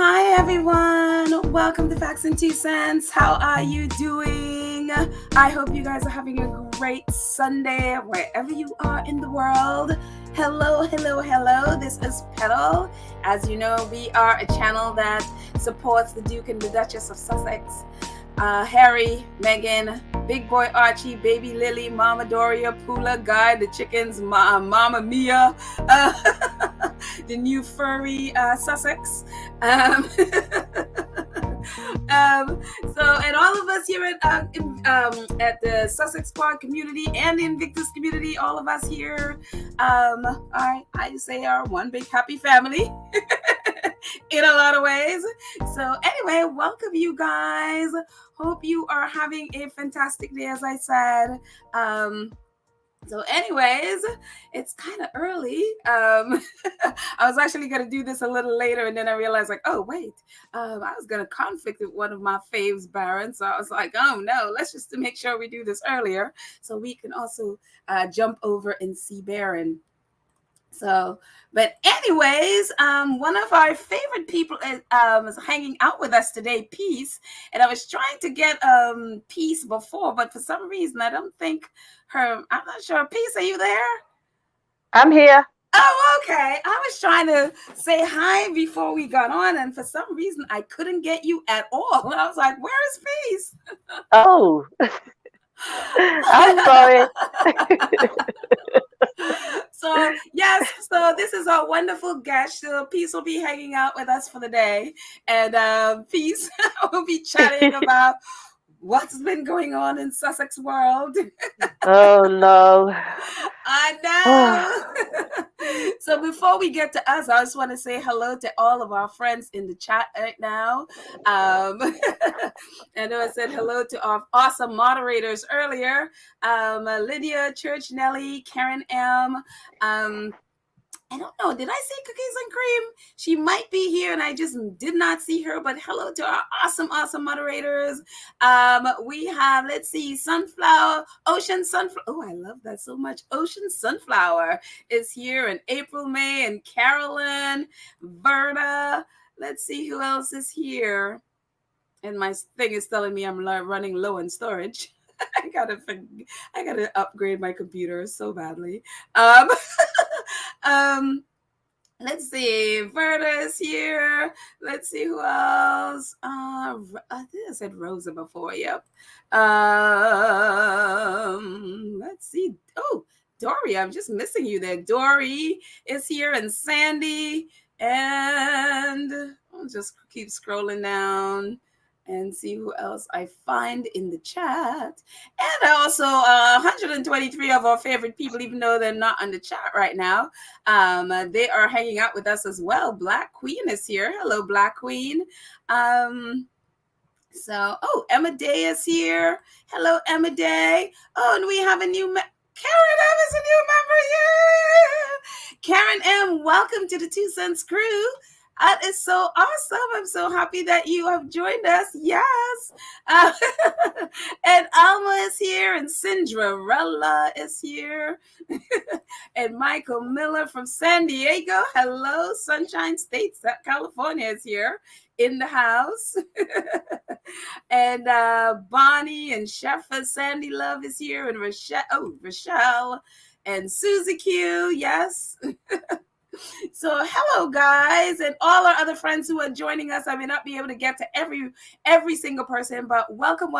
Hi everyone, welcome to Facts and Two Cents. How are you doing? I hope you guys are having a great Sunday wherever you are in the world. Hello. This is Polo. As you know, we are a channel that supports the Duke and the Duchess of Sussex. Harry, Meghan, Big Boy Archie, Baby Lily, Mama Doria, Pula, Guy, the chickens, Mama Mia, the new furry Sussex. And all of us here at the Sussex Quad community and the Invictus community, all of us here, I say are one big happy family in a lot of ways. So anyway, welcome you guys. Hope you are having a fantastic day, as I said. So anyways, it's kind of early. I was actually going to do this a little later, and then I realized, like, oh, wait, I was going to conflict with one of my faves, Baron. So I was like, oh, no, let's just make sure we do this earlier so we can also jump over and see Baron. So, but anyways, one of our favorite people is hanging out with us today, Peace. And I was trying to get Peace before, but for some reason, I don't think I'm not sure. Peace, are you there? I'm here. Oh, okay. I was trying to say hi before we got on, and for some reason, I couldn't get you at all. And I was like, where is Peace? Oh, I'm sorry. So yes, so this is our wonderful guest. So Peace will be hanging out with us for the day, and Peace will be chatting about what's been going on in Sussex world. Oh no, I know. So before we get to us, I just want to say hello to all of our friends in the chat right now. I know I said hello to our awesome moderators earlier. Lydia, Church, Nelly, Karen M. I don't know. Did I say Cookies and Cream? She might be here, and I just did not see her. But hello to our awesome moderators. We have, let's see, Sunflower, Ocean Sunflower. Oh, I love that so much. Ocean Sunflower is here, and April May, and Carolyn, Verda. Let's see who else is here. And my thing is telling me I'm running low on storage. I gotta upgrade my computer so badly. Let's see. Verda is here. Let's see who else. I think I said Rosa before. Yep. Let's see. Oh, Dory, I'm just missing you there. Dory is here, and Sandy, and I'll just keep scrolling down and see who else I find in the chat. And also 123 of our favorite people, even though they're not on the chat right now, they are hanging out with us as well. Black Queen is here. Hello, Black Queen. Emma Day is here. Hello, Emma Day. Oh, and we have a new Karen M is a new member. Yeah! Karen M, welcome to the 2 Cents crew. That is so awesome. I'm so happy that you have joined us. Yes. And Alma is here, and Cinderella is here. And Michael Miller from San Diego. Hello, Sunshine State, California is here in the house. And Bonnie and Chef Sandy Love is here, and Rochelle and Susie Q. Yes. So hello guys, and all our other friends who are joining us. I may not be able to get to every single person, but welcome.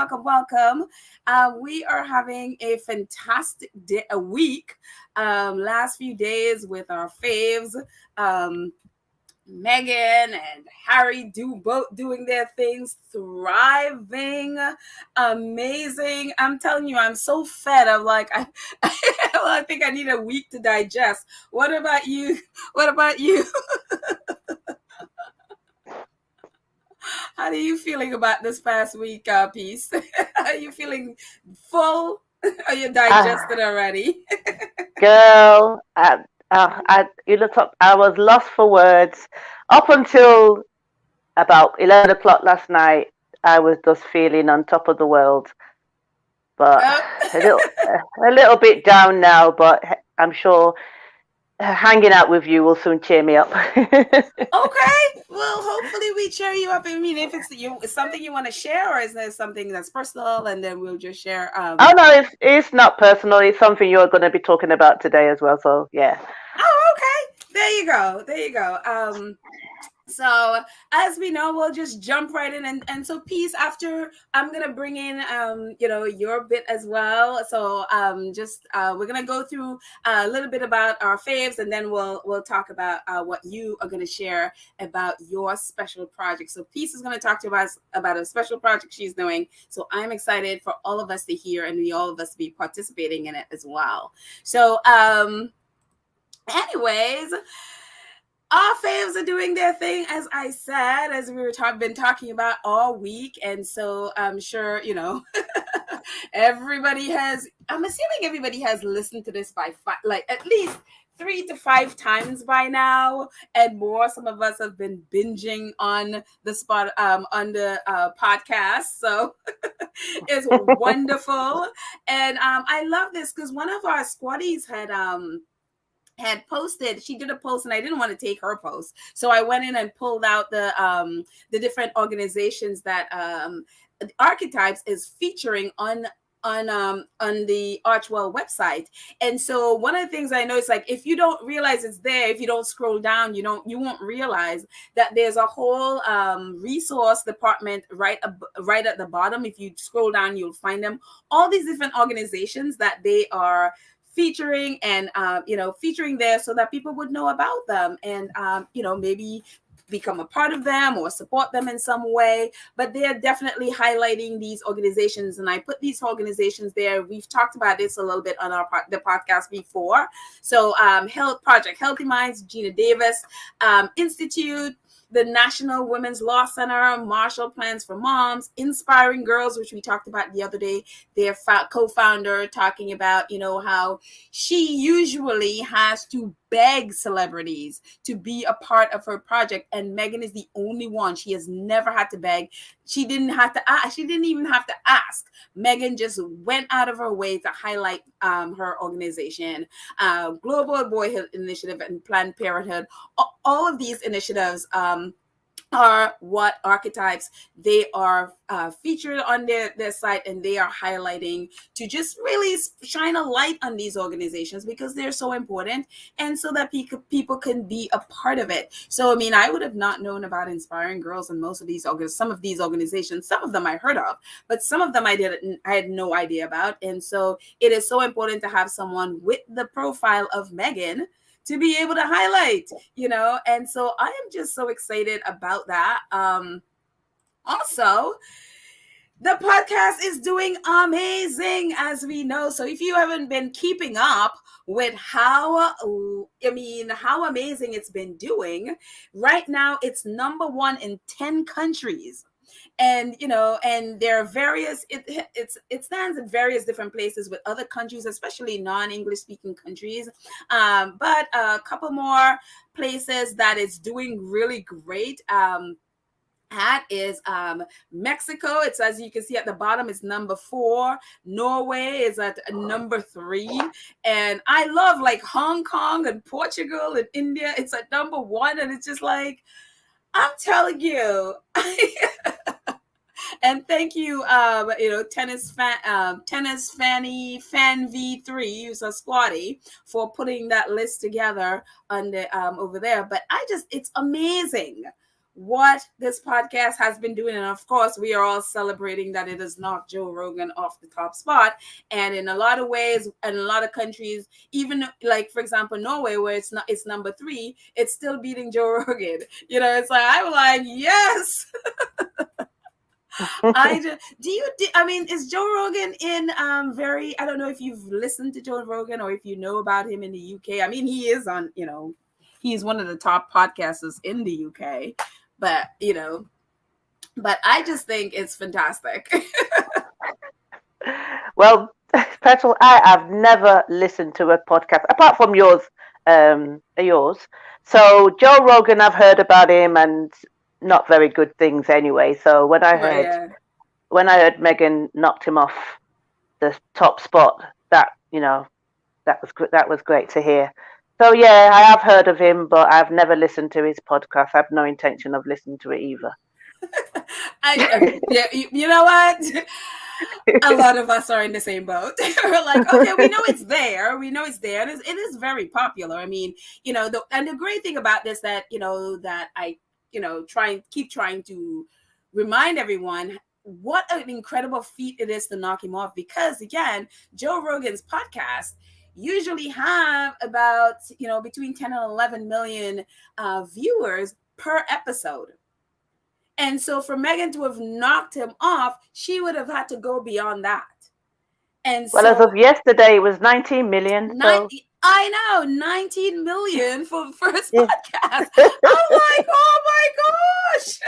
We are having a fantastic week. Last few days with our faves. Meghan and Harry both doing their things, thriving, amazing. I'm telling you, I'm so fed. I'm like, I think I need a week to digest. What about you? How are you feeling about this past week, Peace? Are you feeling full? Are you digested already? Girl, I was lost for words. Up until about 11 o'clock last night, I was just feeling on top of the world. But a little bit down now, but I'm sure hanging out with you will soon cheer me up. Okay. Well, hopefully we cheer you up. I mean, if it's something you want to share, or is there something that's personal, and then we'll just share. Oh no, it's not personal. It's something you're going to be talking about today as well. So yeah. Oh, okay. There you go. There you go. So as we know, we'll just jump right in, and so Peace, after I'm gonna bring in your bit as well. So just we're gonna go through a little bit about our faves, and then we'll talk about what you are gonna share about your special project. So Peace is gonna talk to us about a special project she's doing. So I'm excited for all of us to hear, and all of us to be participating in it as well. So anyways, our faves are doing their thing, as I said, as we were been talking about all week. And so I'm sure, everybody has, I'm assuming everybody has listened to this by like at least 3 to 5 times by now, and more. Some of us have been binging on the podcast. So it's wonderful. And I love this because one of our squaddies had posted, she did a post, and I didn't want to take her post, so I went in and pulled out the different organizations that Archetypes is featuring on the Archwell website. And so one of the things I know is, like, if you don't realize it's there, if you don't scroll down, you won't realize that there's a whole resource department right at the bottom. If you scroll down, you'll find them, all these different organizations that they are featuring, and featuring there, so that people would know about them, and maybe become a part of them or support them in some way. But they're definitely highlighting these organizations, and I put these organizations there. We've talked about this a little bit on the podcast before. So Healthy Minds, Gina Davis Institute, the National Women's Law Center, Marshall Plans for Moms, Inspiring Girls, which we talked about the other day, their co-founder talking about, how she usually has to beg celebrities to be a part of her project, and Meghan is the only one. She has never had to beg. She didn't even have to ask. Meghan just went out of her way to highlight her organization, Global Boyhood Initiative and Planned Parenthood. All of these initiatives are what Archetypes, they are featured on their site, and they are highlighting to just really shine a light on these organizations, because they're so important, and so that people can be a part of it. So I mean, I would have not known about Inspiring Girls and some of these organizations. Some of them I heard of, but some of them I had no idea about. And so it is so important to have someone with the profile of Meghan to be able to highlight, and so I am just so excited about that. Also, the podcast is doing amazing, as we know. So if you haven't been keeping up with how amazing it's been doing, right now it's number 1 in 10 countries. And and there are various, it stands in various different places with other countries, especially non-English speaking countries, but a couple more places that it's doing really great at is Mexico. It's, as you can see at the bottom, it's number 4. Norway is at number 3, and I love, like, Hong Kong and Portugal and India. It's at number 1, and it's just like, I'm telling you. And thank you, Tennis Fanny Fan V3, who's a squatty, for putting that list together on the over there. But it's amazing what this podcast has been doing. And of course, we are all celebrating that it has knocked Joe Rogan off the top spot. And in a lot of ways, and a lot of countries, even like, for example, Norway, where it's number 3, it's still beating Joe Rogan. It's like, I was like, yes. Is Joe Rogan in I don't know if you've listened to Joe Rogan or if you know about him in the UK. I mean, he is on, he's one of the top podcasters in the UK, but I just think it's fantastic. Well, Petrol, I have never listened to a podcast apart from yours. So Joe Rogan, I've heard about him, and not very good things anyway. So when I heard Meghan knocked him off the top spot, that was great to hear. So yeah, I have heard of him, but I've never listened to his podcast. I have no intention of listening to it either. You know what? A lot of us are in the same boat. We're like, okay, we know it's there. We know it's there. It is very popular. I mean, and the great thing about this that I keep trying to remind everyone what an incredible feat it is to knock him off, because again, Joe Rogan's podcast usually have about between 10 and 11 million viewers per episode. And so for Meghan to have knocked him off, she would have had to go beyond that. And well, as of yesterday, it was 19 million. I know, 19 million for the first podcast. I'm like, oh my gosh.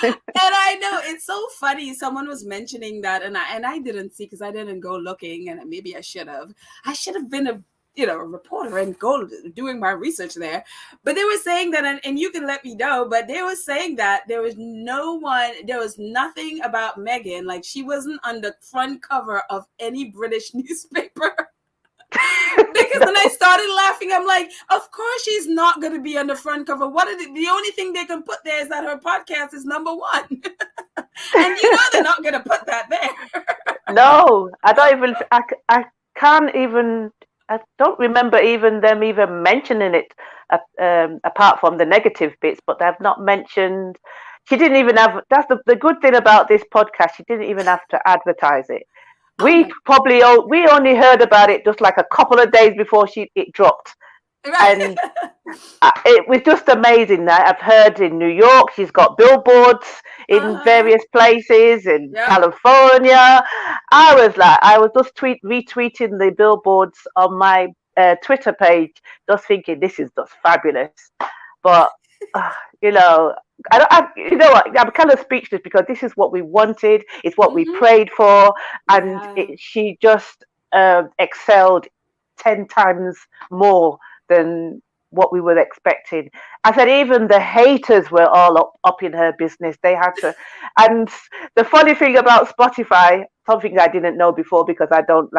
And I know it's so funny. Someone was mentioning that, and I didn't see because I didn't go looking, and maybe I should have. I should have been a reporter and go doing my research there. But they were saying that, and you can let me know, but they were saying that there was nothing about Meghan. Like, she wasn't on the front cover of any British newspaper. Because when I started laughing, I'm like, of course she's not going to be on the front cover. The only thing they can put there is that her podcast is number one. And they're not going to put that there. No, I don't even, I can't even, I don't remember them even mentioning it, apart from the negative bits, but they've not mentioned, she didn't even have, that's the good thing about this podcast, she didn't even have to advertise it. We only heard about it just like a couple of days before it dropped. Right. And it was just amazing that I've heard in New York, she's got billboards in various places in California. I was just retweeting the billboards on my Twitter page, just thinking this is just fabulous. But I'm kind of speechless because this is what we wanted. It's what we prayed for, and she just excelled 10 times more than what we were expecting. I said even the haters were all up in her business. They had to. And the funny thing about Spotify, something I didn't know before, because I don't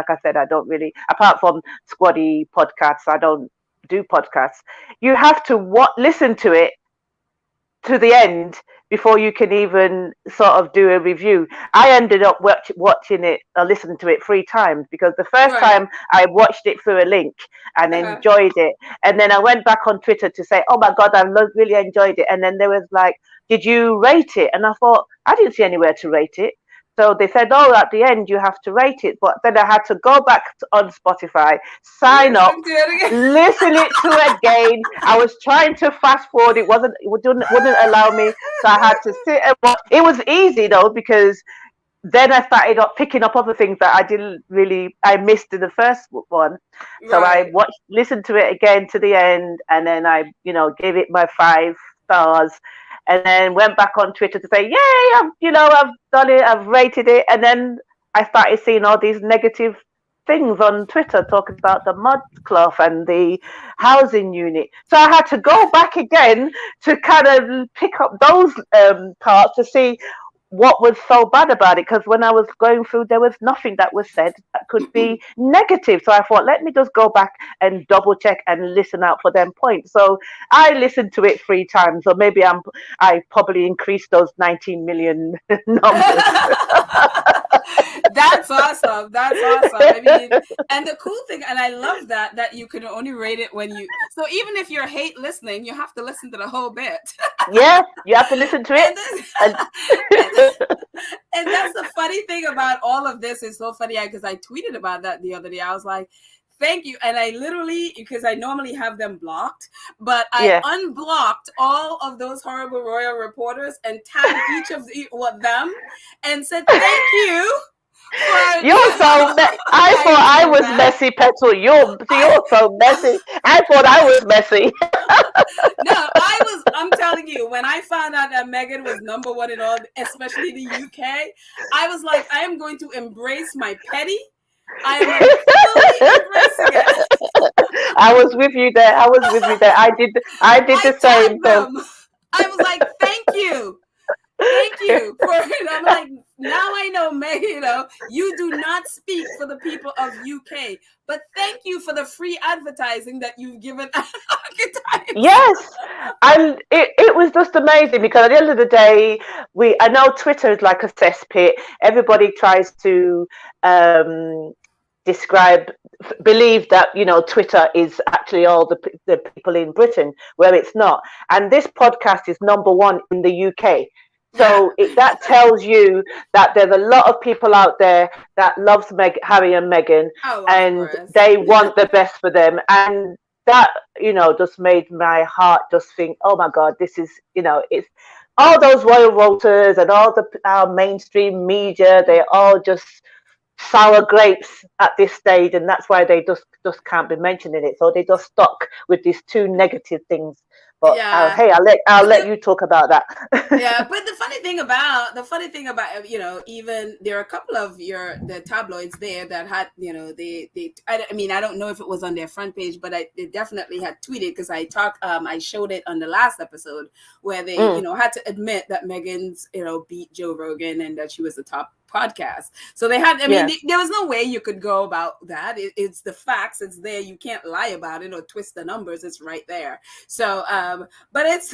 really, apart from squaddy podcasts, I don't do podcasts. You have to listen to it to the end before you can even sort of do a review. I ended up watching it or listening to it 3 times, because the first time I watched it through a link and enjoyed it, and then I went back on Twitter to say, oh my God, I really enjoyed it, and then there was like, did you rate it? And I thought, I didn't see anywhere to rate it. So they said, oh, at the end you have to rate it. But then I had to go back on Spotify, sign up, listen it to again. I was trying to fast forward. It wouldn't allow me. So I had to sit and watch. It was easy though, because then I started picking up other things that I missed in the first one. So I listened to it again to the end, and then I, gave it my 5 stars. And then went back on Twitter to say, yay, I've done it, I've rated it. And then I started seeing all these negative things on Twitter talking about the mud cloth and the housing unit. So I had to go back again to kind of pick up those parts to see what was so bad about it, because when I was going through, there was nothing that was said that could be negative. So I thought, let me just go back and double check and listen out for them points. So I listened to it 3 times, or maybe I probably increased those 19 million numbers. That's awesome. I mean, and the cool thing, and I love that you can only rate it so even if you're hate listening, you have to listen to the whole bit. Yeah, you have to listen to it. And that's the funny thing about all of this. Is so funny because I tweeted about that the other day. I was like, thank you. And I literally, because I normally have them blocked, but I unblocked all of those horrible royal reporters and tagged each of them and said, thank you. You're so I thought I was messy, Petal. You're so messy. I thought I was messy. No, I'm telling you, when I found out that Meghan was number 1 in all, especially the UK, I was like, I am going to embrace my petty. I am fully embracing it. I was with you there. I did the same. I was like, thank you. Thank you for it. I'm like, now I know, Meg, you do not speak for the people of UK, but thank you for the free advertising that you've given Archetypes. Yes, and it was just amazing because at the end of the day, I know Twitter is like a cesspit. Everybody tries to um, describe, believe that Twitter is actually all the people in Britain, where it's not. And this podcast is number one in the UK. So that tells you that there's a lot of people out there that loves Harry and Meghan, and they want the best for them. And that just made my heart just think, oh my God, this is it's all those royal voters and all our mainstream media, they're all just sour grapes at this stage, and that's why they just can't be mentioning it. So they just stuck with these two negative things. But hey, I'll let you talk about that. Yeah, but the funny thing about even there are a couple of the tabloids there that had I don't know if it was on their front page, but they definitely had tweeted, because I showed it on the last episode where they had to admit that Meghan's beat Joe Rogan and that she was the top podcast. So they had, there was no way you could go about that. It's the facts. It's there. You can't lie about it or twist the numbers. It's right there. So, but it's,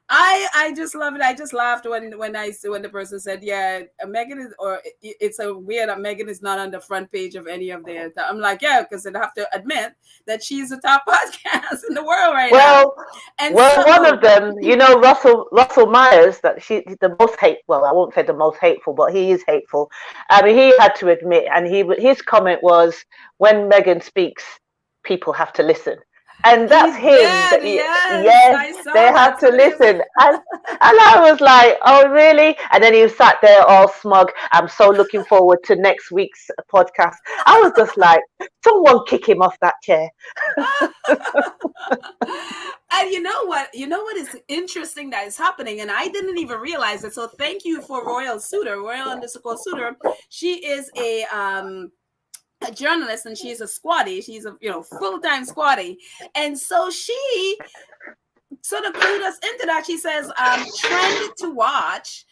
I just love it. I just laughed when the person said, yeah, Meghan is, or it's a weird that Meghan is not on the front page of any of their, I'm like, yeah, because they'd have to admit that she's the top podcast in the world right now. And one of them, Russell Myers, that she's the most hateful. I won't say the most hateful, but he is hateful. I mean, he had to admit, and his comment was, when Meghan speaks, people have to listen. And that's him. Yes, they have to listen. And I was like, oh, really? And then he sat there all smug. I'm so looking forward to next week's podcast. I was just like, someone kick him off that chair. And you know what is interesting that is happening, and I didn't even realize it. So thank you for Royal _Suter. She is a journalist, and she's a squatty. She's a full-time squatty, and so she sort of clued us into that. She says, trend to watch,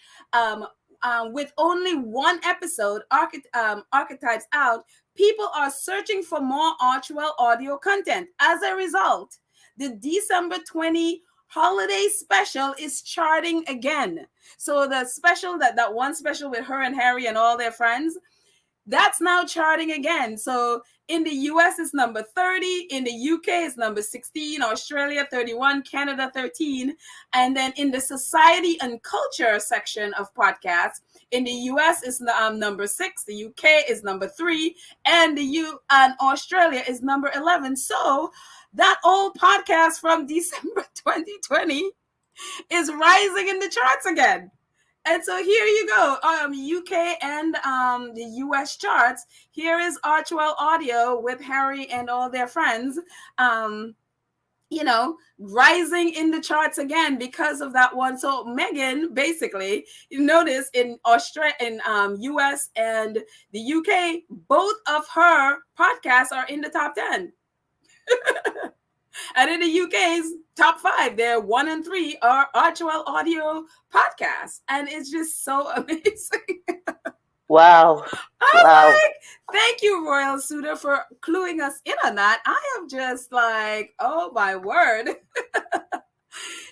with only one episode, Archetypes out, people are searching for more Archwell audio content. As a result, the December 20 holiday special is charting again. So the special, that one special with her and Harry and all their friends, that's now charting again. So in the US, it's number 30. In the UK, it's number 16. Australia, 31. Canada, 13. And then in the society and culture section of podcasts, in the US, it's number 6. The UK is number 3. And and Australia is number 11. So that old podcast from December 2020 is rising in the charts again. And so here you go, UK and the US charts. Here is Archwell audio with Harry and all their friends, rising in the charts again because of that one. So Meghan, basically, you notice in Australia, in US and the UK, both of her podcasts are in the top 10. And in the UK's top 5, their 1 and 3 are Archwell audio podcasts. And it's just so amazing. Wow. Like, thank you, Royal Suter, for cluing us in on that. I am just like, oh my word.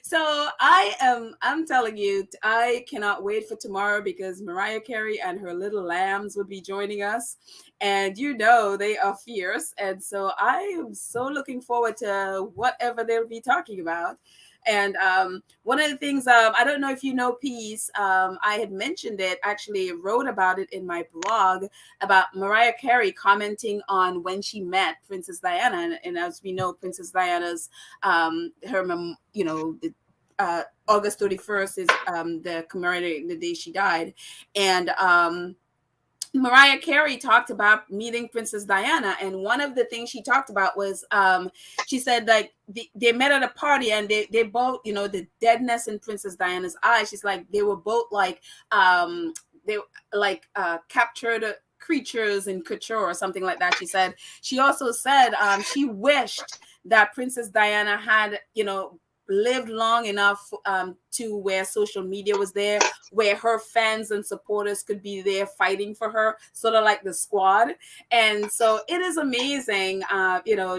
So I'm telling you, I cannot wait for tomorrow, because Mariah Carey and her little lambs will be joining us. And they are fierce. And so I am so looking forward to whatever they'll be talking about. And one of the things, I don't know if you know Peace, I had mentioned it, actually wrote about it in my blog, about Mariah Carey commenting on when she met Princess Diana. And as we know, Princess Diana's, August 31st is commemorating the day she died. And Mariah Carey talked about meeting Princess Diana, and one of the things she talked about was, she said, like, they met at a party, and they both, the deadness in Princess Diana's eyes, she's like, they were both like, captured creatures in couture or something like that. She said, she also said, she wished that Princess Diana had, lived long enough to where social media was there, where her fans and supporters could be there fighting for her, sort of like the squad. And so it is amazing,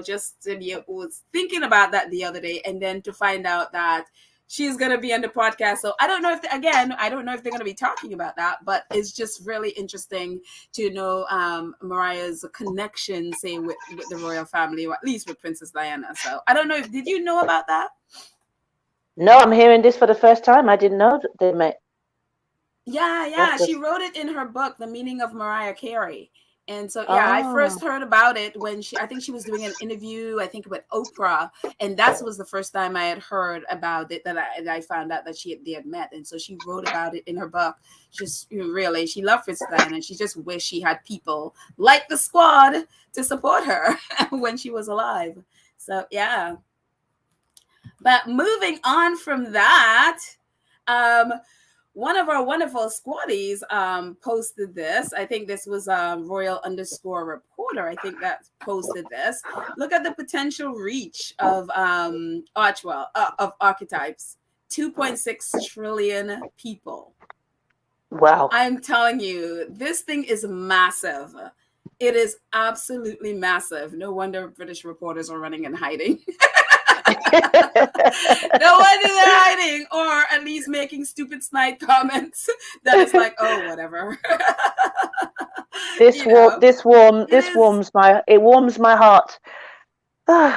just to be was thinking about that the other day, and then to find out that she's going to be on the podcast. So I don't know if, I don't know if they're going to be talking about that, but it's just really interesting to know Mariah's connection, say, with the royal family, or at least with Princess Diana. So I don't know if, did you know about that? No, I'm hearing this for the first time. I didn't know that they met. Yeah. She wrote it in her book, The Meaning of Mariah Carey. And so, I first heard about it when I think she was doing an interview, I think with Oprah. And that was the first time I had heard about it, that I found out that they had met. And so she wrote about it in her book. Just really, she loved Princess Diana, and she just wished she had people like the squad to support her when she was alive. So, yeah. But moving on from that, one of our wonderful squaddies posted this. I think this was Royal_Reporter. I think that posted this. Look at the potential reach of Archwell, of Archetypes. 2.6 trillion people. Wow. I'm telling you, this thing is massive. It is absolutely massive. No wonder British reporters are running and hiding. No wonder they're hiding, or at least making stupid snide comments that is like, oh, whatever. This warms my heart. It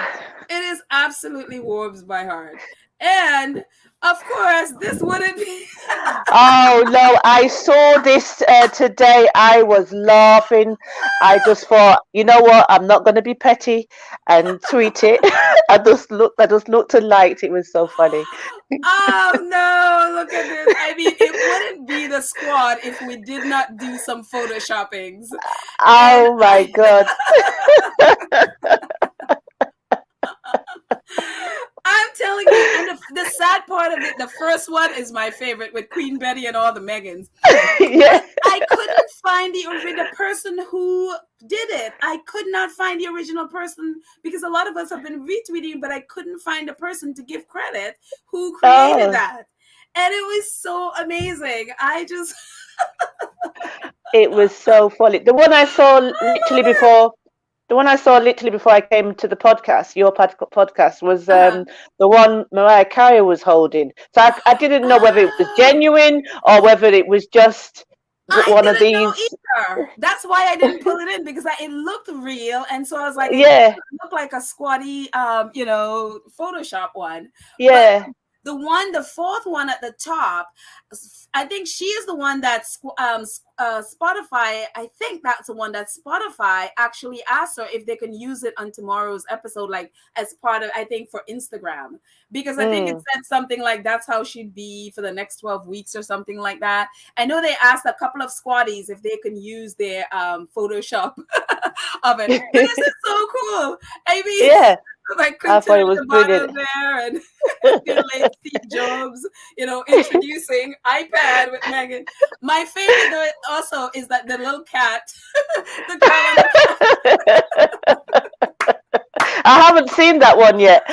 is absolutely warms my heart. And of course, this wouldn't be. Oh no, I saw this today. I was laughing. I just thought, you know what? I'm not going to be petty and tweet it. I just looked and liked. It was so funny. Oh no, look at this. I mean, it wouldn't be the squad if we did not do some photoshoppings. Oh my God. I'm telling you, and the sad part of it, the first one is my favorite, with Queen Betty and all the Meghans. Yeah. I couldn't find the person who did it. I could not find the original person, because a lot of us have been retweeting, but I couldn't find a person to give credit who created that. And it was so amazing. It was so funny. The one I saw literally before I came to the podcast, your podcast, was the one Mariah Carey was holding. So I didn't know whether it was genuine or whether it was just one of these. Know either. That's why I didn't pull it in, because it looked real, and so I was like, it looked like a squatty, Photoshop one. Yeah. But the fourth one at the top, I think she is the one that Spotify, I think that's the one that Spotify actually asked her if they can use it on tomorrow's episode, like as part of, I think, for Instagram, because I think it said something like that's how she'd be for the next 12 weeks or something like that. I know they asked a couple of squaddies if they can use their Photoshop of it. This is so cool. I mean, yeah. Like, I thought it was brilliant there, and late Steve Jobs, introducing iPad with Meghan. My favorite though also is that the little cat, the cat. I haven't seen that one yet.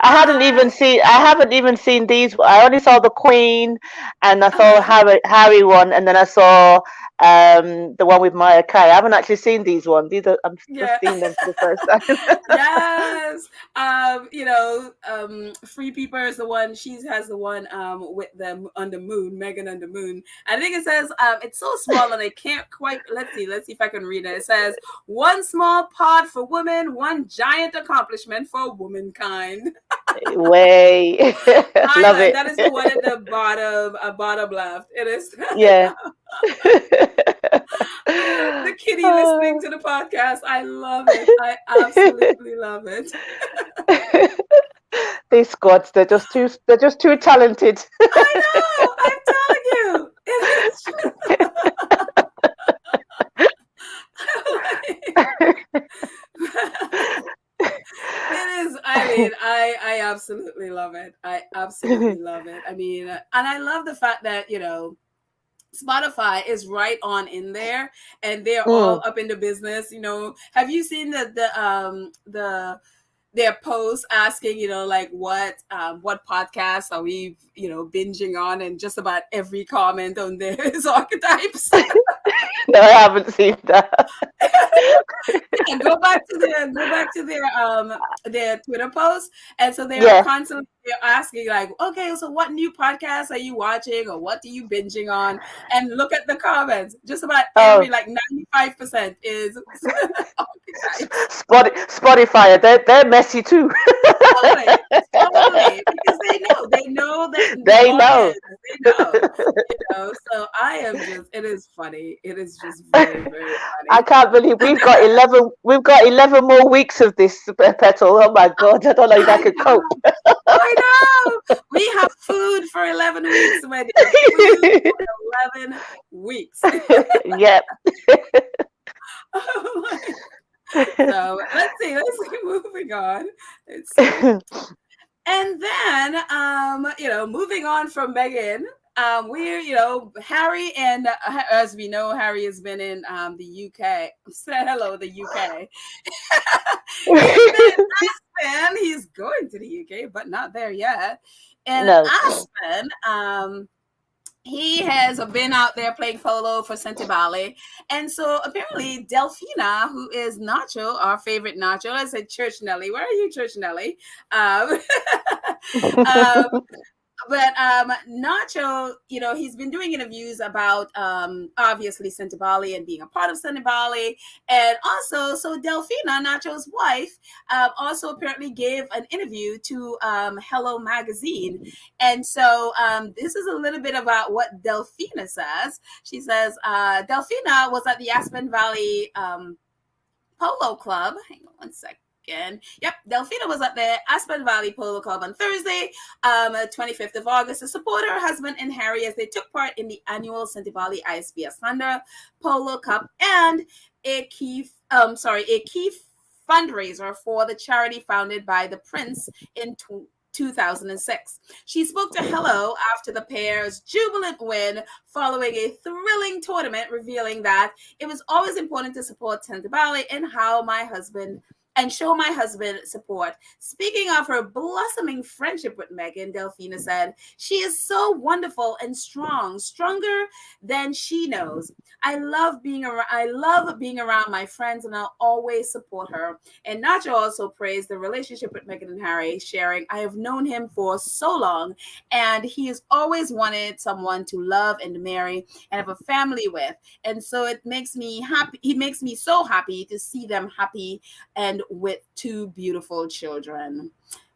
I haven't even seen these. I only saw the Queen, and I saw Harry one, and then I saw the one with Mariah Carey. I haven't actually seen these ones. I'm just seeing them for the first time. Yes. Free Peeper is the one. She has the one with them on the moon, Meghan on the moon. I think it says it's so small and I can't quite. Let's see if I can read it. It says, "One small pod for women, one giant accomplishment for womankind." Way. Love it. That is the one at the bottom left. It is. Yeah. The kitty listening to the podcast. I love it. I absolutely love it. These squads, they're just too talented. I know. I'm telling you. It is true. It is. I mean, I absolutely love it. I absolutely love it. I mean, and I love the fact that, Spotify is right on in there, and they're all up in the business. Have you seen the their posts asking, like what podcasts are we, binging on, and just about every comment on there is archetypes. No, I haven't seen that. Yeah, go back to their Twitter posts, and so they are Yeah. constantly asking like, okay, so what new podcasts are you watching, or what are you binging on? And look at the comments. Just about every, Oh, like 95% is archetypes. Spotify. They're messy too. Totally, totally, because they know that the They know. audience, they know. So I am just, it is funny. It is just very, very I funny. can't believe we've got 11. We've got 11 more weeks of this, Petal. Oh my God! I don't know if I I could cope. know. I know. We have food for 11 weeks, my dear. Food for 11 weeks. Yep. So let's see. Let's keep moving on. Let's see. And then, moving on from Meghan, we're, Harry, and as we know, Harry has been in the UK. Hello, the UK. He's been in Aspen. He's going to the UK, but not there yet. And No. Aspen, he has been out there playing polo for Sentebale. And so apparently Delphina, who is Nacho, our favorite Nacho, I said Church Nelly. Where are you, Church Nelly? But Nacho, he's been doing interviews about obviously Sentebale and being a part of Sentebale. And also, so Delphina, Nacho's wife, also apparently gave an interview to Hello Magazine. And so this is a little bit about what Delphina says. She says, Delphina was at the Aspen Valley Polo Club. Hang on one second. Yep, Delphina was at the Aspen Valley Polo Club on Thursday, 25th of August, to support her husband and Harry as they took part in the annual Sentebale ISBS Thunder Polo Cup and a key fundraiser for the charity founded by the Prince in 2006. She spoke to Hello after the pair's jubilant win following a thrilling tournament, revealing that it was always important to support Sentebale and show my husband support. Speaking of her blossoming friendship with Meghan, Delphina said, she is so wonderful and strong, stronger than she knows. I love being around my friends, and I'll always support her. And Nacho also praised the relationship with Meghan and Harry, sharing, I have known him for so long, and he has always wanted someone to love and marry and have a family with. And so it makes me happy. He makes me so happy to see them happy and with two beautiful children.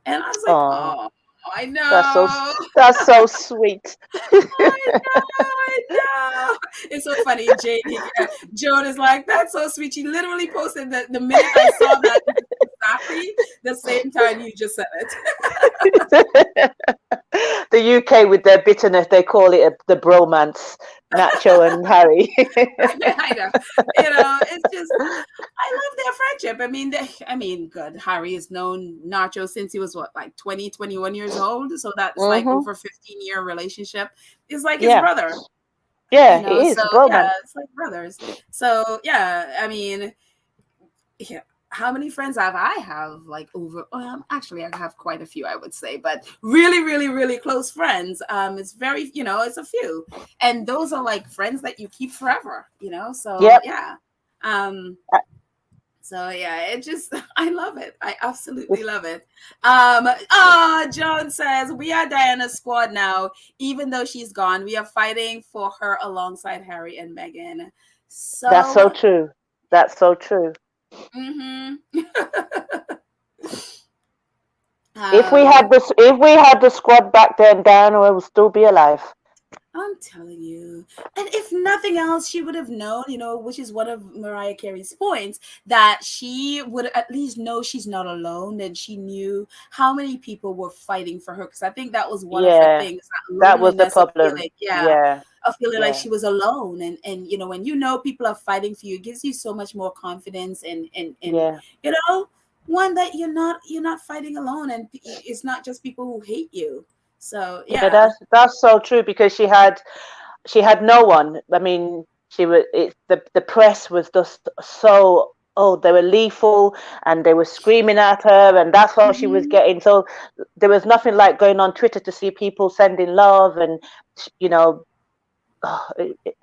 And I was like, oh, I know. That's so sweet. I know. It's so funny. Joan is like, that's so sweet. She literally posted the minute I saw that, exactly the same time you just said it. The UK with their bitterness, they call it the bromance, Nacho and Harry. I know. It's just, I love their friendship. I mean, good. Harry has known Nacho since he was like 20, 21 years old. So that's like over 15-year relationship. It's like his brother. Yeah, it is. So bromance. yeah, it's like brothers. So yeah, I mean, yeah. How many friends have I like over? Actually, I have quite a few, I would say, but really, really, really close friends. It's very, it's a few, and those are like friends that you keep forever. So yeah. So yeah, it just, I love it. I absolutely love it. Joan says, we are Diana's squad now. Even though she's gone, we are fighting for her alongside Harry and Meghan. So that's so true. That's so true. Mm-hmm. If we had the squad back then, Diana would still be alive. I'm telling you. And if nothing else, she would have known, which is one of Mariah Carey's points, that she would at least know she's not alone, and she knew how many people were fighting for her. Because I think that was one of the things. That was the problem. Of feeling like she was alone. And when people are fighting for you, it gives you so much more confidence and one that you're not fighting alone, and it's not just people who hate you. So yeah, that's so true, because she had no one. I mean, the press was just so they were lethal and they were screaming at her, and that's all she was getting. So there was nothing like going on Twitter to see people sending love, and you know,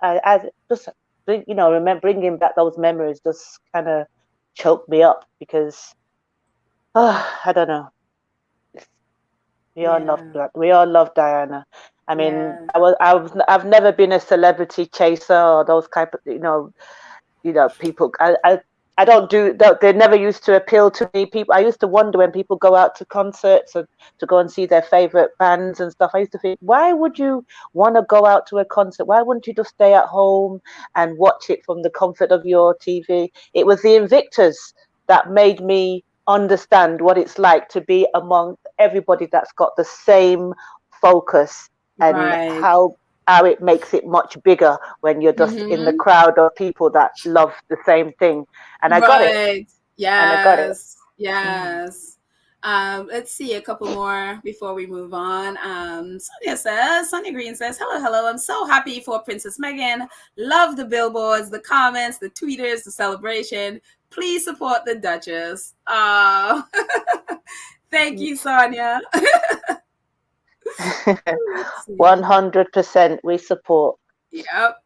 I just, you know, remember bringing back those memories just kind of choked me up because I don't know. We all love Diana. I mean, I've never been a celebrity chaser or those type of, people. I don't do that. They never used to appeal to me. People, I used to wonder when people go out to concerts and to go and see their favorite bands and stuff. I used to think, why would you want to go out to a concert? Why wouldn't you just stay at home and watch it from the comfort of your TV? It was the Invictus that made me understand what it's like to be among everybody that's got the same focus, and how it makes it much bigger when you're just in the crowd of people that love the same thing. And I got it. Yes. And I got it. Yes. Let's see a couple more before we move on. Sonia Green says, hello. I'm so happy for Princess Meghan. Love the billboards, the comments, the tweeters, the celebration. Please support the Duchess. Thank you, Sonia. 100% we support. Yep.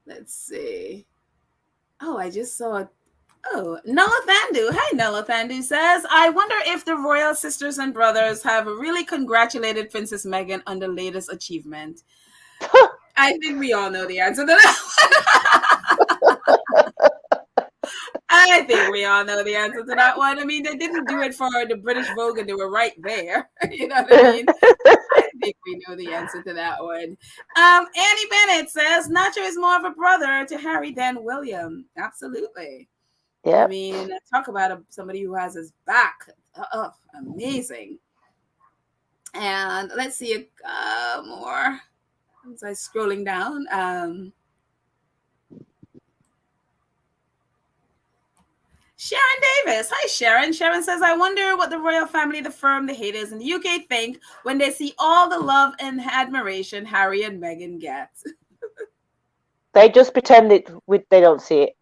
Let's see. Oh, I just saw. Oh, Nella Thandu. Hi, Nella Thandu says, I wonder if the royal sisters and brothers have really congratulated Princess Meghan on the latest achievement. I think we all know the answer to that. I think we all know the answer to that one. I mean, they didn't do it for the British Vogue and they were right there. You know what I mean? I think we know the answer to that one. Annie Bennett says, Nacho is more of a brother to Harry than William. Absolutely. Yeah. I mean, talk about somebody who has his back. Amazing. And let's see more. As I'm scrolling down. Sharon Davis. Hi, Sharon. Sharon says, I wonder what the royal family, the firm, the haters in the UK think when they see all the love and admiration Harry and Meghan get. They just pretend they don't see it.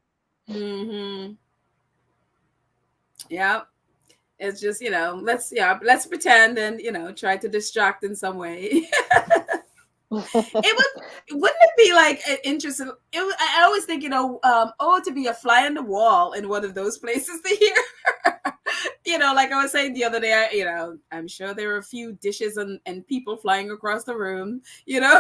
Mm-hmm. Yeah. It's just, let's pretend and, try to distract in some way. Wouldn't it be like interesting? I always think, to be a fly on the wall in one of those places to hear. Like I was saying the other day, I'm sure there were a few dishes and people flying across the room, Even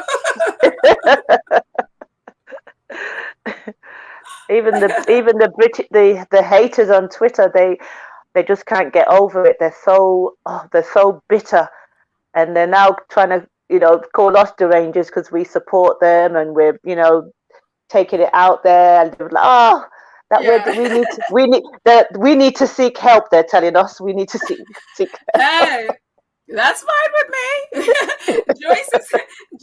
the haters on Twitter, they just can't get over it. They're so bitter, and they're now trying to call us derangers because we support them and we're taking it out there, and they're like, we need to seek help. They're telling us we need to seek help. Hey, that's fine with me.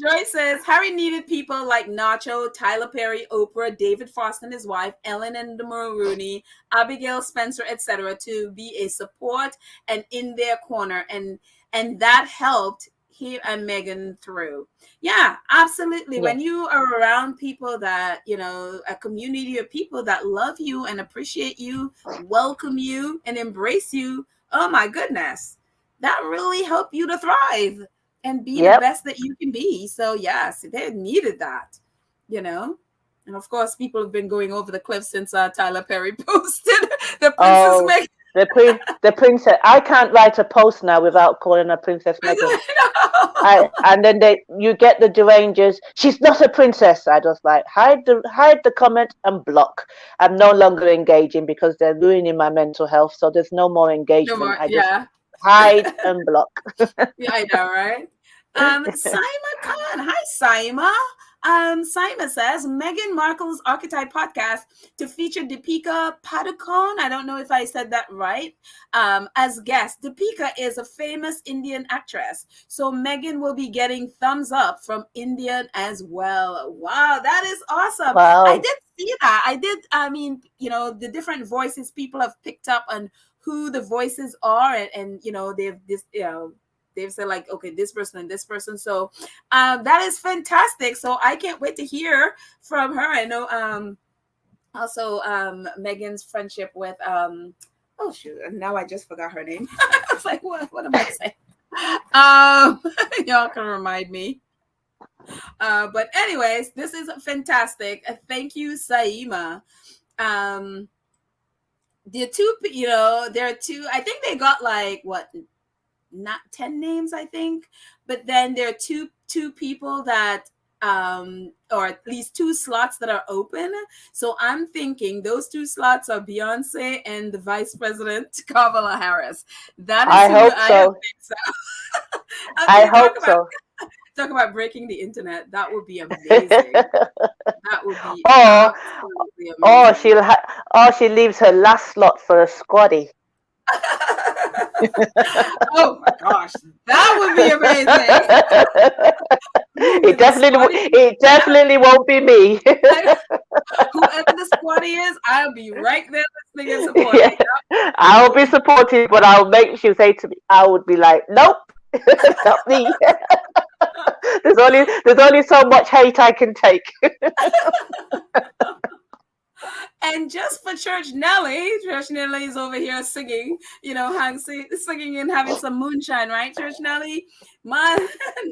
Joyce says Harry needed people like Nacho, Tyler Perry, Oprah, David Frost and his wife, Ellen and the Rooney, Abigail Spencer, etc., to be a support and in their corner, and that helped him and Meghan through. Yeah, absolutely. Yeah. When you are around people that, a community of people that love you and appreciate you, welcome you and embrace you, oh my goodness, that really helped you to thrive and be the best that you can be. So yes, they needed that, And of course, people have been going over the cliff since Tyler Perry posted the Princess Meghan. The princess. I can't write a post now without calling her Princess Meghan. And then you get the derangers. She's not a princess. I just hide the comment and block. I'm no longer engaging because they're ruining my mental health. So there's no more engagement. No more, just hide and block. Yeah, I know, right? Saima Khan. Hi, Saima. Saima says Meghan Markle's Archetype podcast to feature Deepika Padukone. I don't know if I said that right. As guest, Deepika is a famous Indian actress, so Meghan will be getting thumbs up from Indian as well. Wow, that is awesome. Wow. I did see that. I mean, the different voices people have picked up on who the voices are, and they've this, they've said like, okay, this person and this person. So that is fantastic. So I can't wait to hear from her. I know also Meghan's friendship with oh shoot, now I just forgot her name. I was like, what am I saying? Y'all can remind me. But anyways, this is fantastic. Thank you, Saima. The two, there are two. I think they got like what, not 10 names, I think, but then there are two people that or at least 2 slots that are open. So I'm thinking those 2 slots are Beyonce and the Vice President Kamala Harris. That is I hope so. think so. I hope so. Talk about breaking the internet. That would be amazing. That would be absolutely amazing. She leaves her last slot for a squaddy. Oh my gosh, that would be amazing. It definitely won't be me. Whoever the squaddy is, I'll be right there listening and supporting. Yeah. I'll be supportive, but I'll make sure say to me, I would be like, nope, not me. There's only so much hate I can take. And just for Church Nelly is over here singing, singing and having some moonshine, right, Church Nelly? My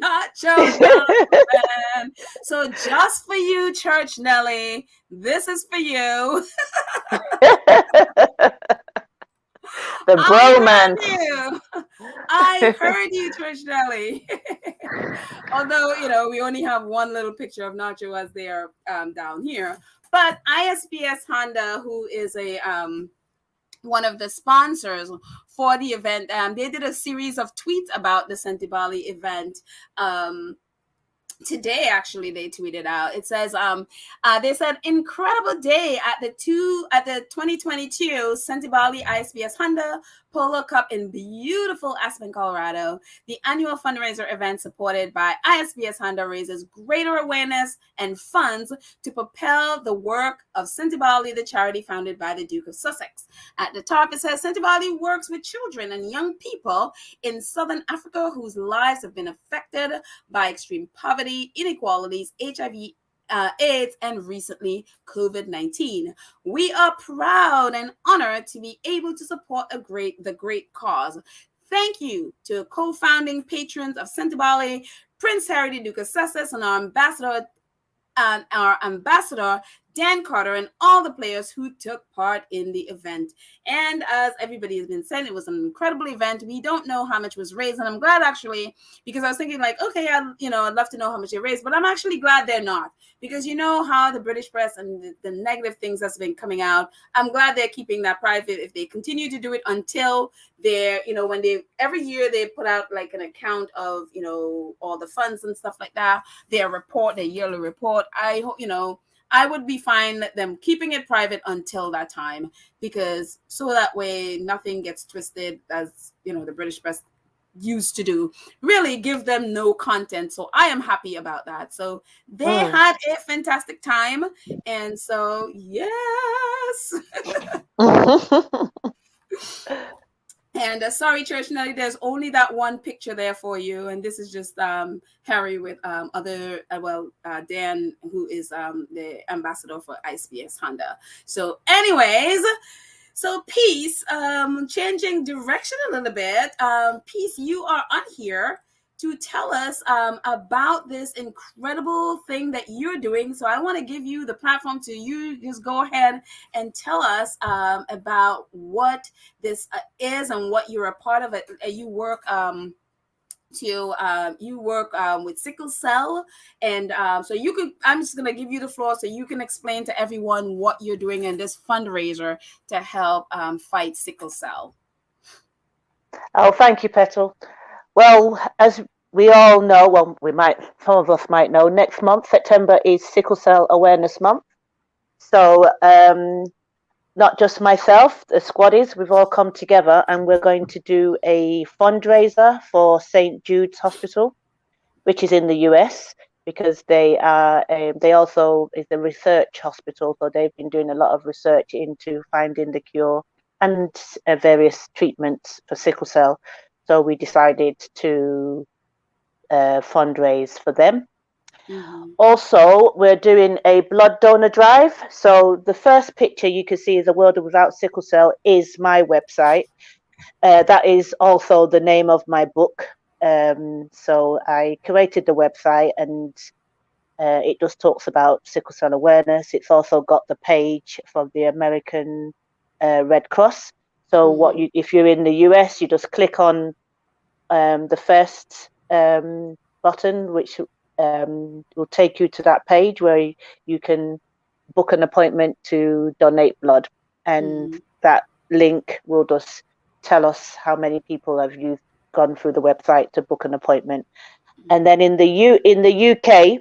nacho man. So just for you, Church Nelly, this is for you. The bromance. I heard you, Church Nelly. Although, we only have one little picture of Nacho as they are down here. But ISBS Honda, who is a one of the sponsors for the event, they did a series of tweets about the Sentebale event. Today, actually, they tweeted out. It says, they said, incredible day at the 2022 Sentebale ISBS Honda Polo Cup in beautiful Aspen, Colorado. The annual fundraiser event supported by ISBS Honda raises greater awareness and funds to propel the work of Sentebale, the charity founded by the Duke of Sussex. At the top, it says, Sentebale works with children and young people in Southern Africa whose lives have been affected by extreme poverty, inequalities, HIV, AIDS, and recently COVID-19. We are proud and honored to be able to support the great cause. Thank you to co-founding patrons of Sentebale, Prince Harry, the Duke of Sussex, and our ambassador Dan Carter, and all the players who took part in the event. And as everybody has been saying, it was an incredible event. We don't know how much was raised, and I'm glad actually, because I was thinking like, okay, I'd love to know how much they raised, but I'm actually glad they're not, because you know how the British press and the negative things that's been coming out. I'm glad they're keeping that private. If they continue to do it until they're, when every year they put out like an account of, all the funds and stuff like that, their yearly report. I hope, I would be fine them keeping it private until that time, because so that way nothing gets twisted, as the British press used to do. Really give them no content. So I am happy about that. So they had a fantastic time. And so, yes. And sorry, Church Nelly, there's only that one picture there for you. And this is just Harry with Dan, who is the ambassador for ISBS Honda. So anyways, so Peace, changing direction a little bit. Peace, you are on here to tell us about this incredible thing that you're doing. So I want to give you the platform to you just go ahead and tell us about what this is and what you're a part of. It. You work with Sickle Cell, and so you could. I'm just gonna give you the floor so you can explain to everyone what you're doing in this fundraiser to help fight Sickle Cell. Oh, thank you, Petal. Well, as we all know, some of us might know, next month, September, is Sickle Cell Awareness Month. So not just myself, the squaddies, we've all come together and we're going to do a fundraiser for St. Jude's Hospital, which is in the US, because they also is a research hospital. So they've been doing a lot of research into finding the cure and various treatments for sickle cell. So we decided to fundraise for them. Also, we're doing a blood donor drive. So the first picture you can see is A World Without Sickle Cell is my website. That is also the name of my book. So I created the website, and it just talks about sickle cell awareness. It's also got the page from the American Red Cross. So if you're in the US, you just click on the first button, which will take you to that page where you can book an appointment to donate blood, and that link will just tell us how many people have gone through the website to book an appointment. And then in the UK,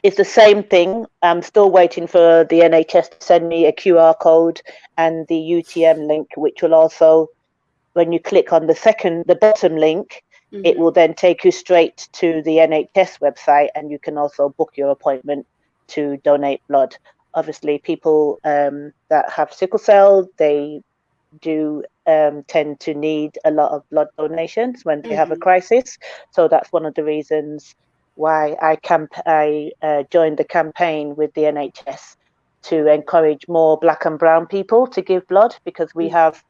it's the same thing. I'm still waiting for the NHS to send me a QR code and the UTM link, which will also, when you click on the bottom link, it will then take you straight to the NHS website, and you can also book your appointment to donate blood. Obviously, people that have sickle cell, they do tend to need a lot of blood donations when they have a crisis. So that's one of the reasons why I joined the campaign with the NHS to encourage more Black and brown people to give blood, because we have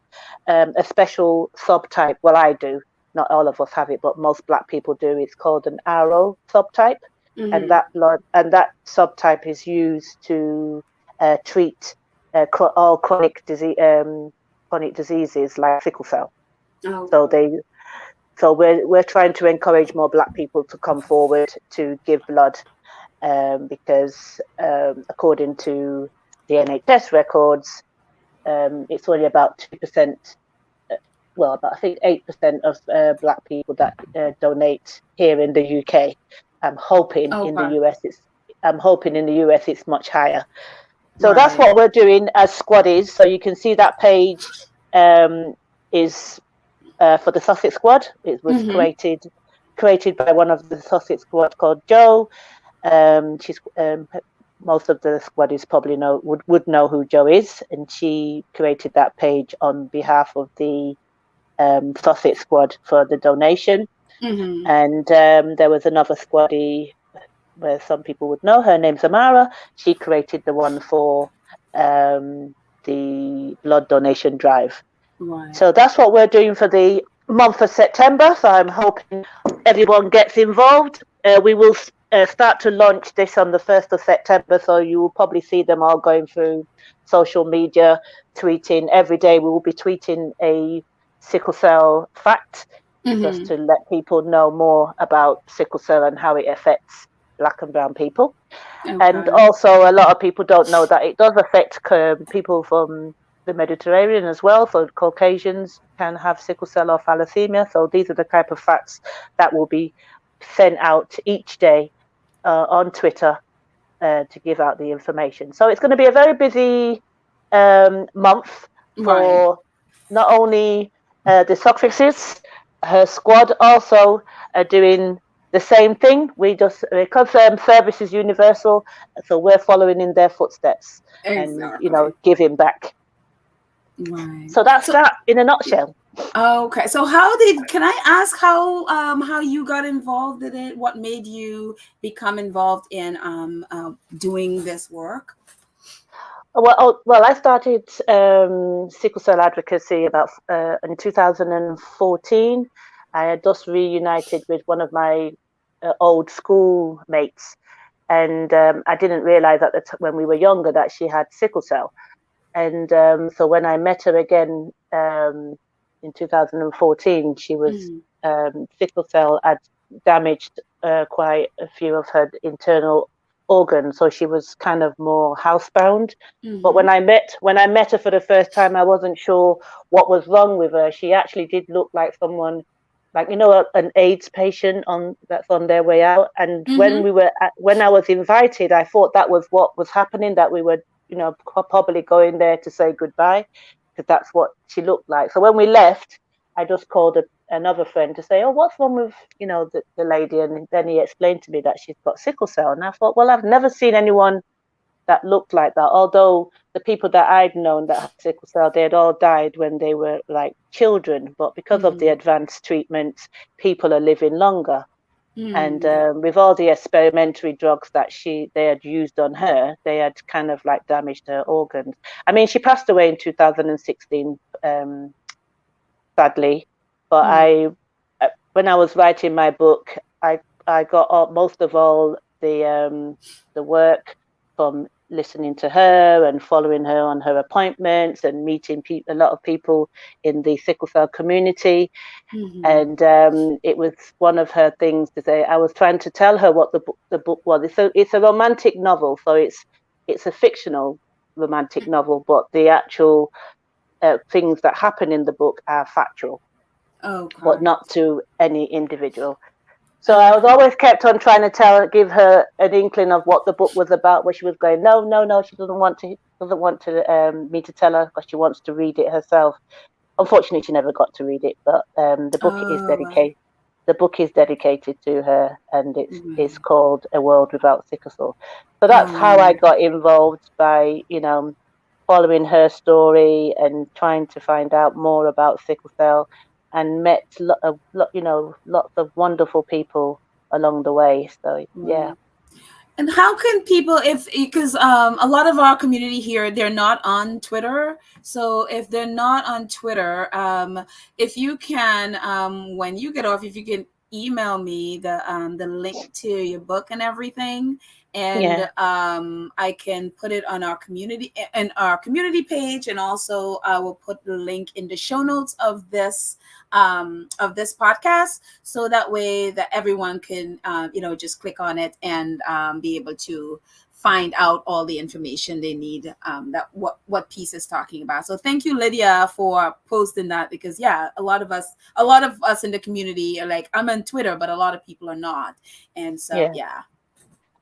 a special subtype. Well, I do. Not all of us have it, but most Black people do. It's called an RO subtype, and that subtype is used to treat all chronic diseases like sickle cell. So we're trying to encourage more Black people to come forward to give blood, because according to the NHS records, it's only about 2%. Well, about I think 8% of Black people that donate here in the UK. I'm hoping in the US it's much higher. So that's what we're doing as squaddies. So you can see that page is for the Sussex squad. It was created by one of the Sussex squad called Jo. She's most of the squaddies probably would know who Jo is, and she created that page on behalf of the Sussex squad for the donation. And there was another squaddie where some people would know. Her name's Amara. She created the one for the blood donation drive. So that's what we're doing for the month of September. So I'm hoping everyone gets involved. We will start to launch this on the 1st of September. So you will probably see them all going through social media, tweeting. Every day we will be tweeting a sickle cell fact, just to let people know more about sickle cell and how it affects Black and brown people. And also, a lot of people don't know that it does affect people from the Mediterranean as well. So Caucasians can have sickle cell or thalassemia. So these are the type of facts that will be sent out each day on Twitter to give out the information. So it's going to be a very busy month for not only the Sussexes. Her squad also are doing the same thing. We just, because service is universal, so we're following in their footsteps and giving back. So that's that in a nutshell. Okay, so can I ask how you got involved in it? What made you become involved in doing this work? Well, I started sickle cell advocacy about in 2014. I had just reunited with one of my old school mates, and I didn't realize when we were younger that she had sickle cell. And so when I met her again in 2014, she was sickle cell had damaged quite a few of her internal organs, so she was kind of more housebound. But when I met her for the first time, I wasn't sure what was wrong with her. She actually did look like someone, like an AIDS patient that's on their way out. And when I was invited, I thought that was what was happening, that we were probably going there to say goodbye, because that's what she looked like. So when we left, I just called another friend to say, oh, what's wrong with the lady? And then he explained to me that she's got sickle cell. And I thought, well, I've never seen anyone that looked like that, although the people that I'd known that had sickle cell, they had all died when they were like children. But because of the advanced treatments, people are living longer. And with all the experimentary drugs that they had used on her, they had kind of like damaged her organs. I mean, she passed away in 2016, sadly. But when I was writing my book, I got most of all the work from listening to her and following her on her appointments and meeting a lot of people in the sickle cell community. And it was one of her things to say. I was trying to tell her what the book was. It's a romantic novel, so it's a fictional romantic novel, but the actual things that happen in the book are factual, but not to any individual. So I was always kept on trying to give her an inkling of what the book was about, where she was going, no, she doesn't want to me to tell her because she wants to read it herself. Unfortunately, she never got to read it, but the book is dedicated. The book is dedicated to her, and it's called A World Without Sickle Cell. So that's how I got involved, by following her story and trying to find out more about sickle cell, and met lots of wonderful people along the way. So yeah. And how can people, because a lot of our community here, they're not on Twitter. So if they're not on Twitter, if you can, when you get off, if you can email me the link to your book and everything, and I can put it on our community page, and also I will put the link in the show notes of this podcast, so that way that everyone can just click on it and be able to find out all the information they need, that what piece is talking about. So thank you, Lydia, for posting that, because a lot of us in the community are like, I'm on Twitter, but a lot of people are not, and so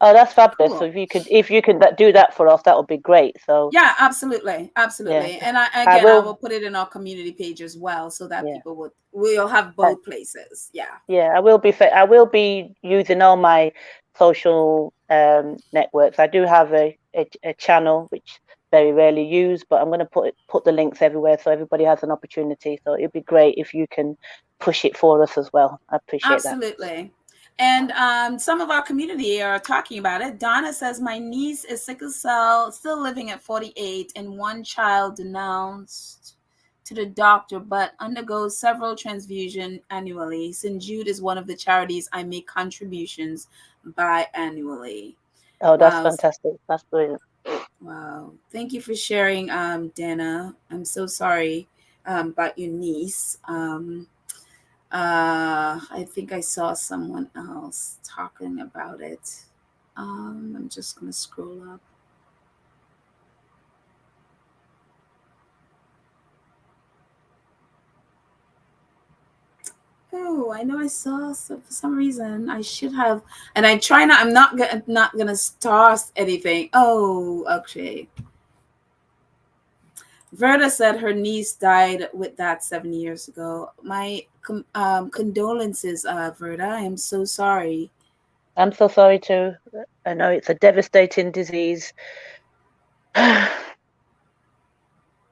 Oh, that's fabulous. Cool. So if you can do that for us, that would be great. So yeah, absolutely. Yeah. And I will put it in our community page as well, so that people we'll have both places. I will be using all my social networks. I do have a channel which very rarely use, but I'm going to put the links everywhere so everybody has an opportunity. So it'd be great if you can push it for us as well. I appreciate that. Absolutely. And some of our community are talking about it. Donna says, my niece is sickle cell, still living at 48, and one child denounced to the doctor, but undergoes several transfusions annually. St. Jude is one of the charities I make contributions biannually. Oh, that's fantastic. That's brilliant. Wow. Thank you for sharing, Dana. I'm so sorry about your niece. I think I saw someone else talking about it. I'm just going to scroll up. Oh, I know I saw, so for some reason I should have, and I try not, I'm not going to star anything. Oh, okay. Verda said her niece died with that 7 years ago. My condolences, Verda. I am so sorry. I'm so sorry too. I know it's a devastating disease.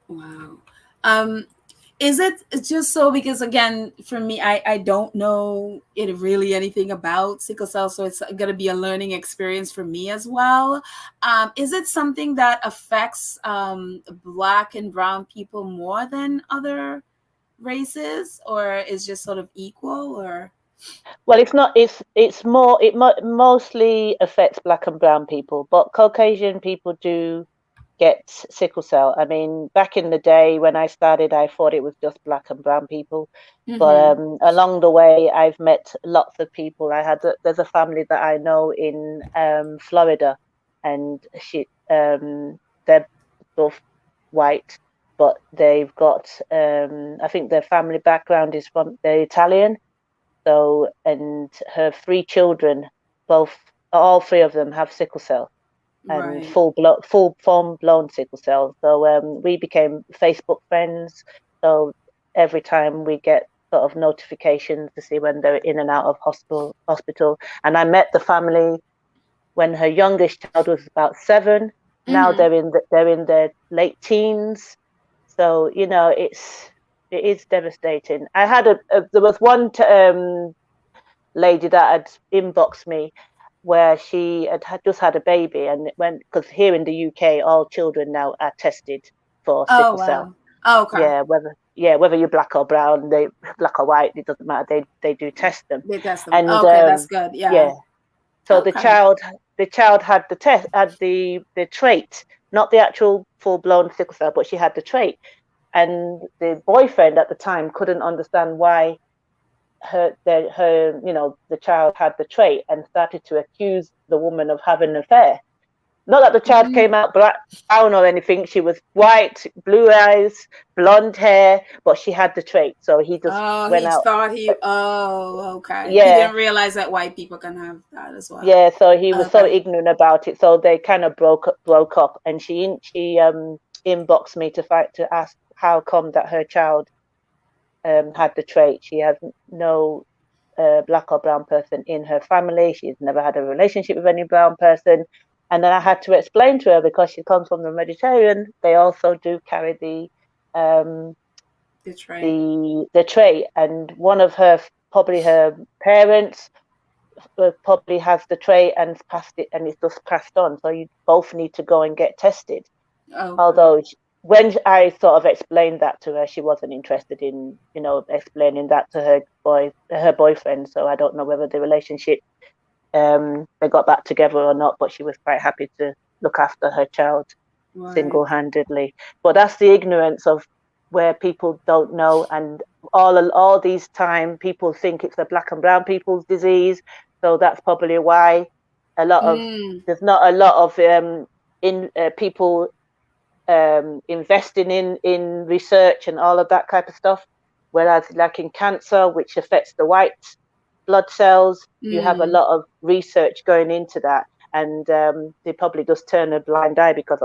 Wow. Is it just so, because again, for me, I don't know really anything about sickle cell, so it's going to be a learning experience for me as well. Is it something that affects Black and brown people more than other races, or is just sort of equal? Or well, it's not. It's more. It mostly affects Black and brown people, but Caucasian people do get sickle cell. I mean, back in the day when I started, I thought it was just Black and brown people. But along the way, I've met lots of people. There's a family that I know in Florida, and they're both white, but they've got I think their family background is they're Italian. So, and her 3 children, all 3 of them have sickle cell. And full blown sickle cell. So we became Facebook friends. So every time we get sort of notifications to see when they're in and out of hospital. And I met the family when her youngest child was about 7, Now they're in their late teens. So it is devastating. I had there was one lady that had inboxed me where she had just had a baby, and it went, because here in the UK all children now are tested for Oh, sickle cell. wow. Oh, okay. Whether you're black or brown, black or white, it doesn't matter. They do test them. They test them. And Okay, that's good. Yeah. so Okay. the child had the trait, not the actual full blown sickle cell, but she had the trait. And the boyfriend at the time couldn't understand why the child had the trait, and started to accuse the woman of having an affair. Not that the child came out brown or anything. She was white, blue eyes, blonde hair, but she had the trait. So he just went out. Okay. Yeah. He didn't realize that white people can have that as well. Yeah, so he was so ignorant about it. So they kind of broke up, and she inboxed me to ask how come that her child had the trait. She has no black or brown person in her family. She's never had a relationship with any brown person. And then I had to explain to her, because she comes from the Mediterranean, they also do carry the trait. And one of her parents probably has the trait and passed it, and it's just passed on. So you both need to go and get tested. Although when I sort of explained that to her, she wasn't interested in explaining that to her boyfriend. So I don't know whether the relationship they got back together or not, but she was quite happy to look after her child single-handedly. But that's the ignorance of where people don't know, and all these time people think it's a black and brown people's disease. So that's probably why there's not a lot of people investing in research and all of that type of stuff. Whereas like in cancer, which affects the white blood cells, you have a lot of research going into that, and they probably just turn a blind eye because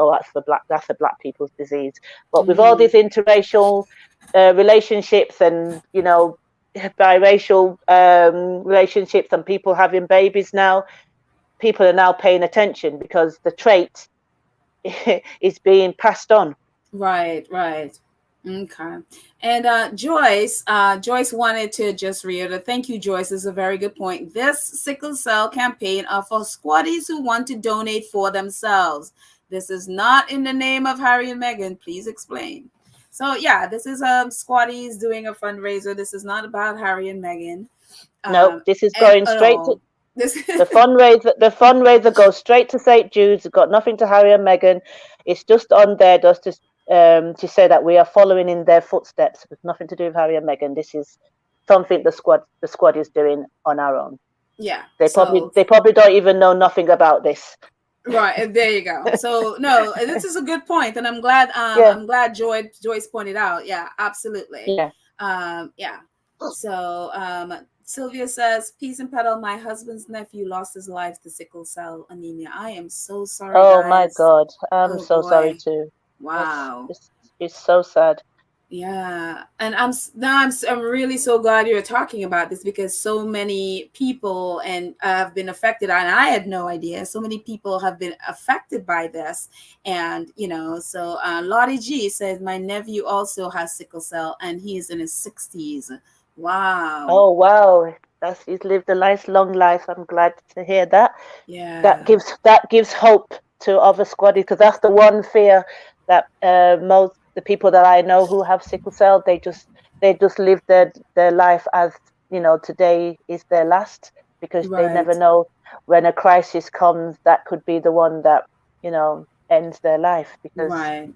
that's a black people's disease. But with all these interracial relationships, and biracial relationships, and people having babies now, people are now paying attention because the trait is being passed on. Right. Okay. And Joyce wanted to just reiterate. Thank you, Joyce. This is a very good point. This sickle cell campaign are for squatties who want to donate for themselves. This is not in the name of Harry and Meghan. Please explain. So yeah, this is squatties doing a fundraiser. This is not about Harry and Meghan. No, this is going straight to the fundraiser goes straight to St. Jude's. It's got nothing to Harry and Meghan. It's just on there just to say that we are following in their footsteps. It's nothing to do with Harry and Meghan. This is something the squad is doing on our own. Yeah. They probably don't even know nothing about this. Right, there you go. So no, this is a good point, and I'm glad I'm glad Joyce pointed out. Yeah, absolutely. Yeah. So Sylvia says, peace and pedal. My husband's nephew lost his life to sickle cell anemia. I am so sorry. Guys. My God, I'm so sorry too. Wow, it's so sad. Yeah, and I'm really so glad you're talking about this, because so many people have been affected, and I had no idea. So many people have been affected by this, and so Lottie G says my nephew also has sickle cell, and he is in his 60s. Wow. Oh wow, he's lived a nice long life. I'm glad to hear that. Yeah. That gives hope to other squaddies, because that's the one fear that most the people that I know who have sickle cell, they just live their life as today is their last, because they never know when a crisis comes that could be the one that ends their life, because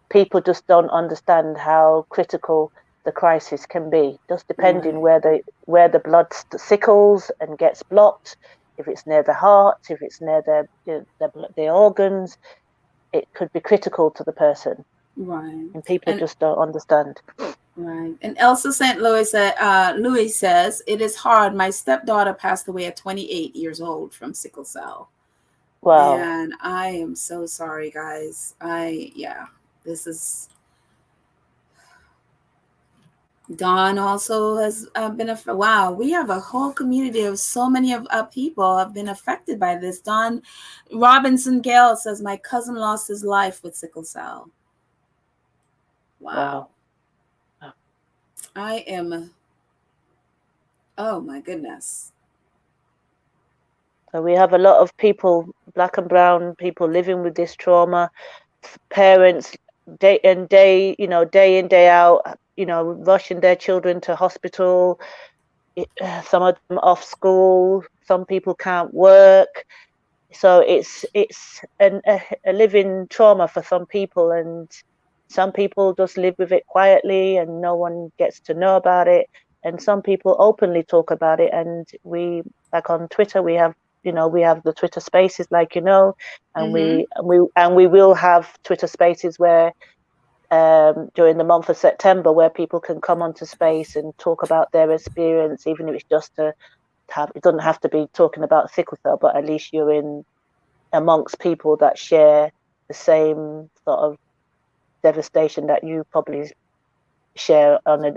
people just don't understand how critical the crisis can be, just depending where the blood sickles and gets blocked. If it's near the heart, if it's near the organs, it could be critical to the person. Right. And people just don't understand. Right. And Elsa St. Louis says, it is hard. My stepdaughter passed away at 28 years old from sickle cell. Wow. And I am so sorry, guys. This is Dawn also has been wow. We have a whole community of so many of people have been affected by this. Dawn Robinson Gale says my cousin lost his life with sickle cell. Wow. I am. Oh my goodness. So we have a lot of people, black and brown people, living with this trauma. Parents, day in, day out, rushing their children to hospital. Some of them off school. Some people can't work. So it's a living trauma for some people, and some people just live with it quietly, and no one gets to know about it. And some people openly talk about it, and we, like on Twitter, we have the Twitter Spaces, and we will have Twitter Spaces where during the month of September, where people can come onto space and talk about their experience, even if it's just to have. It doesn't have to be talking about sickle cell, but at least you're in amongst people that share the same sort of devastation that you probably share on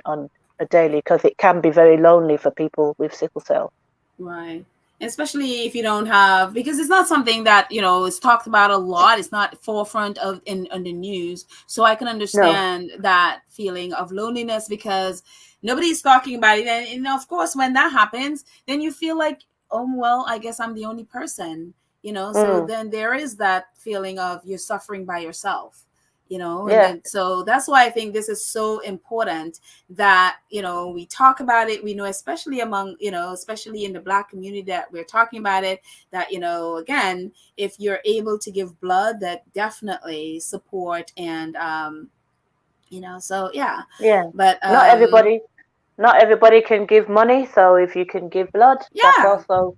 a daily, because it can be very lonely for people with sickle cell. Right. Especially if you don't have, because it's not something that is talked about a lot. It's not forefront of in the news, so I can understand that feeling of loneliness because nobody's talking about it. And of course, when that happens, then you feel like, oh well, I guess I'm the only person. So then there is that feeling of you're suffering by yourself. And then so that's why I think this is so important that we talk about it. We know, especially among especially in the Black community, that we're talking about it, that again, if you're able to give blood, that definitely support. And so yeah but not everybody can give money, so if you can give blood, that's also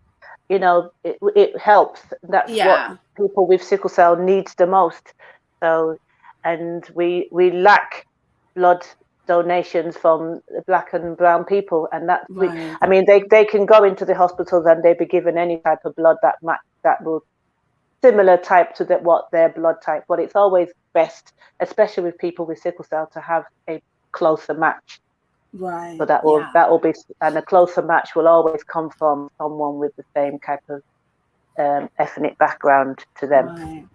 it helps. That's what people with sickle cell needs the most. So, and we lack blood donations from Black and brown people, and that I mean, they can go into the hospitals and they be given any type of blood that will similar type to what their blood type, but it's always best, especially with people with sickle cell, to have a closer match. Right. So that will be, and a closer match will always come from someone with the same type of ethnic background to them. Right.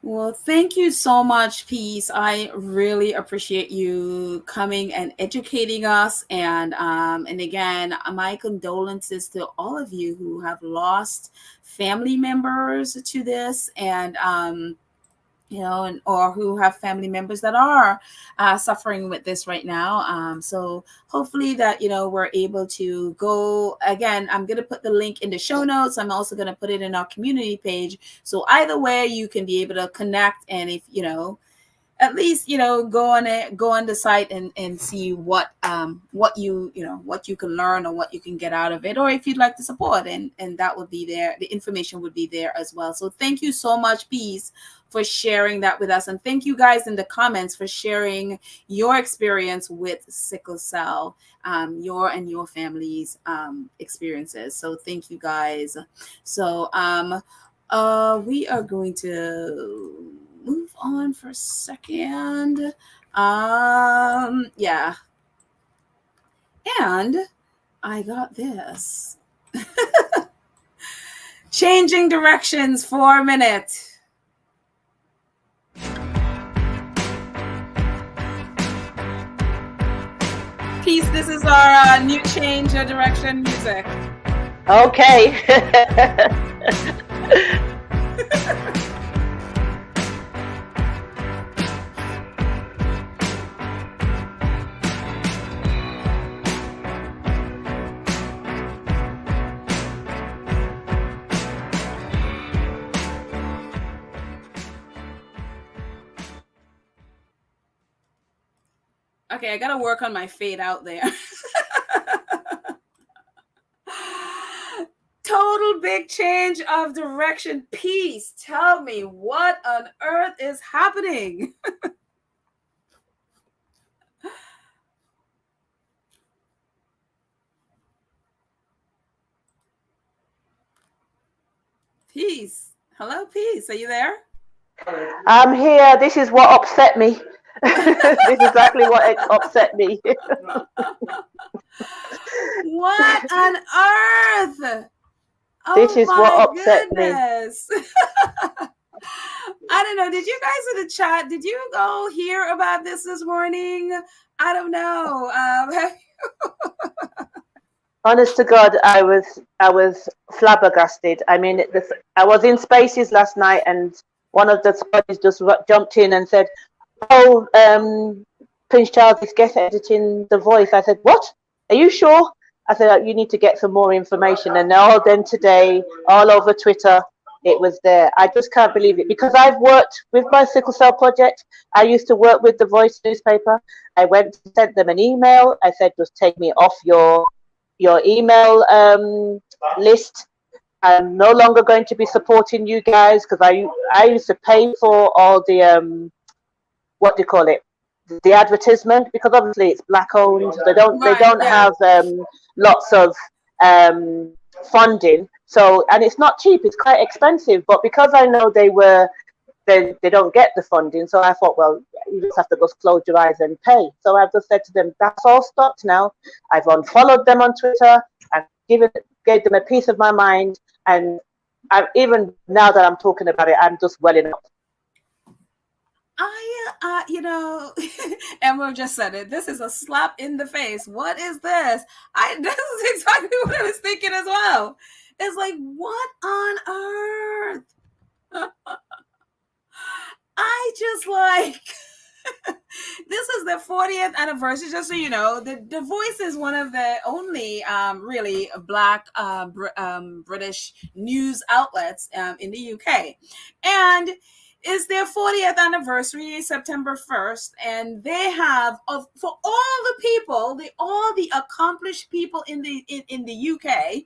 Well, thank you so much, Peace. I really appreciate you coming and educating us. And again, my condolences to all of you who have lost family members to this, and or who have family members that are suffering with this right now. So hopefully that, we're able to go again. I'm going to put the link in the show notes. I'm also going to put it in our community page. So either way, you can be able to connect. And if, at least, go on the site and see what you can learn or what you can get out of it, or if you'd like to support, and that would be there. The information would be there as well. So thank you so much, Peace, for sharing that with us. And thank you guys in the comments for sharing your experience with sickle cell, your family's experiences. So thank you guys. So we are going to move on for a second. Yeah. And I got this. Changing directions for a minute. Peace, this is our new change of direction music. Okay. Okay, I gotta work on my fade out there. Total big change of direction. Peace. Tell me, what on earth is happening? Peace. Hello, Peace. Are you there? I'm here. This is what upset me. This is exactly what upset me. What on earth? Oh, this is what upset goodness. Me. I don't know. Did you guys in the chat, did you go hear about this morning? I don't know. Honest to God, I was flabbergasted. I mean, I was in Spaces last night, and one of the squads just jumped in and said, "Oh, Prince Charles is guest editing The Voice." I said, "What? Are you sure?" I said, "You need to get some more information." And then today, all over Twitter, it was there. I just can't believe it, because I've worked with my Sickle Cell project. I used to work with The Voice newspaper. I went and sent them an email. I said, "Just take me off your email list. I'm no longer going to be supporting you guys," because I used to pay for all the what do you call it, the advertisement, because obviously it's black owned. They don't have lots of funding, so, and it's not cheap, it's quite expensive. But because I know they don't get the funding, so I thought, well, you just have to just close your eyes and pay. So I've just said to them, that's all stopped now. I've unfollowed them on Twitter. I've gave them a piece of my mind, and even now that I'm talking about it, I'm just welling up. Emerald just said it. This is a slap in the face. What is this? This is exactly what I was thinking as well. It's like, what on earth? I just like, this is the 40th anniversary, just so you know. The Voice is one of the only really black British news outlets in the UK. And it's their 40th anniversary, September 1st, and they have, for all the people, all the accomplished people in the UK.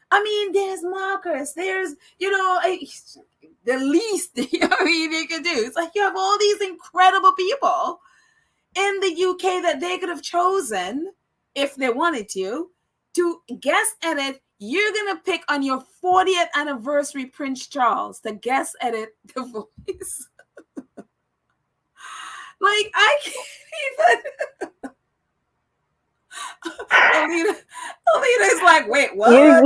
I mean, there's Marcus, there's, the least, they could do. It's like you have all these incredible people in the UK that they could have chosen, if they wanted to guest edit. You're going to pick on your 40th anniversary Prince Charles to guest edit The Voice. Like, I can't even. Alita's like, wait, what?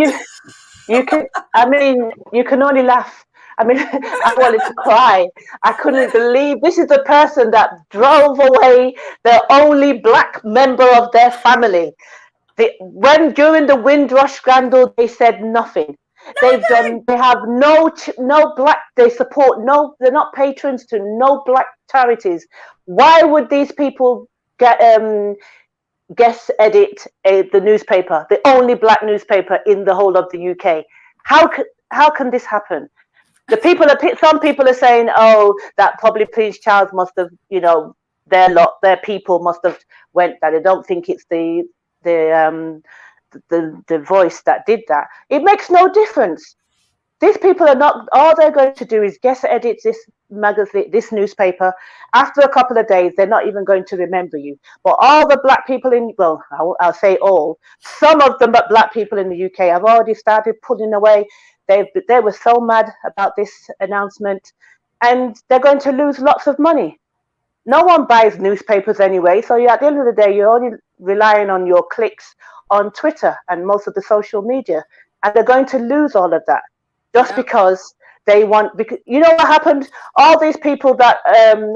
You can, I mean, you can only laugh. I mean, I wanted to cry. I couldn't believe this is the person that drove away the only black member of their family. When during the Windrush scandal, they said nothing. They have no black. They support no. They're not patrons to no black charities. Why would these people guest edit the newspaper, the only black newspaper in the whole of the UK? How can this happen? Some people are saying, oh, that probably Prince Charles must have, their people must have went that. I don't think it's the Voice that did that. It makes no difference. These people are not, all they're going to do is guest edit this magazine, this newspaper. After a couple of days, they're not even going to remember you. But all the black people I'll say all, some of the black people in the UK have already started pulling away. They were so mad about this announcement, and they're going to lose lots of money. No one buys newspapers anyway, so at the end of the day, you're only relying on your clicks on Twitter and most of the social media, and they're going to lose all of that just because they want. Because you know what happened? All these people that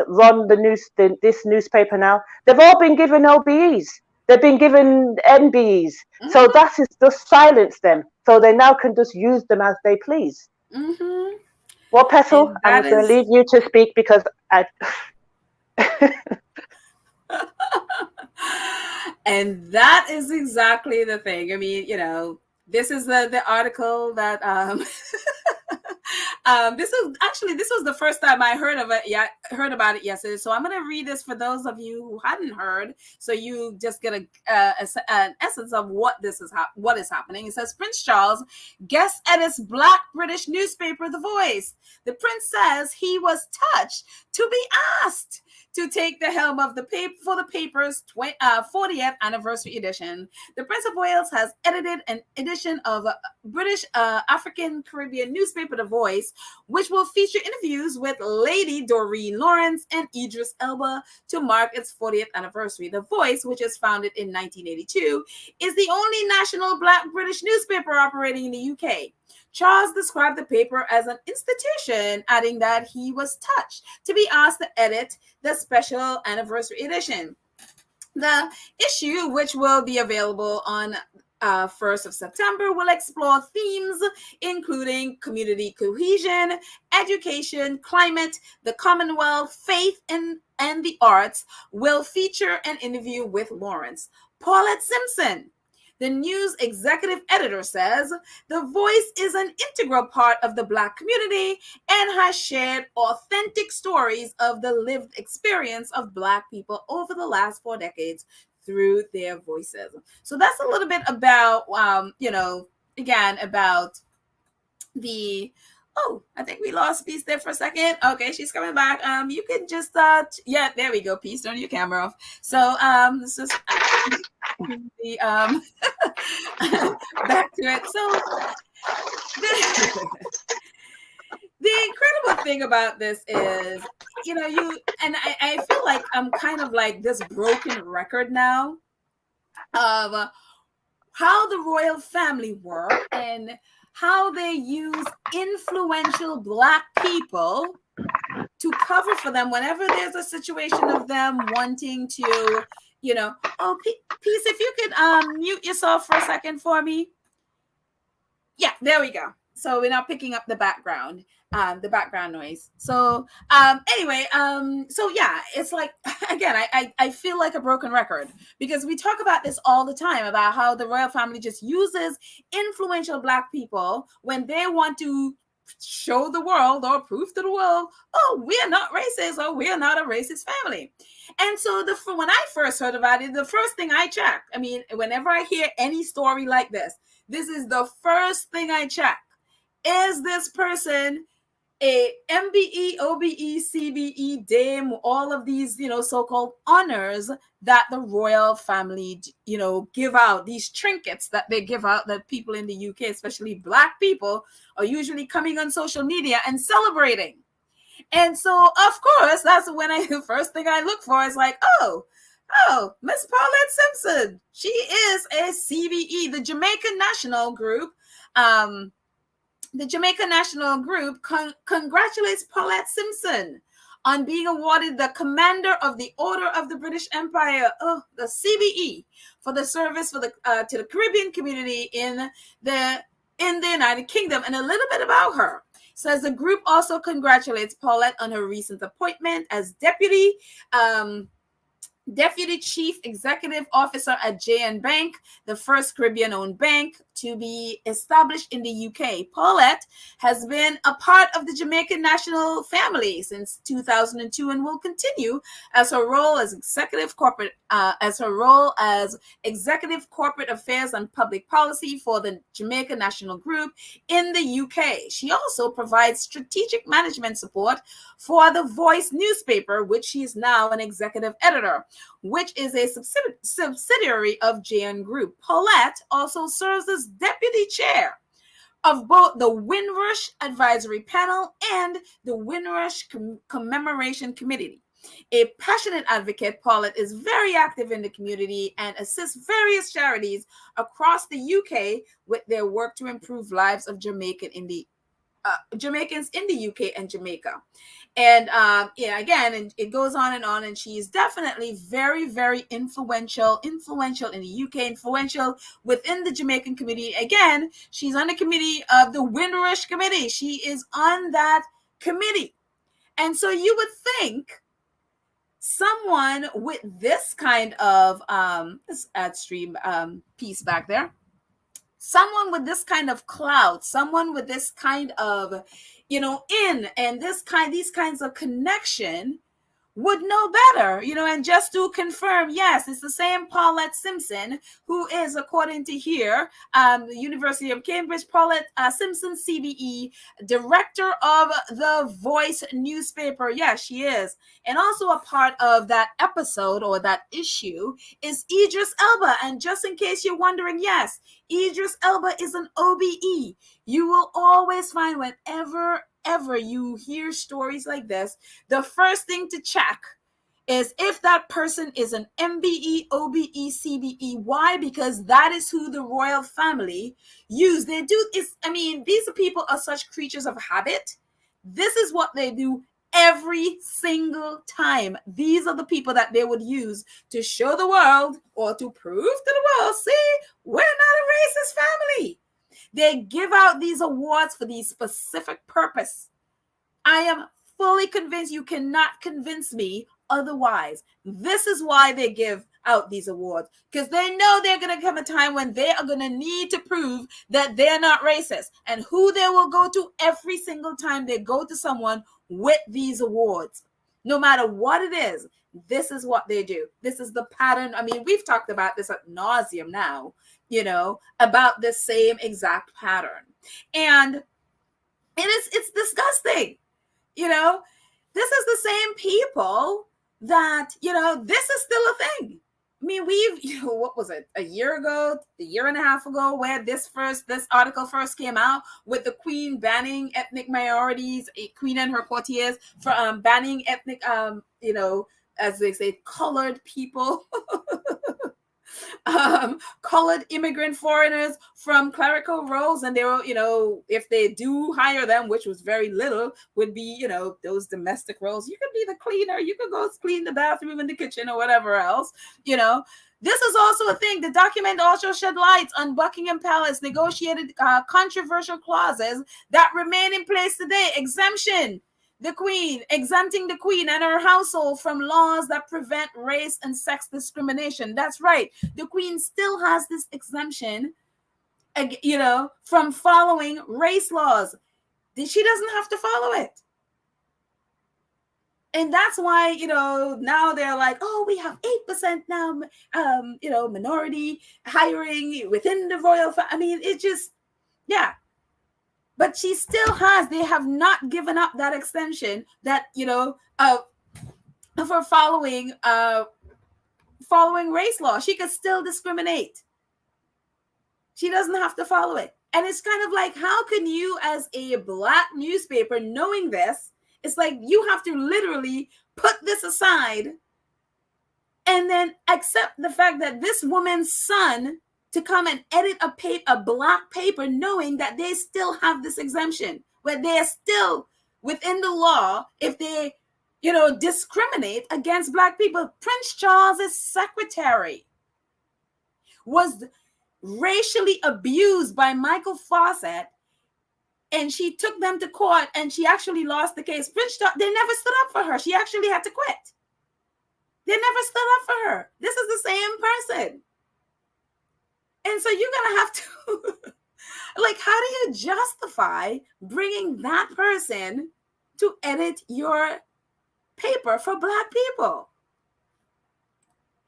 run this newspaper now, they've all been given OBEs. They've been given NBEs, so that is just silence them, so they now can just use them as they please. Mm-hmm. Well, Petal, I'm going to leave you to speak because I. And that is exactly the thing. I mean, this is the article that this was the first time I heard about it yesterday. So I'm going to read this for those of you who hadn't heard, so you just get an essence of what is happening. It says Prince Charles guest edits black British newspaper The Voice. The prince says he was touched to be asked to take the helm of the paper for the paper's 40th anniversary edition. The Prince of Wales has edited an edition of British African Caribbean newspaper The Voice, which will feature interviews with Lady Doreen Martin Lawrence and Idris Elba to mark its 40th anniversary. The Voice, which was founded in 1982, is the only national Black British newspaper operating in the UK. Charles described the paper as an institution, adding that he was touched to be asked to edit the special anniversary edition. The issue, which will be available on 1st of September, will explore themes including community cohesion, education, climate, the Commonwealth, faith, and the arts. Will feature an interview with Lawrence. Paulette Simpson, the news executive editor, says the Voice is an integral part of the Black community and has shared authentic stories of the lived experience of Black people over the last 4 decades through their voices. So that's a little bit about, again, about the... Oh, I think we lost Peace there for a second. Okay, she's coming back. You can just, yeah, there we go. Peace, turn your camera off. So, let's just the back to it. So, the incredible thing about this is, I feel like I'm kind of like this broken record now of how the royal family work and how they use influential Black people to cover for them whenever there's a situation of them wanting to, Peace, if you could mute yourself for a second for me. Yeah, there we go. So we're now picking up the background noise. So anyway, so yeah, it's like, again, I feel like a broken record because we talk about this all the time about how the royal family just uses influential Black people when they want to show the world or prove to the world, oh, we're not racist or we're not a racist family. And so when I first heard about it, the first thing I check, I mean, whenever I hear any story like this is the first thing I check. Is this person a MBE, OBE, CBE, Dame, all of these, so-called honors that the royal family, give out, these trinkets that they give out that people in the UK, especially Black people, are usually coming on social media and celebrating. And so, of course, that's when the first thing I look for is like, oh, Miss Paulette Simpson. She is a CBE, the Jamaican National Group. The Jamaica National Group congratulates Paulette Simpson on being awarded the Commander of the Order of the British Empire, the CBE, for the service to the Caribbean community in the United Kingdom. And a little bit about her. Says the group also congratulates Paulette on her recent appointment as Deputy Chief Executive Officer at JN Bank, the first Caribbean-owned bank to be established in the UK. Paulette has been a part of the Jamaican national family since 2002 and will continue as her role as executive corporate affairs and public policy for the Jamaica National Group in the UK. She also provides strategic management support for The Voice newspaper, which she is now an executive editor, which is a subsidiary of JN Group. Paulette also serves as deputy chair of both the Windrush Advisory Panel and the Windrush Commemoration Committee. A passionate advocate, Paulette is very active in the community and assists various charities across the UK with their work to improve lives of Jamaicans in the UK and Jamaica. And again, and it goes on, and she's definitely very, very influential in the UK, influential within the Jamaican community. Again, she's on the committee of the Windrush Committee. She is on that committee. And so you would think someone with this kind of this ad stream piece back there, someone with this kind of clout, someone with this kind of, these kinds of connection would know better, and just to confirm, yes, it's the same Paulette Simpson who is, according to here, the University of Cambridge, Paulette Simpson, CBE, director of The Voice newspaper. Yes, she is. And also a part of that episode or that issue is Idris Elba. And just in case you're wondering, yes, Idris Elba is an OBE. You will always find whenever whenever you hear stories like this, the first thing to check is if that person is an MBE, OBE, CBE. Why? Because that is who the royal family use. They do is, I mean, these people are such creatures of habit. This is what they do every single time. These are the people that they would use to show the world or to prove to the world, see, we're not a racist family. They give out these awards for these specific purpose. I am fully convinced, you cannot convince me otherwise. This is why they give out these awards, because they know they're going to come a time when they are going to need to prove that they're not racist, and who they will go to every single time they go to someone with these awards, no matter what it is. This is what they do. This is the pattern. I mean, we've talked about this ad nauseum now, about the same exact pattern, and it's disgusting. This is the same people that, this is still a thing. I mean, what was it, a year and a half ago, where this article first came out with the Queen banning ethnic minorities, a Queen and her courtiers for banning ethnic, as they say, colored people. Colored immigrant foreigners from clerical roles, and they were, if they do hire them, which was very little, would be, those domestic roles. You could be the cleaner, you could go clean the bathroom in the kitchen or whatever else. This is also a thing. The document also shed light on Buckingham Palace negotiated controversial clauses that remain in place today. Exempting the Queen and her household from laws that prevent race and sex discrimination. That's right. The Queen still has this exemption, from following race laws. She doesn't have to follow it. And that's why, now they're like, oh, we have 8% now, minority hiring within the royal family. I mean, it just, yeah. But she still has, they have not given up that extension that, for following race law. She could still discriminate. She doesn't have to follow it. And it's kind of like, how can you, as a Black newspaper, knowing this, it's like you have to literally put this aside and then accept the fact that this woman's son to come and edit a Black paper, knowing that they still have this exemption, where they are still within the law if they, discriminate against Black people. Prince Charles's secretary was racially abused by Michael Fawcett, and she took them to court, and she actually lost the case. Prince Charles, they never stood up for her. She actually had to quit. They never stood up for her. This is the same person. And so you're going to have to, like, how do you justify bringing that person to edit your paper for Black people?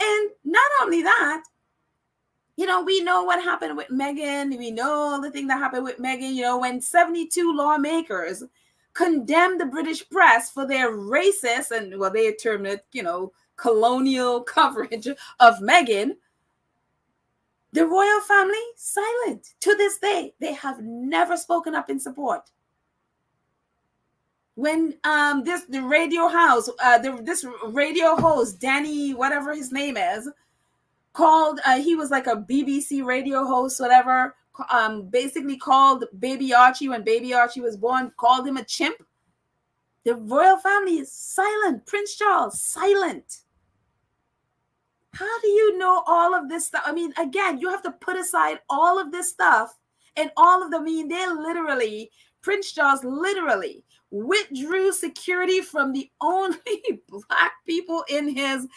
And not only that, we know what happened with Meghan. We know the thing that happened with Meghan, when 72 lawmakers condemned the British press for their racist and, well, they termed it, colonial coverage of Meghan. The royal family, silent. To this day, they have never spoken up in support. When this radio host, Danny, whatever his name is, called, he was like a BBC radio host, whatever, basically called baby Archie, when baby Archie was born, called him a chimp. The royal family is silent. Prince Charles, silent. How do you know all of this stuff? I mean, again, you have to put aside all of this stuff and all of them. I mean, Prince Charles literally withdrew security from the only Black people in his,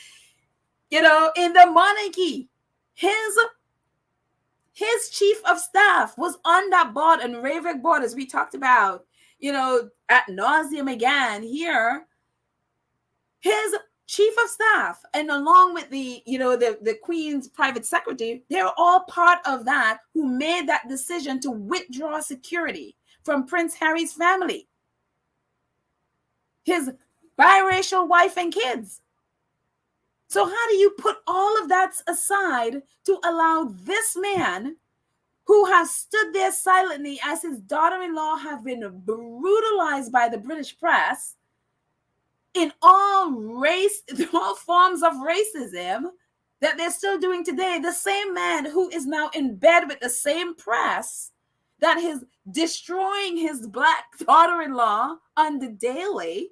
in the monarchy. His chief of staff was on that board, and Ravik board, as we talked about, ad nauseum again here. His chief of staff, and along with the Queen's private secretary, they're all part of that, who made that decision to withdraw security from Prince Harry's family, his biracial wife and kids. So how do you put all of that aside to allow this man who have stood there silently as his daughter-in-law have been brutalized by the British press in all forms of racism that they're still doing today. The same man who is now in bed with the same press that is destroying his black daughter-in-law on the daily,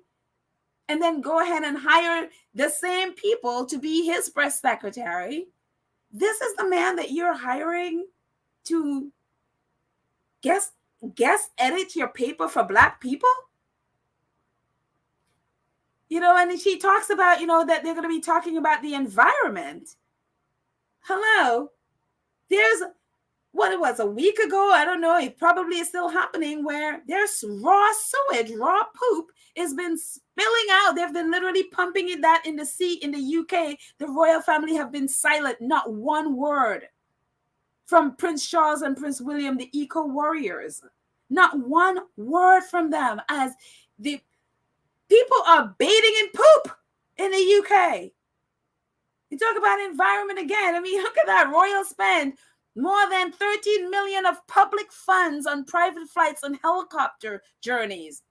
and then go ahead and hire the same people to be his press secretary. This is the man that you're hiring to guest edit your paper for black people? You know, and she talks about, you know, that they're going to be talking about the environment. Hello. There's, what it was, a week ago, I don't know, it probably is still happening, where there's raw sewage, raw poop has been spilling out. They've been literally pumping it that in the sea in the UK. The royal family have been silent, not one word. From Prince Charles and Prince William, the eco warriors, not one word from them, as the people are bathing in poop in the UK. You talk about environment again. I mean, look at that. Royal spend more than 13 million of public funds on private flights and helicopter journeys.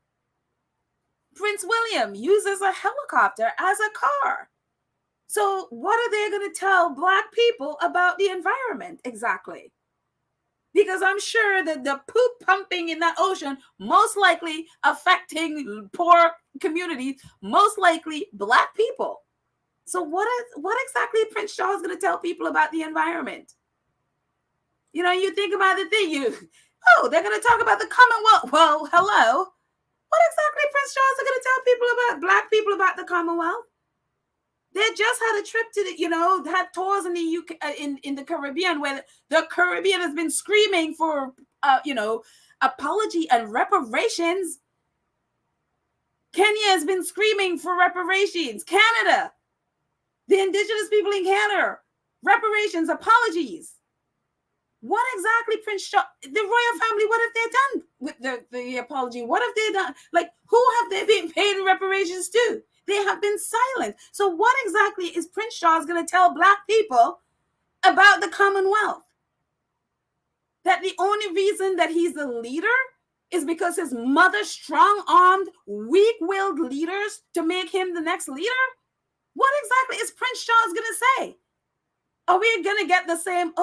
Prince William uses a helicopter as a car. So what are they going to tell black people about the environment exactly? Because I'm sure that the poop pumping in that ocean, most likely affecting poor communities, most likely black people. So what exactly Prince Charles going to tell people about the environment? You know, you think about the thing, they're going to talk about the Commonwealth. Well, hello. What exactly Prince Charles is going to tell people about, black people, about the Commonwealth? They just had a trip to the, had tours in the UK, in the Caribbean, where the Caribbean has been screaming for, apology and reparations. Kenya has been screaming for reparations. Canada, the indigenous people in Canada, reparations, apologies. What exactly Prince Charles, the royal family, what have they done with the apology? What have they done? Like, who have they been paying reparations to? They have been silent. So what exactly is Prince Charles going to tell black people about the Commonwealth? That the only reason that he's the leader is because his mother strong-armed, weak-willed leaders to make him the next leader? What exactly is Prince Charles going to say? Are we going to get the same,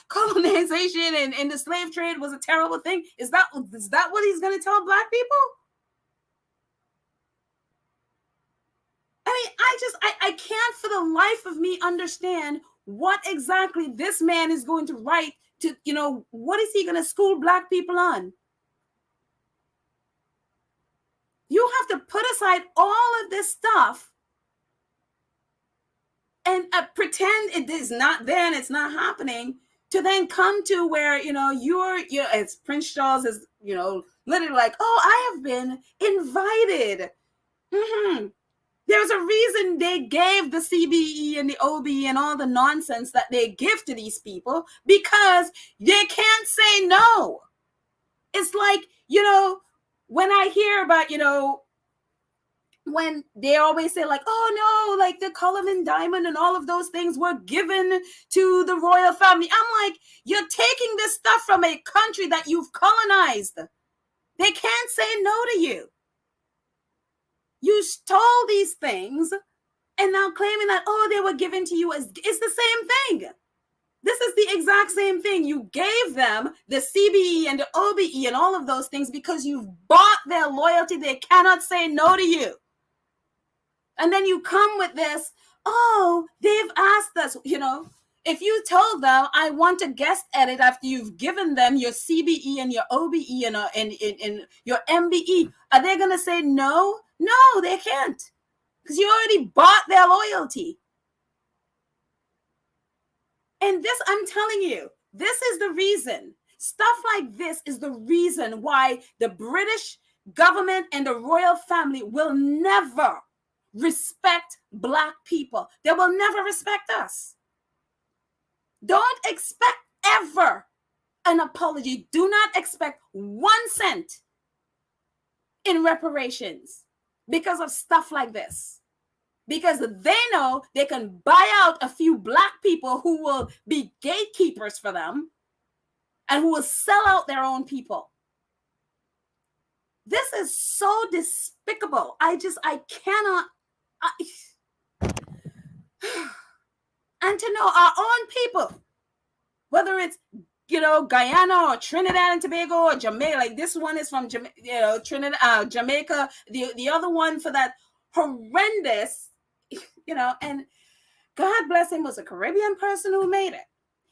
colonization and the slave trade was a terrible thing? Is that what he's going to tell black people? I mean, I can't for the life of me understand what exactly this man is going to write to, what is he going to school black people on? You have to put aside all of this stuff and pretend it is not there and it's not happening, to then come to where, you're as Prince Charles is, literally like, oh, I have been invited. There's a reason they gave the CBE and the OBE and all the nonsense that they give to these people, because they can't say no. It's like, when I hear about, when they always say like, oh no, like the Cullinan diamond and all of those things were given to the royal family. I'm like, you're taking this stuff from a country that you've colonized. They can't say no to you. You stole these things and now claiming that, they were given to you. It's the same thing. This is the exact same thing. You gave them the CBE and the OBE and all of those things because you've bought their loyalty. They cannot say no to you. And then you come with this, they've asked us, if you told them, I want a guest edit after you've given them your CBE and your OBE and your MBE, are they going to say no? No, they can't, because you already bought their loyalty. And this, I'm telling you, this is the reason. Stuff like this is the reason why the British government and the royal family will never respect black people. They will never respect us. Don't expect ever an apology. Do not expect 1 cent in reparations because of stuff like this. because they know they can buy out a few black people who will be gatekeepers for them and who will sell out their own people. This is so despicable. I cannot. And to know our own people, whether it's, Guyana or Trinidad and Tobago or Jamaica, like this one is from Trinidad, Jamaica, the other one for that horrendous, and God bless him, was a Caribbean person who made it.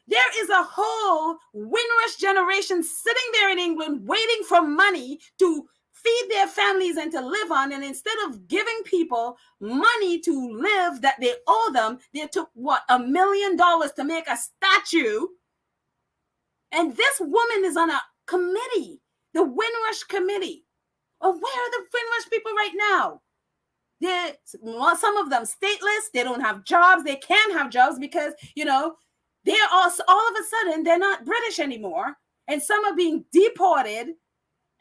There is a whole Windrush generation sitting there in England waiting for money to feed their families and to live on. And instead of giving people money to live that they owe them, they took $1 million to make a statue. And this woman is on a committee, the Windrush Committee. Well, where are the Windrush people right now? Some of them stateless. They don't have jobs. They can't have jobs because, they're also, all of a sudden, they're not British anymore. And some are being deported.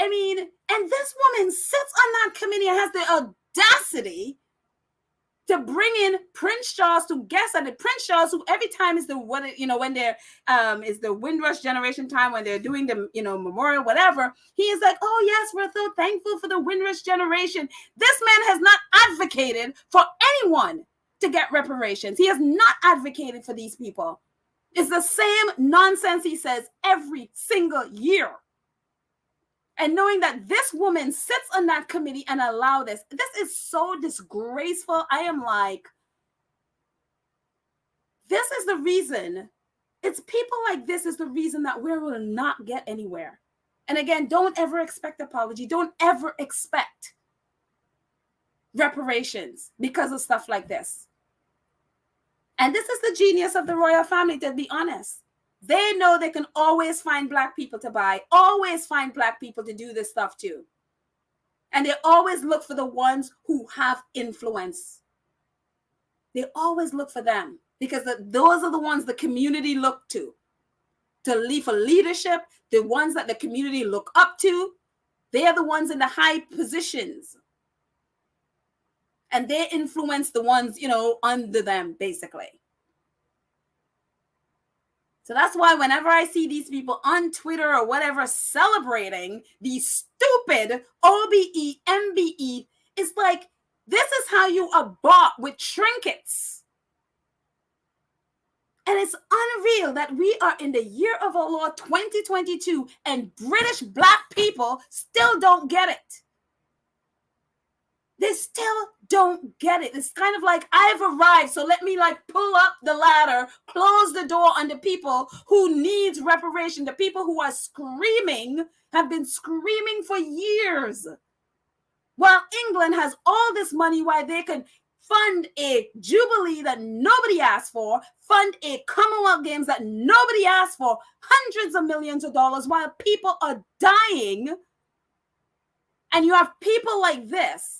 I mean, and this woman sits on that committee and has the audacity to bring in Prince Charles to guest at it. Prince Charles, who every time is when they're is the Windrush generation time, when they're doing the memorial, whatever, he is like, oh yes, we're so thankful for the Windrush generation. This man has not advocated for anyone to get reparations. He has not advocated for these people. It's the same nonsense he says every single year. And knowing that this woman sits on that committee and allow this is so disgraceful. I am like, this is the reason. It's people like this is the reason that we will not get anywhere. And again, don't ever expect apology. Don't ever expect reparations because of stuff like this. And this is the genius of the royal family, to be honest. They know they can always find black people to buy, always find black people to do this stuff too. And they always look for the ones who have influence. They always look for them because those are the ones the community look to lead for leadership, the ones that the community look up to. They are the ones in the high positions. And they influence the ones, under them, basically. So that's why whenever I see these people on Twitter or whatever celebrating these stupid OBE, MBE, it's like, this is how you are bought with trinkets. And it's unreal that we are in the year of our Lord 2022 and British black people still don't get it. They still don't get it. It's kind of like, I've arrived, so let me pull up the ladder, close the door on the people who needs reparation, the people who are screaming, have been screaming for years. While England has all this money, why they can fund a jubilee that nobody asked for, fund a Commonwealth Games that nobody asked for, hundreds of millions of dollars while people are dying. And you have people like this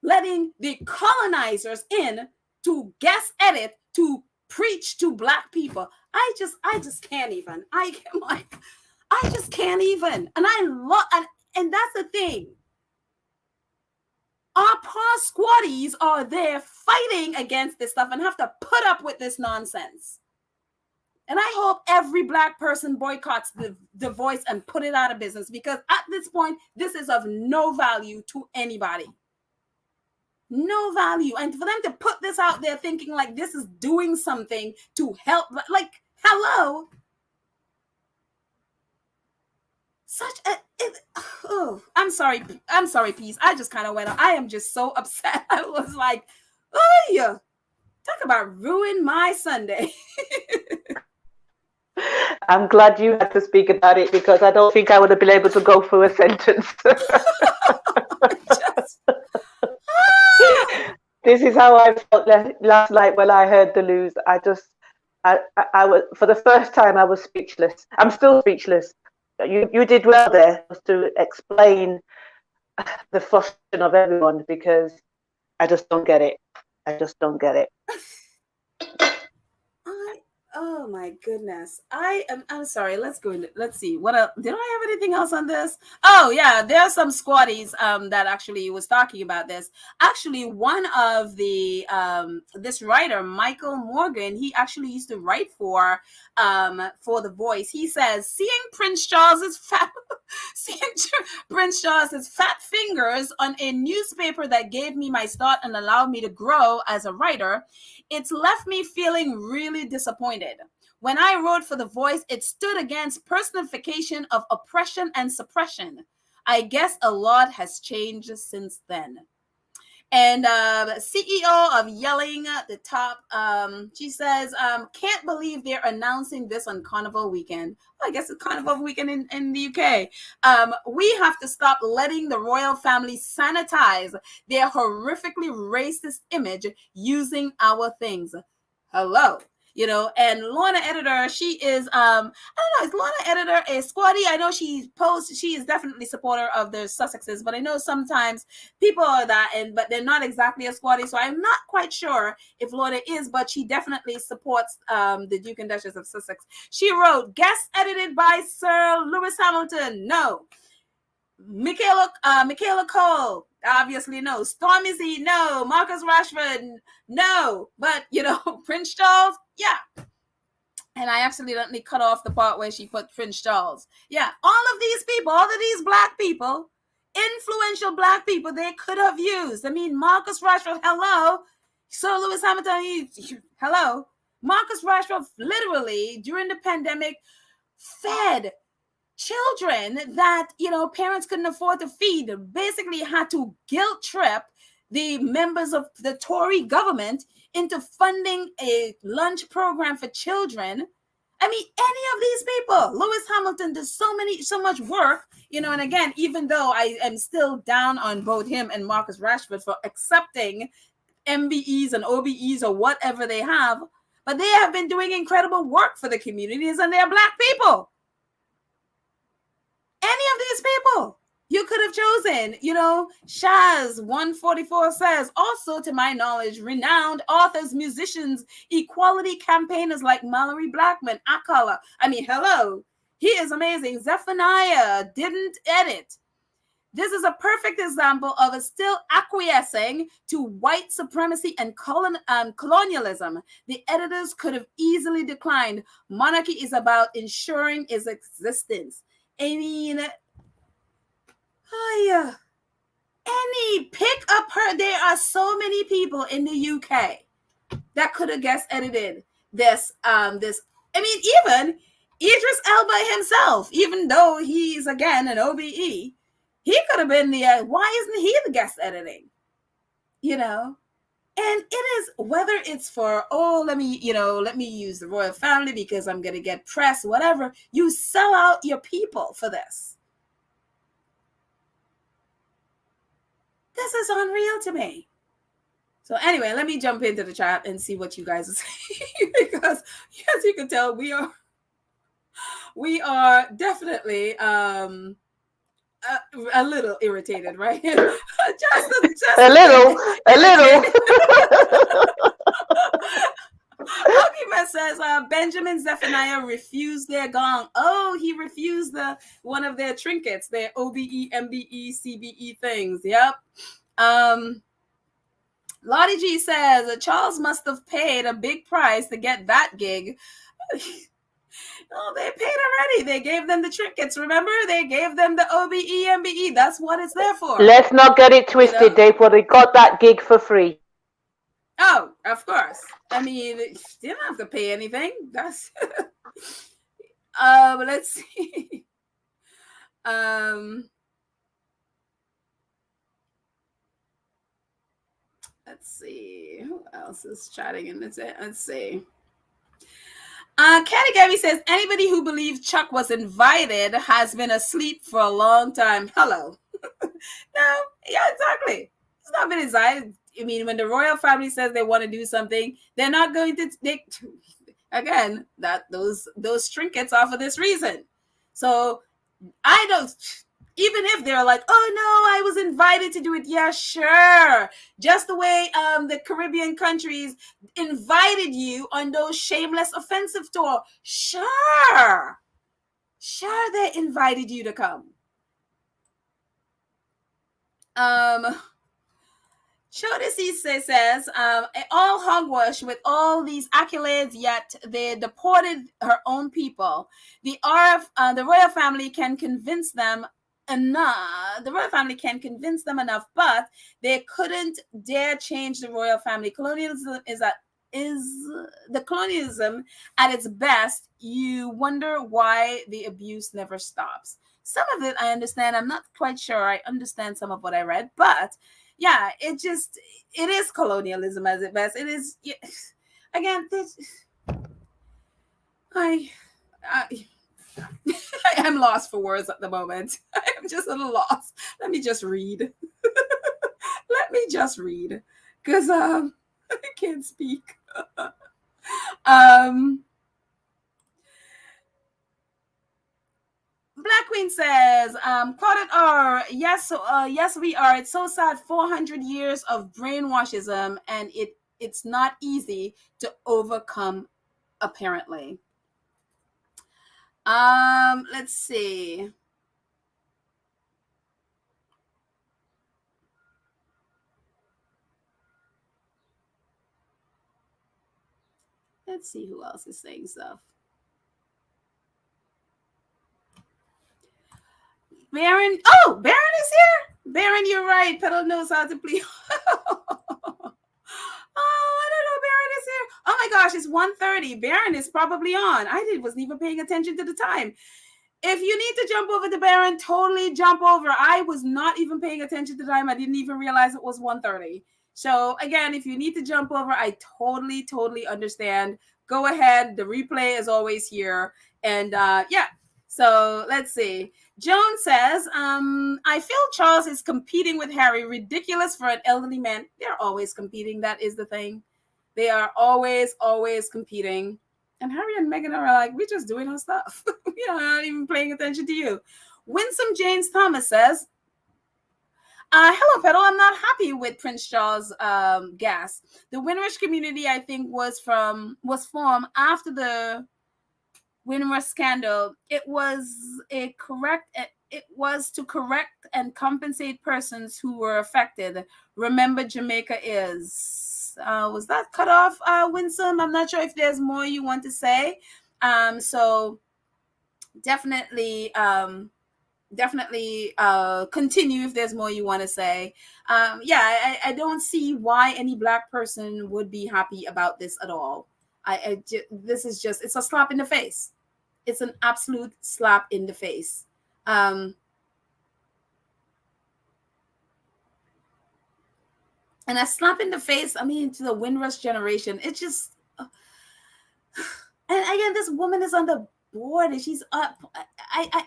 letting the colonizers in to guest edit, to preach to black people. I just can't even. I just can't even. And and that's the thing. Our poor squatties are there fighting against this stuff and have to put up with this nonsense. And I hope every black person boycotts the Voice and put it out of business, because at this point, this is of no value to anybody. No value. And for them to put this out there thinking like this is doing something to help, hello. I'm sorry, Peace. I just kind of went on. I am just so upset. I was like, oh yeah, talk about ruin my Sunday. I'm glad you had to speak about it, because I don't think I would have been able to go through a sentence. This is how I felt last night when I heard the news. I was, for the first time, I was speechless. I'm still speechless. You did well there to explain the frustration of everyone, because I just don't get it. I just don't get it. Oh my goodness. I'm sorry. Let's go into, let's see. What else? Did I have anything else on this? Oh yeah, there are some squatties that actually was talking about this. Actually, one of the this writer, Michael Morgan, he actually used to write for The Voice. He says, seeing Prince Charles's fat seeing Prince Charles's fat fingers on a newspaper that gave me my start and allowed me to grow as a writer, it's left me feeling really disappointed. When I wrote for The Voice, it stood against personification of oppression and suppression. I guess a lot has changed since then. And CEO of Yelling at the Top, she says, can't believe they're announcing this on Carnival weekend. I guess it's Carnival weekend in the UK. We have to stop letting the royal family sanitize their horrifically racist image using our things. Hello. And Lorna Editor, she is, I don't know, is Lorna Editor a squatty? I know she is definitely supporter of the Sussexes, but I know sometimes people are that, but they're not exactly a squatty, so I'm not quite sure if Lorna is, but she definitely supports the Duke and Duchess of Sussex. She wrote, guest edited by Sir Lewis Hamilton, no. Michaela Cole, obviously no. Stormy Z, no. Marcus Rashford, no. But Prince Charles, yeah. And I accidentally cut off the part where she put Prince Charles. Yeah, all of these people, all of these black people, influential black people, they could have used. I mean, Marcus Rashford, hello. Sir Lewis Hamilton, hello. Marcus Rashford literally during the pandemic fed children that parents couldn't afford to feed, basically had to guilt trip the members of the Tory government into funding a lunch program for children. I mean, any of these people, Lewis Hamilton does so much work, and again, even though I am still down on both him and Marcus Rashford for accepting MBEs and OBEs or whatever they have, but they have been doing incredible work for the communities, and they're black people. Any of these people you could have chosen. Shaz 144 says, also to my knowledge, renowned authors, musicians, equality campaigners like Mallory Blackman, Akala. I mean, hello. He is amazing. Zephaniah didn't edit. This is a perfect example of a still acquiescing to white supremacy and colonialism. The editors could have easily declined. Monarchy is about ensuring its existence. I mean, pick up her. There are so many people in the UK that could have guest edited this. I mean, even Idris Elba himself, even though he's again an OBE, he could have been the. Why isn't he the guest editing? And it is, whether it's for, let me use the royal family because I'm going to get press, whatever. You sell out your people for this. This is unreal to me. So anyway, let me jump into the chat and see what you guys are saying, because as you can tell, we are definitely a little irritated, right? just a little. Argument says Benjamin Zephaniah refused their gong. Oh, he refused one of their trinkets, their OBE, MBE, CBE things. Yep. Lottie G says Charles must have paid a big price to get that gig. Oh, they paid already. They gave them the trinkets. Remember, they gave them the OBE, MBE. That's what it's there for. Let's not get it twisted, Dave. Well, they got that gig for free. Oh, of course. I mean, you don't have to pay anything. That's let's see. Let's see. Who else is chatting in this? Let's see. Kenny Gabby says, anybody who believes Chuck was invited has been asleep for a long time. Hello. No, yeah, exactly. It's not been invited. I mean, when the royal family says they want to do something, they're not going to take, again, those trinkets are for this reason. So I don't, Even if they're like, oh no, I was invited to do it. Yeah, sure. Just the way the Caribbean countries invited you on those shameless offensive tour. Sure. Sure, they invited you to come. Charities says, all hogwash with all these accolades, yet they deported her own people. The royal family can convince them enough. The royal family can convince them enough, but they couldn't dare change the royal family. Colonialism is the colonialism at its best. You wonder why the abuse never stops. Some of it I understand. I'm not quite sure I understand some of what I read, but yeah, it is colonialism at its best. It is, again, I am lost for words at the moment. I am just a little lost. Let me just read. Because I can't speak. Black Queen says, quoted are, yes, we are. It's so sad. 400 years of brainwashism, and it's not easy to overcome, apparently. Let's see. Let's see who else is saying stuff. Baron is here. Baron, you're right. Pedal knows how to play. Oh, I don't know. Baron is here. Oh my gosh, it's 1:30. Baron is probably on. I wasn't even paying attention to the time. If you need to jump over to Baron, totally jump over. I was not even paying attention to the time. I didn't even realize it was 1:30. So again, if you need to jump over, I totally understand. Go ahead. The replay is always here. And yeah. So let's see. Joan says, I feel Charles is competing with Harry. Ridiculous for an elderly man. They're always competing. That is the thing. They are always competing. And Harry and Meghan are like, we're just doing our stuff. We're not even paying attention to you. Winsome James Thomas says, hello, Pedal. I'm not happy with Prince Charles' gas. The Windrush community, I think, was formed after the Windrush scandal. It was to correct and compensate persons who were affected. Remember, Jamaica is. Was that cut off, Winsome? I'm not sure if there's more you want to say. So definitely continue if there's more you want to say. I don't see why any Black person would be happy about this at all. This is just, it's a slap in the face. It's an absolute slap in the face. And a slap in the face, I mean, to the Windrush generation. It's just, and again, this woman is on the board and she's up. I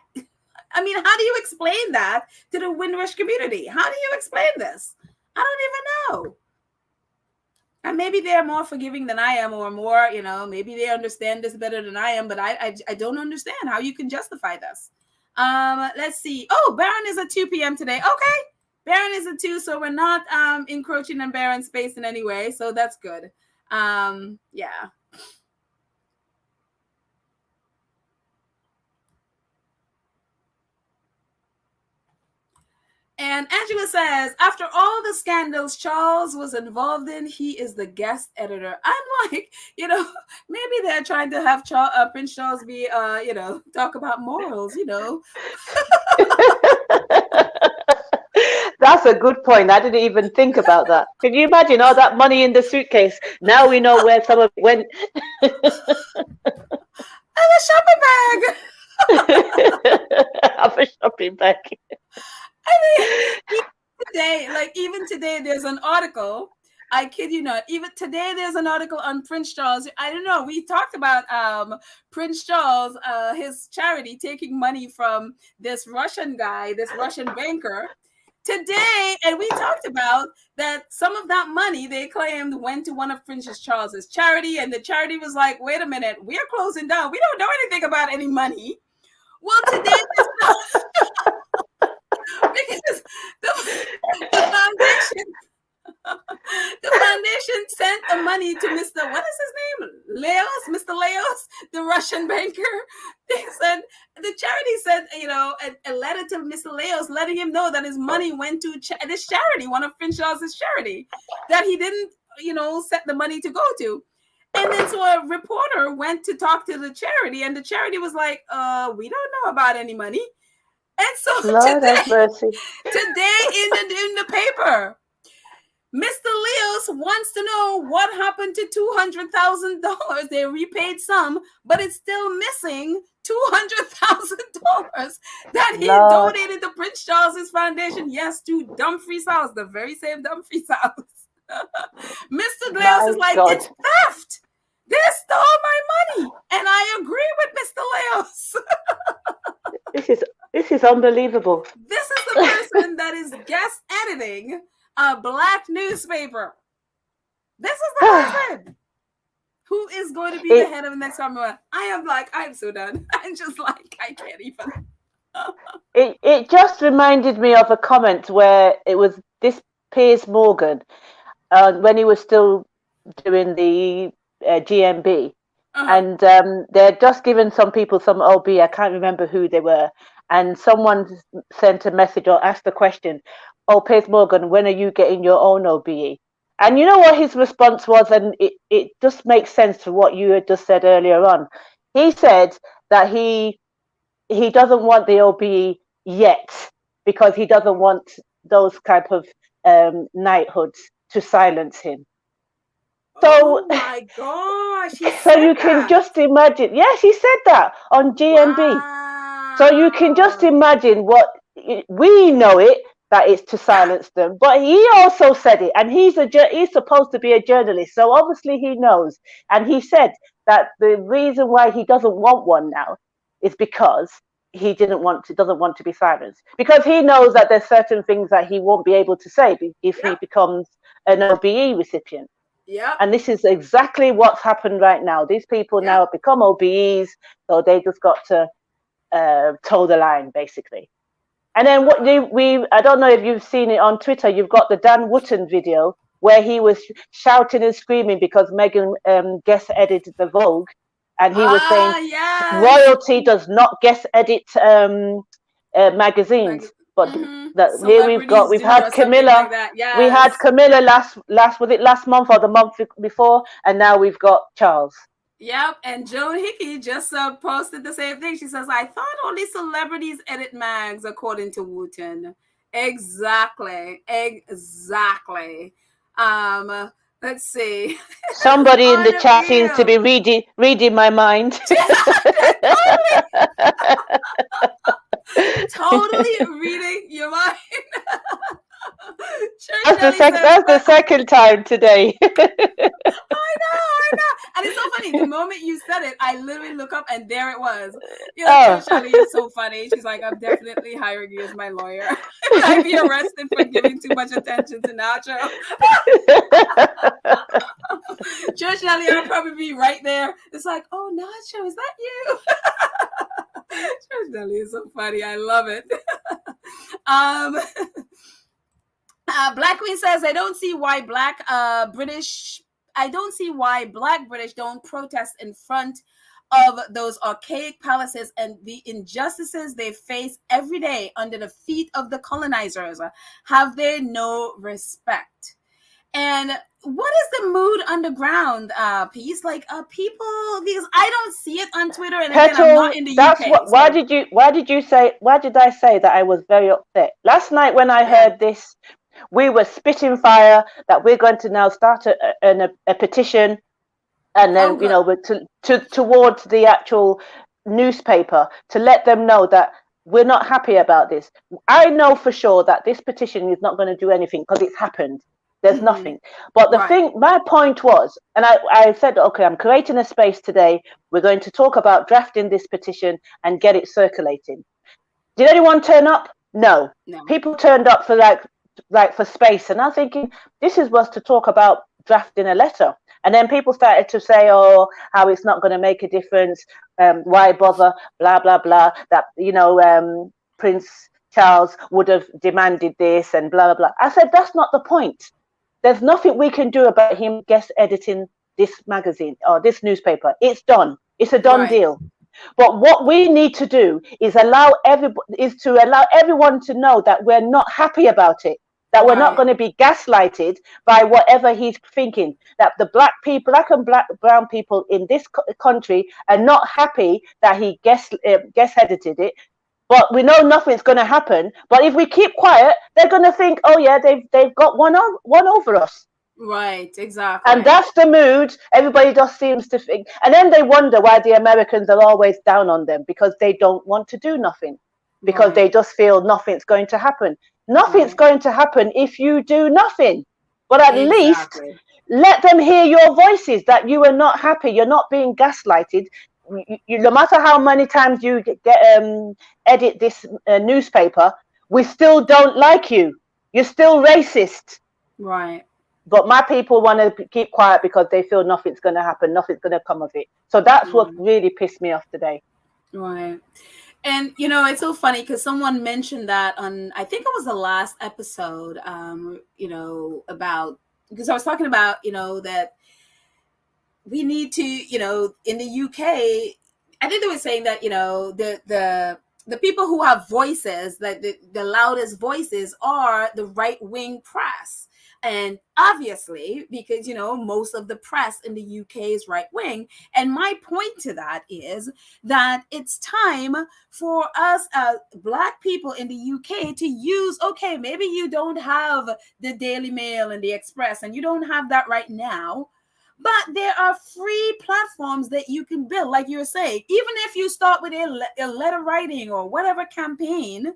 mean, how do you explain that to the Windrush community? How do you explain this? I don't even know. And maybe they're more forgiving than I am, or more, maybe they understand this better than I am, but I don't understand how you can justify this. Let's see. Oh, Baron is at 2 p.m. today. Okay. Baron is at 2, so we're not encroaching on Baron's space in any way, so that's good. Yeah. And Angela says, after all the scandals Charles was involved in, he is the guest editor. I'm like, maybe they're trying to have Prince Charles be, talk about morals, That's a good point. I didn't even think about that. Can you imagine all that money in the suitcase? Now we know where some of it went. And a shopping bag. Have a shopping bag. I mean, even today, there's an article. I kid you not. Even today, there's an article on Prince Charles. I don't know. We talked about Prince Charles, his charity, taking money from this Russian guy, this Russian banker. Today, and we talked about that some of that money they claimed went to one of Prince Charles's charity, and the charity was like, wait a minute, we're closing down. We don't know anything about any money. Well, today money to Mr. What is his name? Leos, Mr. Leos, the Russian banker. They said the charity sent, a letter to Mr. Leos letting him know that his money went to this charity, one of Prince Charles's charity, that he didn't, set the money to go to. And then so a reporter went to talk to the charity, and the charity was like, we don't know about any money. And so today in the paper, Mr. Leos wants to know what happened to $200,000. They repaid some, but it's still missing $200,000 that he donated to Prince Charles's foundation. Yes, to Dumfries House, the very same Dumfries House. Mr. Leos is like, it's theft. They stole my money, and I agree with Mr. Leos. This is unbelievable. This is the person that is guest editing a black newspaper. This is the person who is going to be the head of the next Commonwealth. I'm so done. I'm just like, I can't even. It just reminded me of a comment where it was this Piers Morgan, when he was still doing the GMB, and they're just giving some people some OB. I can't remember who they were, and someone sent a message or asked the question, "Oh, Piers Morgan, when are you getting your own OBE?" And you know what his response was, and it just makes sense to what you had just said earlier on. He said that he doesn't want the OBE yet because he doesn't want those type of knighthoods to silence him. So, oh my gosh! So you can just imagine. Yes, he said that on GMB. Wow. So you can just imagine what we know it. That is to silence them, but he also said it, and he's supposed to be a journalist, so obviously he knows. And he said that the reason why he doesn't want one now is because he doesn't want to be silenced, because he knows that there's certain things that he won't be able to say if he becomes an OBE recipient. Yeah. And this is exactly what's happened right now. These people now have become OBEs, so they just got to toe the line, basically. And then I don't know if you've seen it on Twitter, you've got the Dan Wootton video where he was shouting and screaming because Meghan guest edited the Vogue, and he was saying royalty does not guest edit magazines. But here we've had Camilla. Like we had Camilla last month or the month before, and now we've got Charles. Yep, and Joan Hickey just posted the same thing. She says, "I thought only celebrities edit mags," according to Wooten. Exactly. Let's see. Somebody in the chat seems to be reading my mind. Totally reading your mind. That's the second time today. I know. And it's so funny. The moment you said it, I literally look up and there it was. Shirley is so funny. She's like, "I'm definitely hiring you as my lawyer. I'd be arrested for giving too much attention to Nacho." Church Nelly, I'll probably be right there. It's like, "Oh, Nacho, is that you?" Church Nelly is so funny. I love it. Black Queen says, I don't see why black British don't protest in front of those archaic palaces and the injustices they face every day under the feet of the colonizers. Have they no respect? And what is the mood underground piece? Like people, because I don't see it on Twitter, and again, I'm not in the UK. Why did I say that I was very upset? Last night when I heard this, we were spitting fire that we're going to now start a petition, and then towards the actual newspaper to let them know that we're not happy about this. I know for sure that this petition is not going to do anything because it's happened. There's nothing. But my point was, and I said, okay, I'm creating a space today. We're going to talk about drafting this petition and get it circulating. Did anyone turn up? No. People turned up for for space, and I'm thinking this was to talk about drafting a letter, and then people started to say, oh, how it's not going to make a difference, why bother, blah blah blah, that Prince Charles would have demanded this and blah blah blah. I said that's not the point. There's nothing we can do about him guest editing this magazine or this newspaper. It's done. It's a done deal. But what we need to do is to allow everyone to know that we're not happy about it, that we're not going to be gaslighted by whatever he's thinking, that the black and brown people in this country are not happy that he guest edited it. But we know nothing's going to happen. But if we keep quiet, they're going to think, oh yeah, they've got one over us. Right, exactly. And that's the mood everybody just seems to think. And then they wonder why the Americans are always down on them, because they don't want to do nothing, because they just feel nothing's going to happen. Nothing's going to happen if you do nothing. But at least let them hear your voices, that you are not happy. You're not being gaslighted. No matter how many times you edit this newspaper, we still don't like you. You're still racist. Right. But my people want to keep quiet because they feel nothing's going to happen, nothing's going to come of it. So that's what really pissed me off today. Right. And, you know, it's so funny because someone mentioned that on, I think it was the last episode, you know, about, because I was talking about, you know, that we need to, you know, in the UK, I think they were saying that, you know, the people who have voices, that the loudest voices are the right-wing press. And obviously, because, you know, most of the press in the UK is right-wing. And my point to that is that it's time for us Black people in the UK to use, okay, maybe you don't have the Daily Mail and the Express, and you don't have that right now. But there are free platforms that you can build, like you're saying. Even if you start with a letter writing or whatever campaign,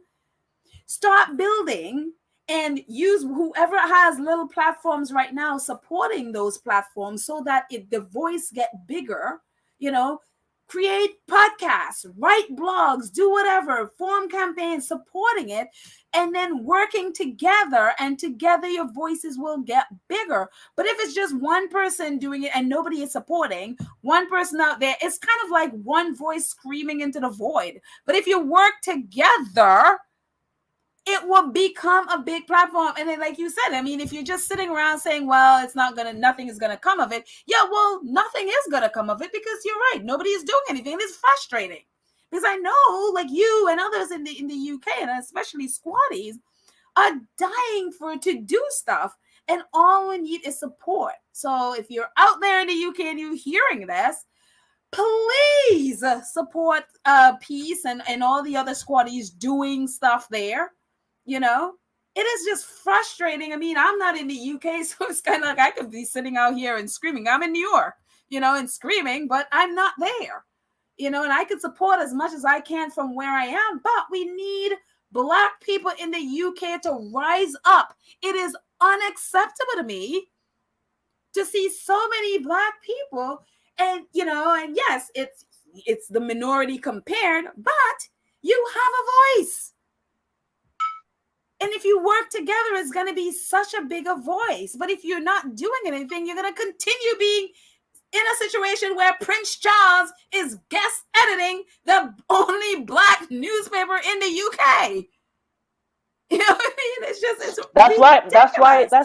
start building and use whoever has little platforms right now supporting those platforms so that the voice get bigger, you know, create podcasts, write blogs, do whatever, form campaigns supporting it, and then working together, and together your voices will get bigger. But if it's just one person doing it and nobody is supporting, one person out there, it's kind of like one voice screaming into the void. But if you work together, it will become a big platform. And then, like you said, I mean, if you're just sitting around saying, well, nothing is gonna come of it. Yeah, well, nothing is gonna come of it, because you're right. Nobody is doing anything. It's frustrating because I know, like you and others in the UK, and especially squatties, are dying to do stuff. And all we need is support. So if you're out there in the UK and you're hearing this, please support Peace and all the other squatties doing stuff there. You know, it is just frustrating. I mean, I'm not in the UK, so it's kind of like I could be sitting out here and screaming. I'm in New York, you know, and screaming, but I'm not there, you know, and I can support as much as I can from where I am. But we need Black people in the UK to rise up. It is unacceptable to me to see so many Black people, and, you know, and yes, it's the minority compared, but you have a voice. And if you work together, it's going to be such a bigger voice. But if you're not doing anything, you're going to continue being in a situation where Prince Charles is guest editing the only Black newspaper in the UK. You know what I mean? That's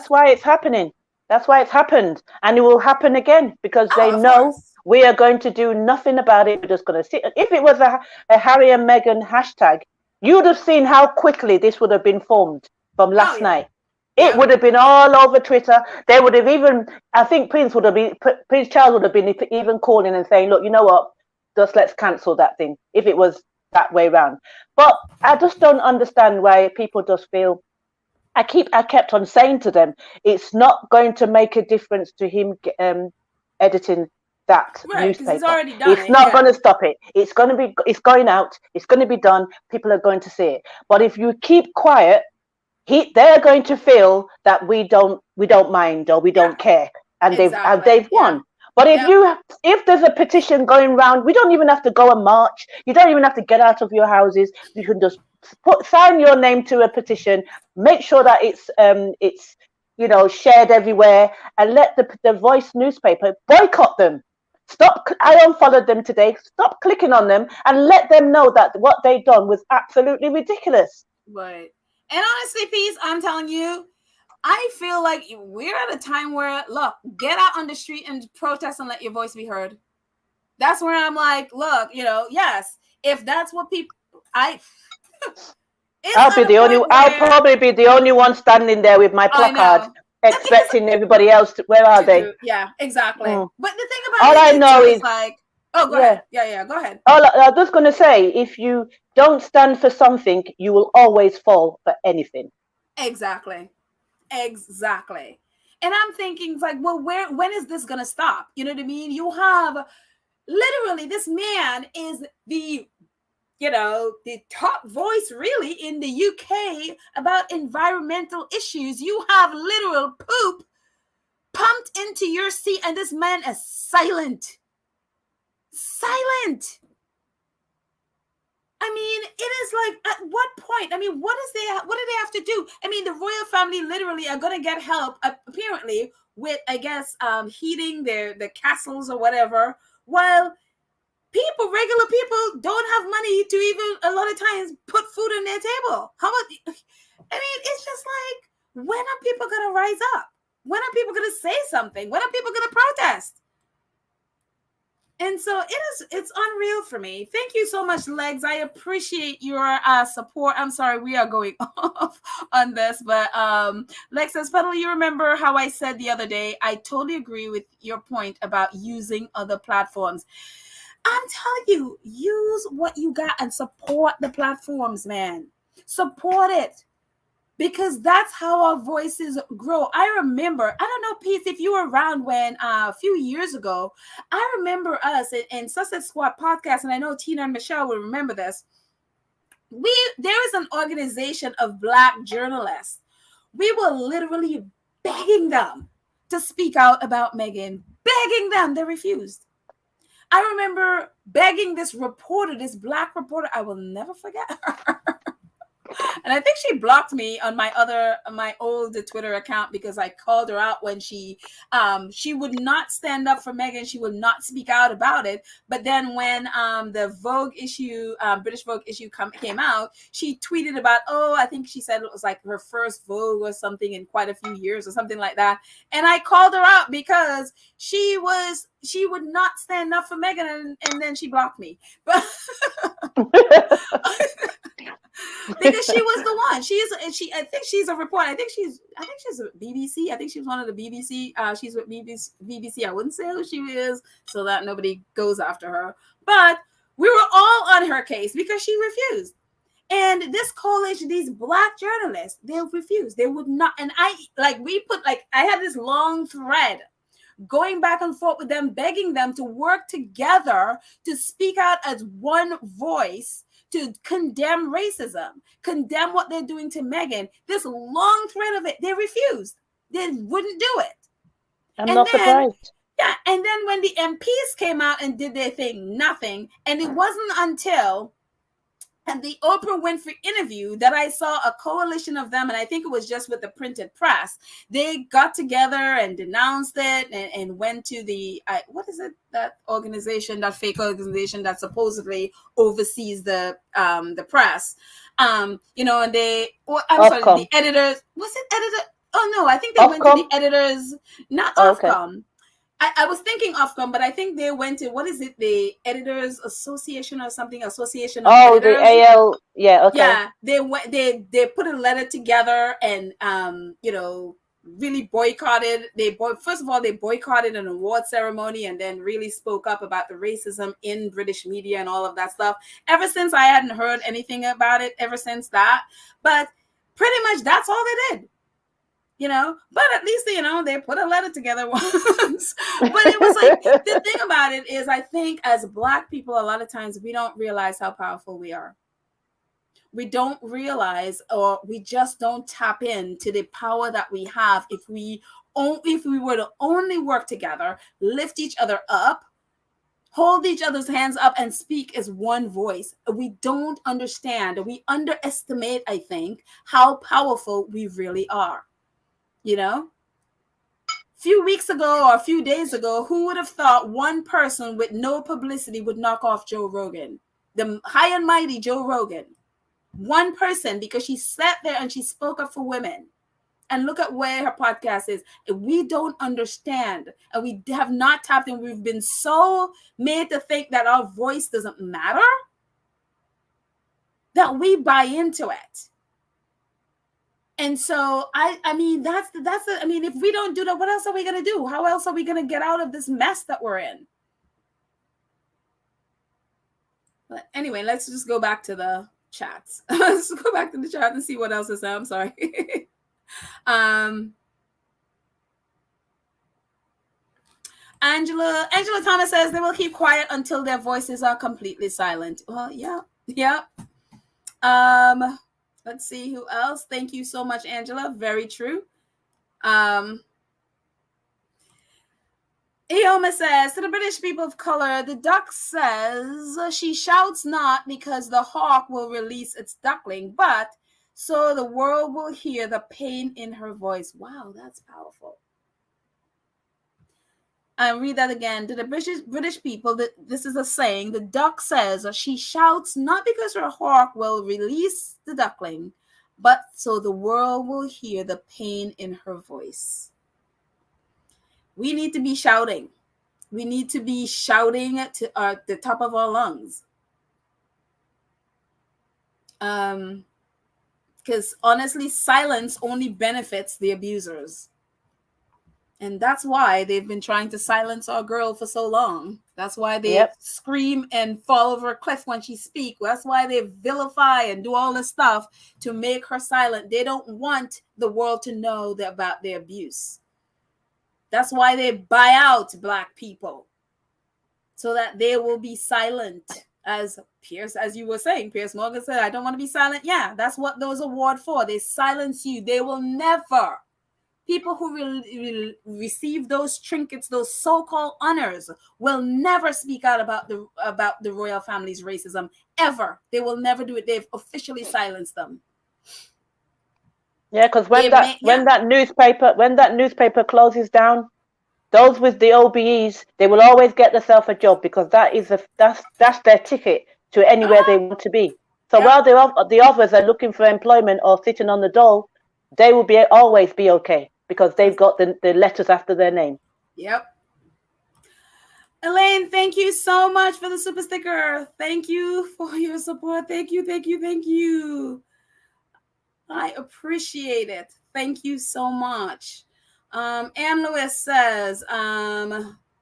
why it's happening. That's why it's happened. And it will happen again, because they know we are going to do nothing about it. We're just going to sit. If it was a Harry and Meghan hashtag, you would have seen how quickly this would have been formed from last night. It would have been all over Twitter. They would have even, I think Prince Charles would have been even calling and saying, look, you know what, just let's cancel that thing, if it was that way around. But I just don't understand why people just feel, I kept on saying to them, it's not going to make a difference to him editing that newspaper. He's already done it's not going to stop it. It's going out. It's going to be done. People are going to see it. But if you keep quiet, they're going to feel that we don't mind, or we don't care, and they've won. But if there's a petition going around, we don't even have to go and march. You don't even have to get out of your houses. You can just sign your name to a petition. Make sure that it's you know, shared everywhere, and let the Voice newspaper boycott them. I unfollowed them today. Stop clicking on them and let them know that what they've done was absolutely ridiculous. Right. And honestly, Peace, I'm telling you, I feel like we're at a time where, look, get out on the street and protest and let your voice be heard. That's where I'm like, look, yes, if that's what people, I'll probably be the only one standing there with my placard, expecting everybody else to. Where are they? Yeah, exactly. But the thing about all I know is like, oh, go ahead. Yeah, go ahead. I was just going to say, if you don't stand for something, you will always fall for anything. Exactly. And I'm thinking, like, well, when is this going to stop? You know what I mean? You have literally, this man is the top voice really in the UK about environmental issues. You have literal poop pumped into your seat, and this man is silent. I mean, it is like, at what point? I mean, what do they have to do? I mean, the royal family literally are going to get help, apparently, with, I guess, heating their castles or whatever, while regular people don't have money to even, a lot of times, put food on their table. How about, I mean, it's just like, when are people going to rise up? When are people going to say something? When are people going to protest? And so it's unreal for me. Thank you so much, Legs. I appreciate your support. I'm sorry, we are going off on this, but Legs says, Polo, you remember how I said the other day, I totally agree with your point about using other platforms. I'm telling you, use what you got and support the platforms, man. Support it. Because that's how our voices grow. I remember, I don't know, Pete, if you were around when a few years ago, I remember us in SUSSEX Squad podcast, and I know Tina and Michelle will remember this. There is an organization of Black journalists. We were literally begging them to speak out about Meghan, begging them. They refused. I remember begging this reporter, this Black reporter, I will never forget her. And I think she blocked me on my old Twitter account because I called her out when she would not stand up for Meghan. She would not speak out about it. But then when the Vogue issue, British Vogue issue came out, she tweeted about, I think she said it was like her first Vogue or something in quite a few years or something like that. And I called her out because she would not stand up for Meghan, and then she blocked me. But because she was the one. I think she's a reporter. I think she's a BBC. I think she was one of the BBC. She's with BBC. I wouldn't say who she is so that nobody goes after her. But we were all on her case because she refused. And this coalition, these Black journalists, they refused. They would not. And I had this long thread going back and forth with them, begging them to work together to speak out as one voice to condemn racism, condemn what they're doing to Meghan. This long thread of it, they refused. They wouldn't do it. I'm not surprised. Yeah, and then when the MPs came out and did their thing, nothing. And it wasn't until the Oprah Winfrey interview that I saw a coalition of them, and I think it was just with the printed press. They got together and denounced it and went to the, what is it, that organization, that fake organization that supposedly oversees the press, and they, the editors, was it editor? Oh no, I think they went to the editors, not Ofcom. Okay. I was thinking Ofcom, but I think they went to, what is it, the Editors Association or something, Association of Editors. The AL, yeah, okay. Yeah, they put a letter together and, really boycotted. First of all, they boycotted an award ceremony and then really spoke up about the racism in British media and all of that stuff. Ever since, I hadn't heard anything about it ever since that. But pretty much that's all they did. But at least, they put a letter together once. But it was like, the thing about it is, I think as Black people, a lot of times we don't realize how powerful we are. We don't realize, or we just don't tap into the power that we have if we were to only work together, lift each other up, hold each other's hands up and speak as one voice. We don't understand. We underestimate, I think, how powerful we really are. Few weeks ago or a few days ago, who would have thought one person with no publicity would knock off Joe Rogan, the high and mighty Joe Rogan? One person, because she sat there and she spoke up for women. and look at where her podcast is. We don't understand, and we have not tapped in. We've been so made to think that our voice doesn't matter that we buy into it. And so I mean, that's I mean, if we don't do that, what else are we going to do? How else are we going to get out of this mess that we're in? But anyway, let's just go back to the chats. Let's go back to the chat and see what else is there. I'm sorry. Angela Thomas says they will keep quiet until their voices are completely silent. Well, yeah. Let's see who else. Thank you so much, Angela. Very true. Eoma says, to the British people of color, the duck says she shouts not because the hawk will release its duckling, but so the world will hear the pain in her voice. Wow, that's powerful. I read that again. To the British people, this is a saying. The duck says she shouts not because her hawk will release the duckling, but so the world will hear the pain in her voice. We need to be shouting. We need to be shouting to the top of our lungs. Because honestly, silence only benefits the abusers. And that's why they've been trying to silence our girl for so long. That's why they scream and fall over a cliff when she speaks. That's why they vilify and do all this stuff to make her silent. They don't want the world to know about their abuse. That's why they buy out Black people, so that they will be silent. As you were saying, Piers Morgan said, I don't want to be silent. Yeah, that's what those awards for. They silence you. They will never. People who will receive those trinkets, those so-called honors, will never speak out about the royal family's racism ever. They will never do it. They've officially silenced them. Yeah, because when that newspaper closes down, those with the OBEs, they will always get themselves a job, because that's their ticket to anywhere they want to be. So while the others are looking for employment or sitting on the dole, they will always be okay, because they've got the letters after their name. Yep. Elaine, thank you so much for the super sticker. Thank you for your support. Thank you. I appreciate it. Thank you so much. Anne Lewis says,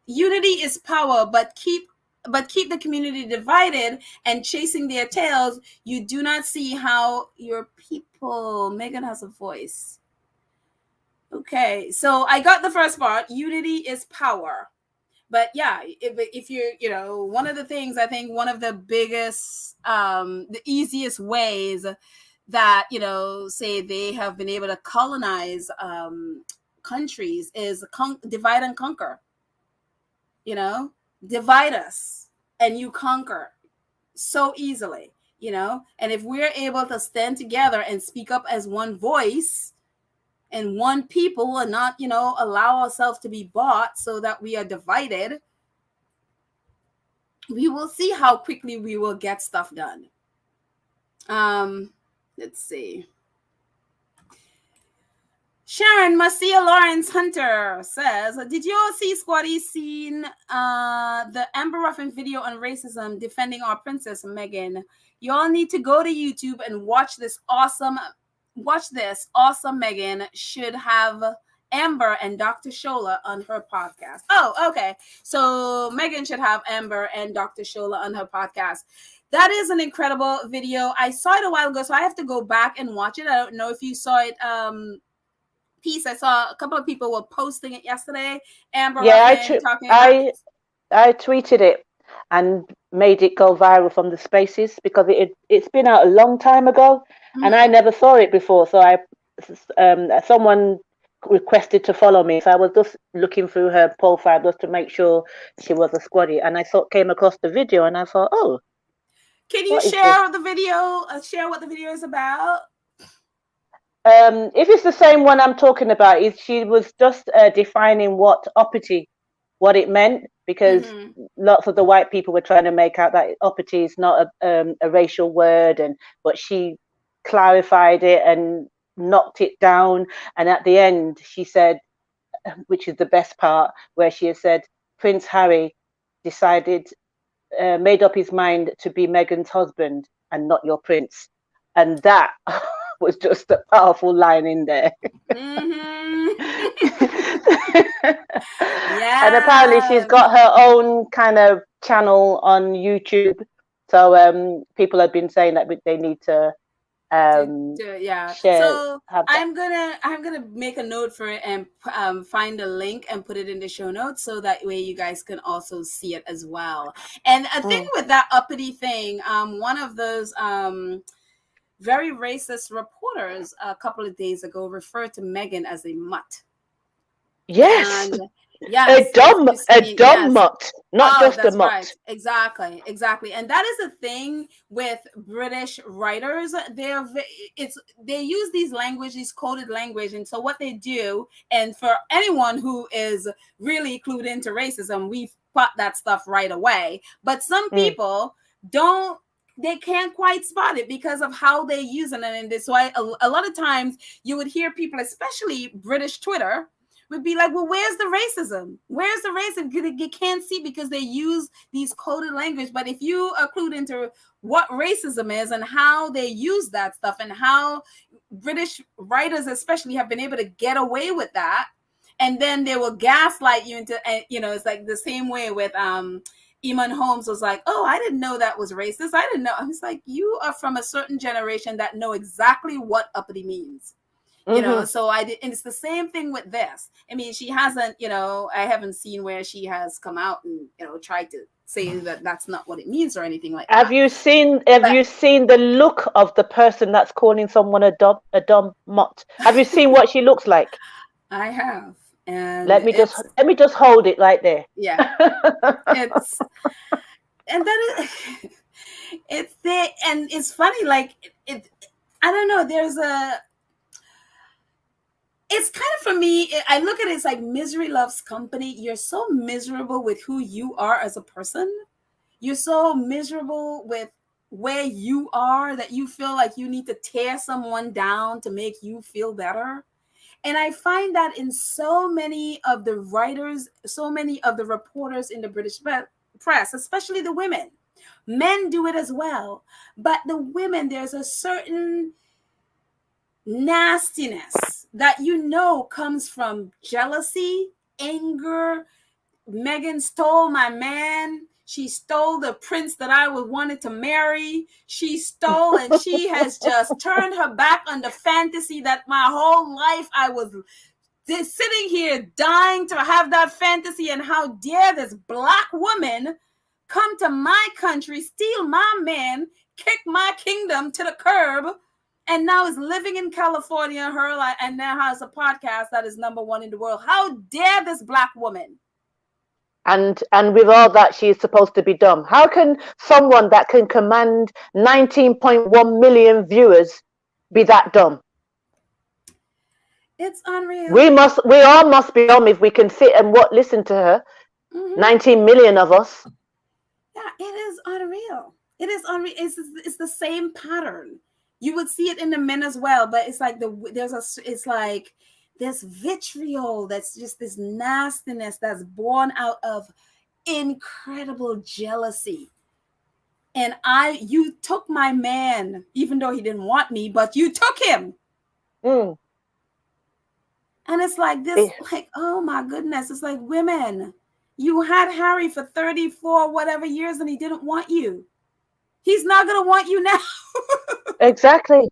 unity is power, but keep the community divided and chasing their tails. You do not see how your people. Meghan has a voice. Okay, so I got the first part. Unity is power. But yeah, if you're, one of the things, I think one of the biggest, the easiest ways that, say they have been able to colonize countries is divide and conquer. Divide us and you conquer so easily, and if we're able to stand together and speak up as one voice and one people, and not, allow ourselves to be bought so that we are divided, we will see how quickly we will get stuff done. Let's see. Sharon Marcia Lawrence Hunter says, did you all see Squatty seen the Amber Ruffin video on racism defending our princess Meghan? You all need to go to YouTube and watch this awesome Meghan should have Amber and Dr. Shola on her podcast. Oh, okay. So Meghan should have Amber and Dr. Shola on her podcast. That is an incredible video. I saw it a while ago, so I have to go back and watch it. I don't know if you saw it. Piece. I saw a couple of people were posting it yesterday. Amber, I tweeted it and made it go viral from the spaces, because it's been out a long time ago, and I never saw it before. So someone requested to follow me, so I was just looking through her profile just to make sure she was a squaddy, and I came across the video, and I thought, oh. Can you share the video? Share what the video is about? If it's the same one I'm talking about, she was just defining what it meant, because lots of the white people were trying to make out that uppity is not a racial word, but she clarified it, and knocked it down. And at the end, she said, which is the best part, where she has said, Prince Harry decided, made up his mind to be Meghan's husband and not your prince. And that was just a powerful line in there. Mm-hmm. And apparently she's Yes. got her own kind of channel on YouTube. So people have been saying that they need to Yeah. share, So have that. I'm gonna make a note for it and find a link and put it in the show notes so that way you guys can also see it as well. And a thing with that uppity thing, one of those very racist reporters a couple of days ago referred to Meghan as a mutt. Yes. And yes, a dumb mutt, not just a mutt. Right. Exactly. And that is the thing with British writers. They use these coded language, and so what they do, and for anyone who is really clued into racism, we spot that stuff right away. But some people don't. They can't quite spot it because of how they use it, and this why a lot of times you would hear people, especially British Twitter, would be like, well, where's the racism? Where's the racism? You can't see because they use these coded language. But if you are clued into what racism is and how they use that stuff and how British writers especially have been able to get away with that, and then they will gaslight you into, it's like the same way with Eamon Holmes was like, oh, I didn't know that was racist. I didn't know. I was like, you are from a certain generation that know exactly what uppity means. So and it's the same thing with this. I mean, she hasn't, I haven't seen where she has come out and, tried to say that that's not what it means or anything like that. Have you seen the look of the person that's calling someone a dumb mutt? Have you seen what she looks like? I have. And let me just hold it right there. Yeah. It's there, and it's funny, like I don't know, it's kind of, for me, I look at it as like misery loves company. You're so miserable with who you are as a person. You're so miserable with where you are that you feel like you need to tear someone down to make you feel better. And I find that in so many of the writers, so many of the reporters in the British press, especially the women. Men do it as well. But the women, there's a certain nastiness that comes from jealousy, anger. Meghan stole my man. She stole the prince that I wanted to marry. She stole, and she has just turned her back on the fantasy that my whole life I was just sitting here dying to have that fantasy. And how dare this black woman come to my country, steal my man, kick my kingdom to the curb, and now is living in California, and now has a podcast that is #1 in the world. How dare this black woman? And with all that, she is supposed to be dumb. How can someone that can command 19.1 million viewers be that dumb? It's unreal. We all must be dumb if we can sit and listen to her. 19 million of us. Yeah, it is unreal. It is unreal. It's the same pattern. You would see it in the men as well, but it's like it's like this vitriol that's just this nastiness that's born out of incredible jealousy. And you took my man, even though he didn't want me, but you took him. And it's like this, like, oh my goodness. It's like, women, you had Harry for 34 whatever years and he didn't want you. He's not going to want you now. Exactly.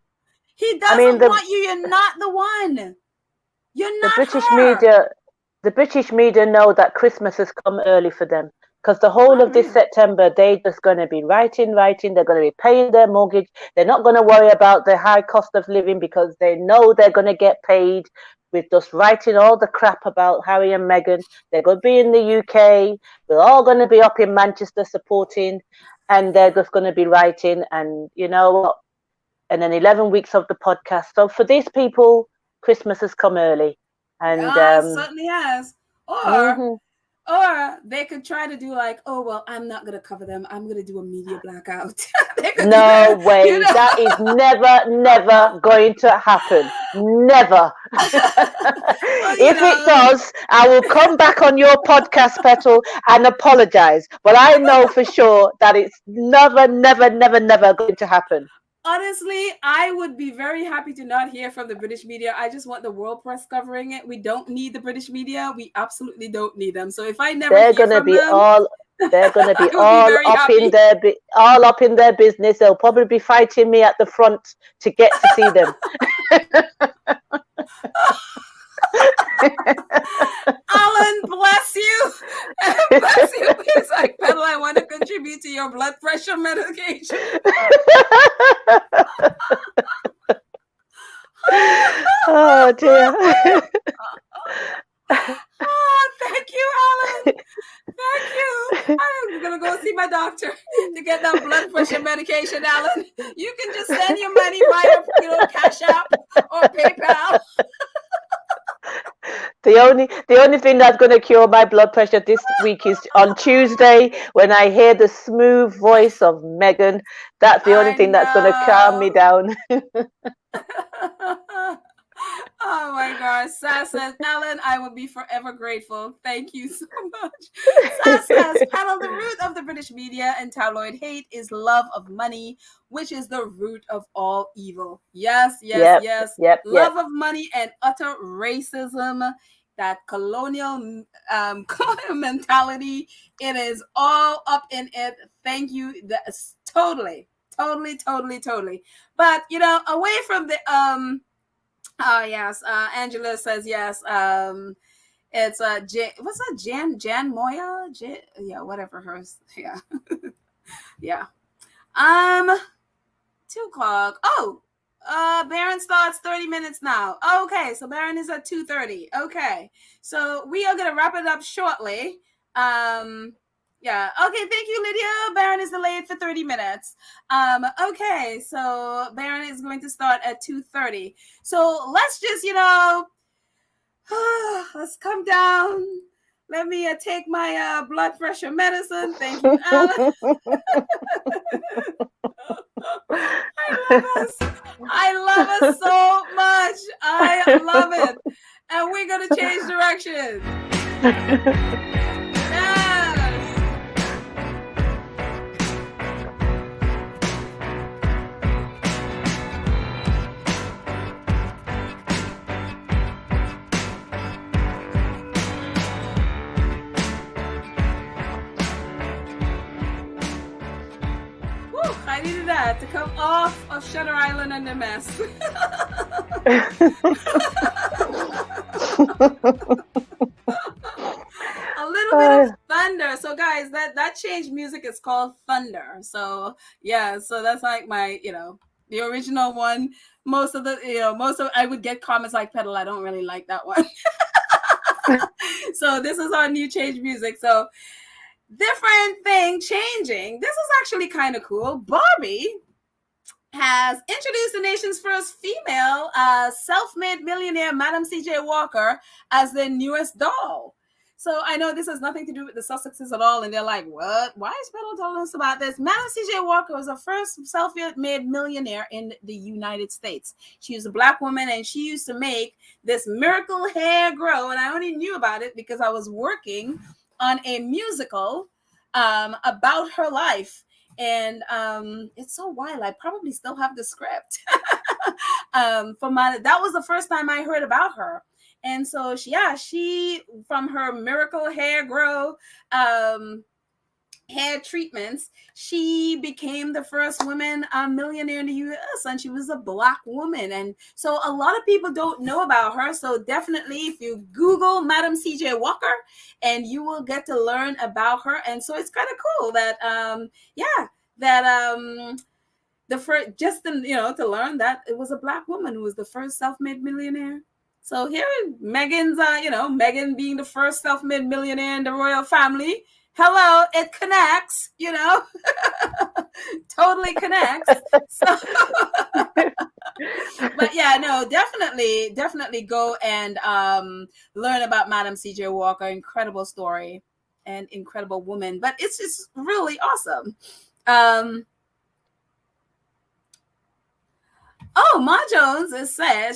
He doesn't want you. You're not the one. You're not The British media know that Christmas has come early for them, because the whole of this September, they're just going to be writing. They're going to be paying their mortgage. They're not going to worry about the high cost of living because they know they're going to get paid with just writing all the crap about Harry and Meghan. They're going to be in the UK. We're all going to be up in Manchester supporting, and they're just going to be writing. And you know what? And then 11 weeks of the podcast. So for these people, Christmas has come early. And it certainly has. Or Or they could try to do like, oh, well, I'm not going to cover them. I'm going to do a media blackout. They could do No that, way. That is never going to happen. Never. Well, If it does, I will come back on your podcast, Petal, and apologize. But I know for sure that it's never going to happen. Honestly, I would be very happy to not hear from the British media. I just want the world press covering it. We don't need the British media. We absolutely don't need them. So if I never They're hear gonna from be them, all. They're gonna be I would be all very up in happy. their all up in their business. They'll probably be fighting me at the front to get to see them. Alan, bless you. Bless you. It's like, Petal, I want to contribute to your blood pressure medication. Oh dear. Oh, thank you, Alan. Thank you. I'm gonna go see my doctor to get that blood pressure medication, Alan. You can just send your money via, Cash App or PayPal. The only thing that's going to cure my blood pressure this week is on Tuesday when I hear the smooth voice of Meghan. That's the only thing that's going to calm me down. Oh my gosh. Sass says, Alan, I will be forever grateful. Thank you so much. Sass says, Petal, the root of the British media and tabloid hate is love of money, which is the root of all evil. Yes. Love of money and utter racism, that colonial mentality. It is all up in it. Thank you. That's totally. But, away from the, oh yes, Angela says yes. It's what's that? Jan Moya? Whatever hers. Yeah, yeah. 2:00. Oh, Baron starts 30 minutes now. Okay, so Baron is at 2:30. Okay, so we are gonna wrap it up shortly. Yeah. Okay. Thank you, Lydia. Baron is delayed for 30 minutes. Okay. So Baron is going to start at 2:30. So let's just, let's come down. Let me take my blood pressure medicine. Thank you, Alan. I love us so much. I love it. And we're going to change direction. I needed that to come off of Shutter Island and the mess. A little bit of thunder. So guys, that changed music is called Thunder. So yeah, so that's like my, the original one. Most of I would get comments like, Petal, I don't really like that one. So this is our new change music. So different thing changing. This is actually kind of cool. Barbie has introduced the nation's first female self-made millionaire, Madam C.J. Walker, as their newest doll. So I know this has nothing to do with the Sussexes at all, and they're like, what? Why is Petal telling us about this? Madam C.J. Walker was the first self-made millionaire in the United States. She was a Black woman, and she used to make this miracle hair grow, and I only knew about it because I was working on a musical about her life. And it's so wild. I probably still have the script. That was the first time I heard about her. And so she from her miracle hair grow hair treatments, she became the first woman millionaire in the U.S. and she was a Black woman. And so a lot of people don't know about her. So definitely if you Google Madam C.J. Walker, and you will get to learn about her. And so it's kind of cool that the first, just to learn that it was a Black woman who was the first self-made millionaire. So here Meghan's Meghan being the first self-made millionaire in the royal family. Hello, it connects, totally connects. So, but yeah, no, definitely go and learn about Madam C.J. Walker. Incredible story. and incredible woman. But it's just really awesome. Oh, Ma Jones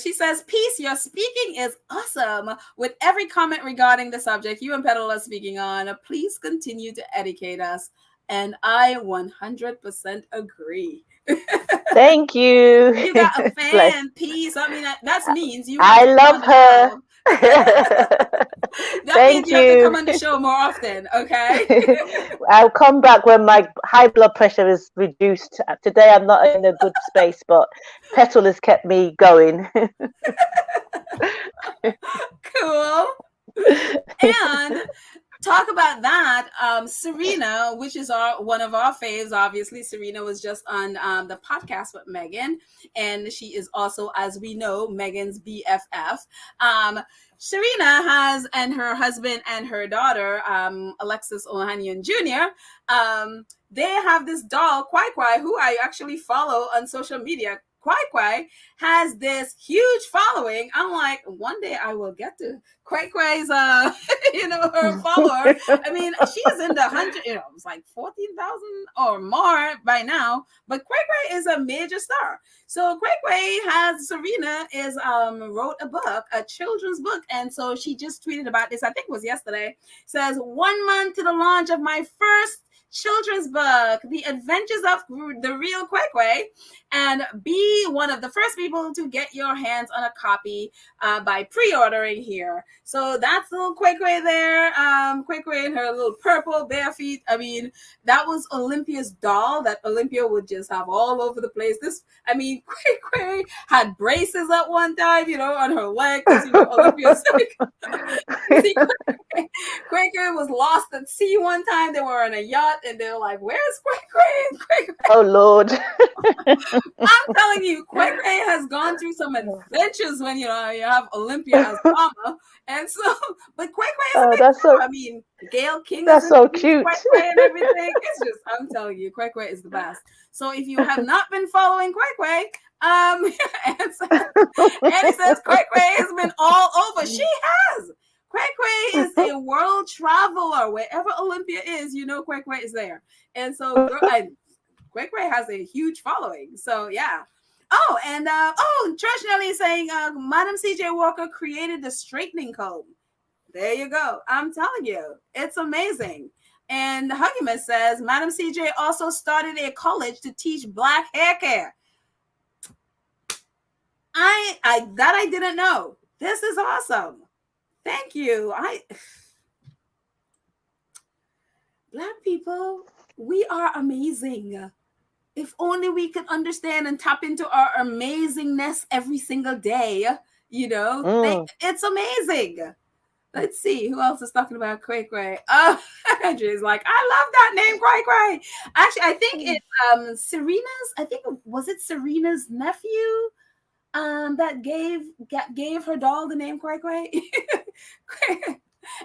she says, peace, your speaking is awesome. With every comment regarding the subject you and Petal are speaking on, please continue to educate us. And I 100% agree. Thank you. You got a fan, peace. I mean, that means you have I to love her. That means you have to come on the show more often, okay? I'll come back when my high blood pressure is reduced. Today I'm not in a good space, but Petal has kept me going. Cool. And talk about that, Serena, which is one of our faves. Obviously, Serena was just on the podcast with Meghan, and she is also, as we know, Meghan's BFF. Serena has, and her husband and her daughter, Alexis Ohanian Jr., they have this doll, Kwai Kwai, who I actually follow on social media. Kwai Kwai has this huge following. I'm like, one day I will get to Kwai Kwai's, her follower. I mean, she's in the 100, it's like 14,000 or more by now. But Kwai Kwai is a major star. So Kwai Kwai Serena wrote a book, a children's book. And so she just tweeted about this, I think it was yesterday. Says, 1 month to the launch of my first children's book, The Adventures of the Real Kwai Kwai, and be one of the first people to get your hands on a copy by pre-ordering here. So that's little Kwai Kwai there. Kwai Kwai in her little purple bare feet. I mean, that was Olympia's doll that Olympia would just have all over the place. Kwai Kwai had braces at one time, on her leg, because Olympia's like, see, Kwai Kwai was lost at sea one time. They were on a yacht, and they were like, "Where's Kwai Kwai?" Oh Lord! I'm telling you, Kwai Kwai has gone through some adventures when you have Olympia as mama, and so. But Kwai Kwai is I mean, Gail King. That's so cute. Kwai Kwai and everything. It's just, I'm telling you, Kwai Kwai is the best. So if you have not been following Kwai Kwai, and it says Kwai Kwai has been all over. She has. Kwai Kwai is a world traveler. Wherever Olympia is, Kwai Kwai is there. And so Kwai Kwai has a huge following. So yeah. Oh, and Trish Nelly saying Madam CJ Walker created the straightening comb. There you go. I'm telling you, it's amazing. And Huggimus says Madam CJ also started a college to teach Black hair care. I didn't know. This is awesome. Thank you. Black people, we are amazing. If only we could understand and tap into our amazingness every single day, it's amazing. Let's see who else is talking about Kwai Kwai. Oh, Andrew's like, I love that name, Kwai Kwai. Actually, I think it's Serena's. I think was it Serena's nephew that gave her doll the name Kwai Kwai.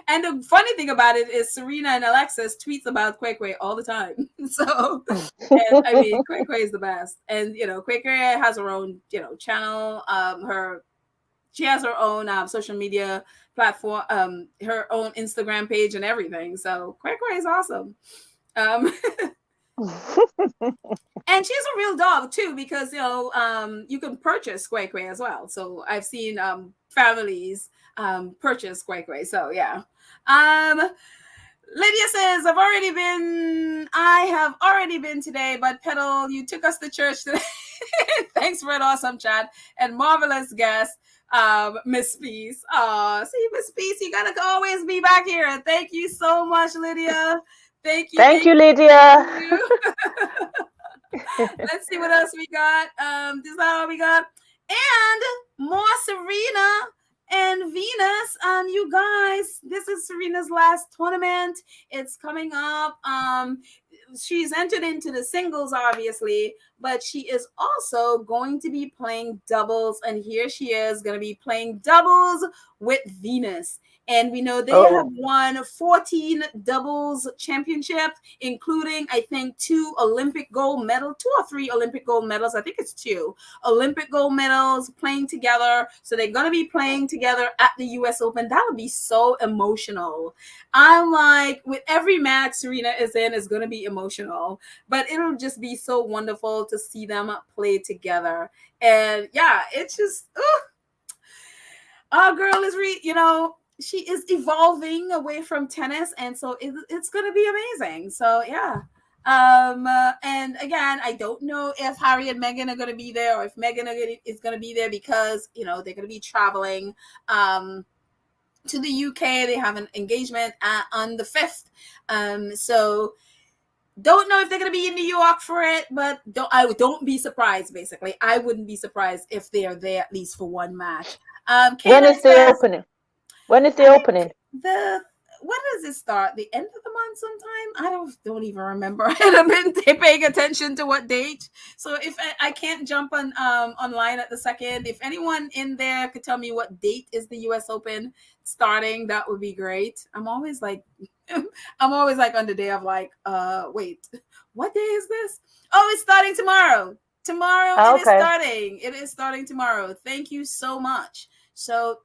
And the funny thing about it is Serena and Alexis tweets about Kwai Kwai all the time. So, and, I mean, Kwai Kwai is the best. And, Kwai Kwai has her own, channel. She has her own social media platform, her own Instagram page and everything. So Kwai Kwai is awesome. And she's a real dog too, because you can purchase Kwai Kwai as well. So I've seen families purchase Kwai Kwai. So yeah. Lydia says, I have already been today, but Petal, you took us to church today. Thanks for an awesome chat and marvelous guest, Miss Peace. See, Miss Peace, you gotta always be back here. Thank you so much, Lydia. Thank you. Thank you, Lydia. Thank you. Let's see what else we got. This is all we got. And more Serena and Venus. You guys, this is Serena's last tournament. It's coming up. She's entered into the singles, obviously, but she is also going to be playing doubles. And here she is going to be playing doubles with Venus. And we know they have won 14 doubles championships, including, I think, 2 Olympic gold medals, 2 or 3 Olympic gold medals. I think it's 2 Olympic gold medals playing together. So they're going to be playing together at the US Open. That would be so emotional. I'm like, with every match Serena is in, is going to be emotional, but it'll just be so wonderful to see them play together. And yeah, it's just, our girl is she is evolving away from tennis, and so it's going to be amazing. So yeah. And again, I don't know if Harry and Meghan are going to be there, or if Meghan is going to be there, because they're going to be traveling to the UK. They have an engagement on the 5th. So don't know if they're going to be in New York for it, but don't be surprised. Basically, I wouldn't be surprised if they are there at least for one match. When is the opening? When is the opening? When does it start? The end of the month sometime? I don't even remember. I haven't been paying attention to what date. So if I can't jump on online at the second, if anyone in there could tell me what date is the US Open starting, that would be great. I'm always like on the day of like, wait, what day is this? Oh, it's starting tomorrow. It is starting. It is starting tomorrow. Thank you so much. So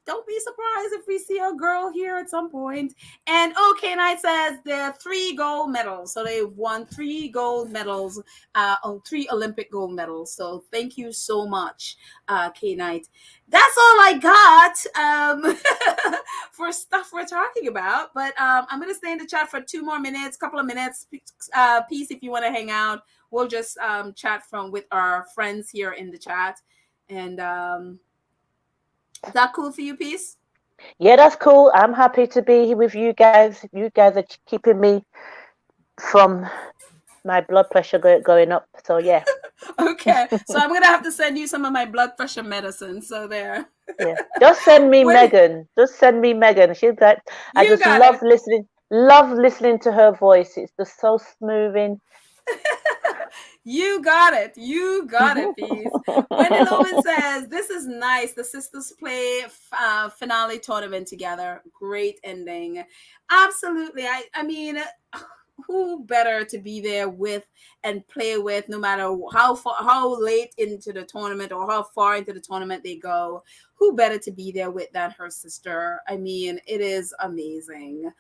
don't be surprised if we see a girl here at some point. And K-Knight says there are 3 gold medals. So they've won 3 gold medals, 3 Olympic gold medals. So thank you so much, K-Knight. That's all I got for stuff we're talking about. But I'm going to stay in the chat for 2 more minutes, couple of minutes. Peace, if you want to hang out. We'll just chat with our friends here in the chat. And is that cool for you, Peace? Yeah, that's cool. I'm happy to be here with you guys. You guys are keeping me from my blood pressure going up. So yeah. Okay. So I'm going to have to send you some of my blood pressure medicine. So there. Yeah. Just send me Meghan. Just send me Meghan. She's like, I just love listening to her voice. It's just so smoothing. You got it, Peace. Wendy Loman says, this is nice. The sisters play finale tournament together. Great ending. Absolutely. I mean, who better to be there with and play with, no matter how late into the tournament or how far into the tournament they go? Who better to be there with than her sister? I mean, it is amazing.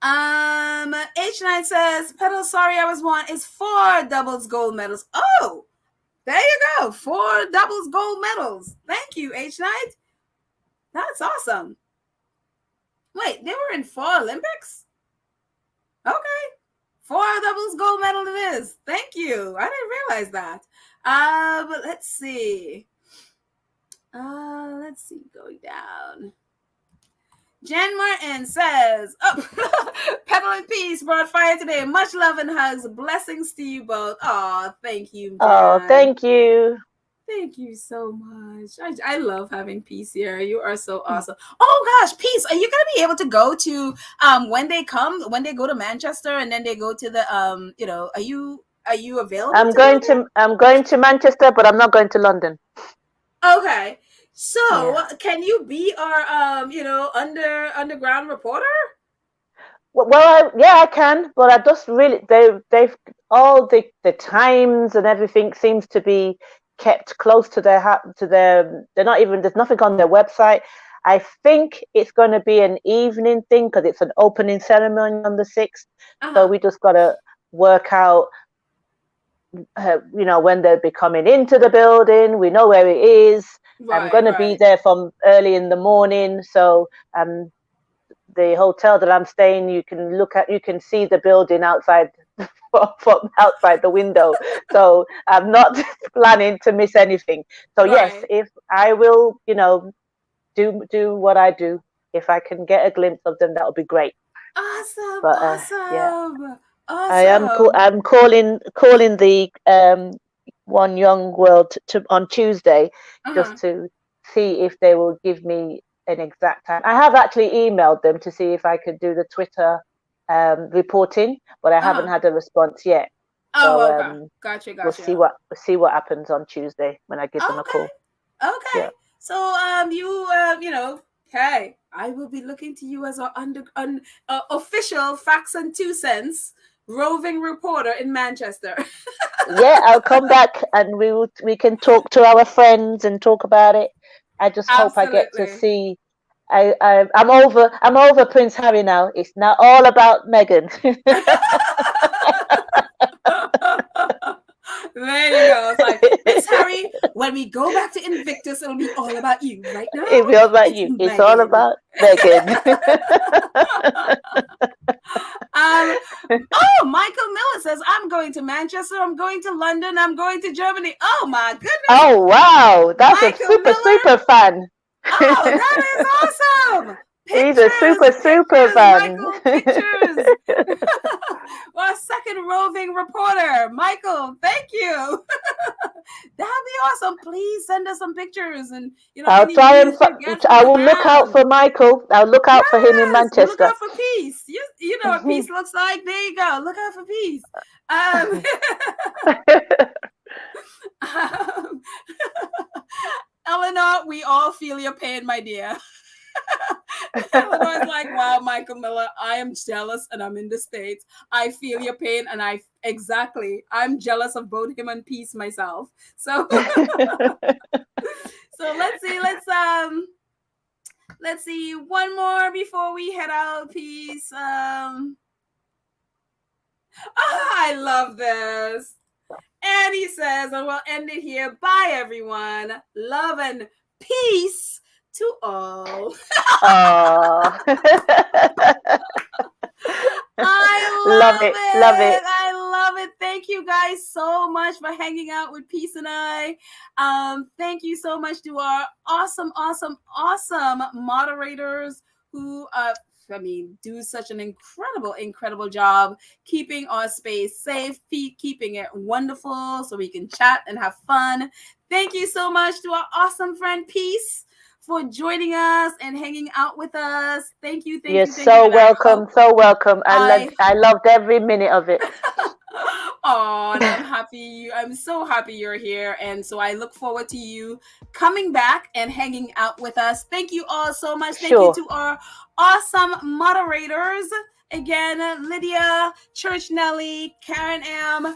H9 says, Pedal, sorry I was one. It's 4 doubles gold medals. Oh, there you go. 4 doubles gold medals. Thank you, H9. That's awesome. Wait, they were in 4 Olympics? Okay. 4 doubles gold medal it is. Thank you. I didn't realize that. But let's see. Going down. Jen Martin says, Pedal and Peace brought fire today. Much love and hugs. Blessings to you both. Oh, thank you, Jen. Oh, thank you. Thank you so much. I love having Peace here. You are so awesome. Oh gosh, Peace, are you gonna be able to go to when they go to Manchester and then they go to the are you available? I'm going to Manchester, but I'm not going to London. Okay. So can you be our underground reporter? Well, I can, but I just really they've all the times and everything seems to be kept close to they're not even, there's nothing on their website. I think it's going to be an evening thing because it's an opening ceremony on the 6th. So we just got to work out when they'll be coming into the building. We know where it is. I'm going to be there from early in the morning. So the hotel that I'm staying, you can see the building outside from outside the window. So I'm not planning to miss anything. So yes, if I will, do what I do, if I can get a glimpse of them, that would be great. Awesome. Awesome. I'm calling the One Young World on Tuesday just to see if they will give me an exact time. I have actually emailed them to see if I could do the Twitter reporting, but I haven't had a response yet. Oh, okay. Gotcha. We'll see what happens on Tuesday when I give them a call. Okay. Yeah. So hey, I will be looking to you as our official Facts and 2 Cents roving reporter in Manchester. Yeah, I'll come back and we can talk to our friends and talk about it. I just hope I get to see. I'm over Prince Harry now. It's now all about Meghan. There you go. It's like, Prince Harry, when we go back to Invictus, it'll be all about you. Right now, it'll be all about you. It's all about Meghan. Michael Miller says, I'm going to Manchester, I'm going to London, I'm going to Germany. Oh my goodness. Oh wow, that's Michael a super fan. Oh, that is awesome. Pictures, he's a super fan. Michael, pictures. Well, second roving reporter, Michael. Thank you. That'd be awesome. Please send us some pictures, and I'll try and. I will look out for Michael. I'll look out for him in Manchester. Look out for peace. You know what peace looks like. There you go. Look out for peace. Eleanor, we all feel your pain, my dear. Eleanor's like, wow, Michael Miller, I am jealous and I'm in the States. I feel your pain and I'm jealous of both him and Peace myself. So so let's see one more before we head out. Peace. I love this. And he says, and we'll end it here. Bye, everyone. Love and peace to all. I love it. I love it. Thank you guys so much for hanging out with Peace and I. Thank you so much to our awesome moderators who do such an incredible job keeping our space safe, keeping it wonderful so we can chat and have fun. Thank you so much to our awesome friend Peace for joining us and hanging out with us. Thank you. You're so welcome. I loved every minute of it. Oh, and I'm so happy you're here. And so I look forward to you coming back and hanging out with us. Thank you all so much. Thank you to our awesome moderators. Again, Lydia, Church Nelly, Karen M,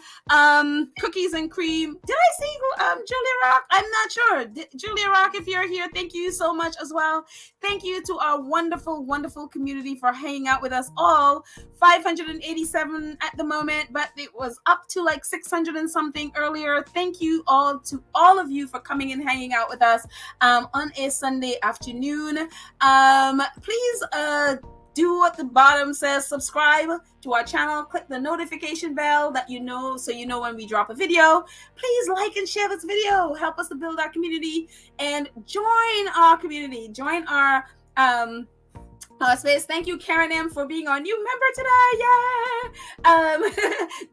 Cookies and Cream. Did I see Julia Rock? I'm not sure. Julia Rock, if you're here, thank you so much as well. Thank you to our wonderful community for hanging out with us all. 587 at the moment, but it was up to like 600 and something earlier. Thank you all to all of you for coming and hanging out with us on a Sunday afternoon. Please do what the bottom says, subscribe to our channel, click the notification bell so you know when we drop a video. Please like and share this video, help us to build our community and join our community, join our space. Thank you, Karen M, for being our new member today.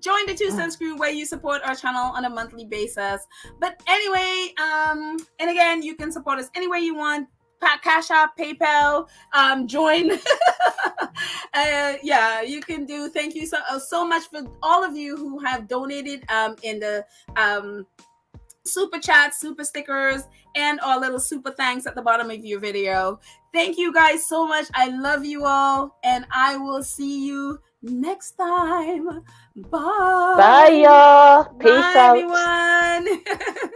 Join the 2 Cents Crew where you support our channel on a monthly basis. But anyway, and again, you can support us any way you want. Cash App, PayPal, join. You can do. Thank you so much for all of you who have donated in the super chats, super stickers, and our little super thanks at the bottom of your video. Thank you guys so much. I love you all, and I will see you next time. Bye. Bye, y'all. Peace Bye, out. everyone.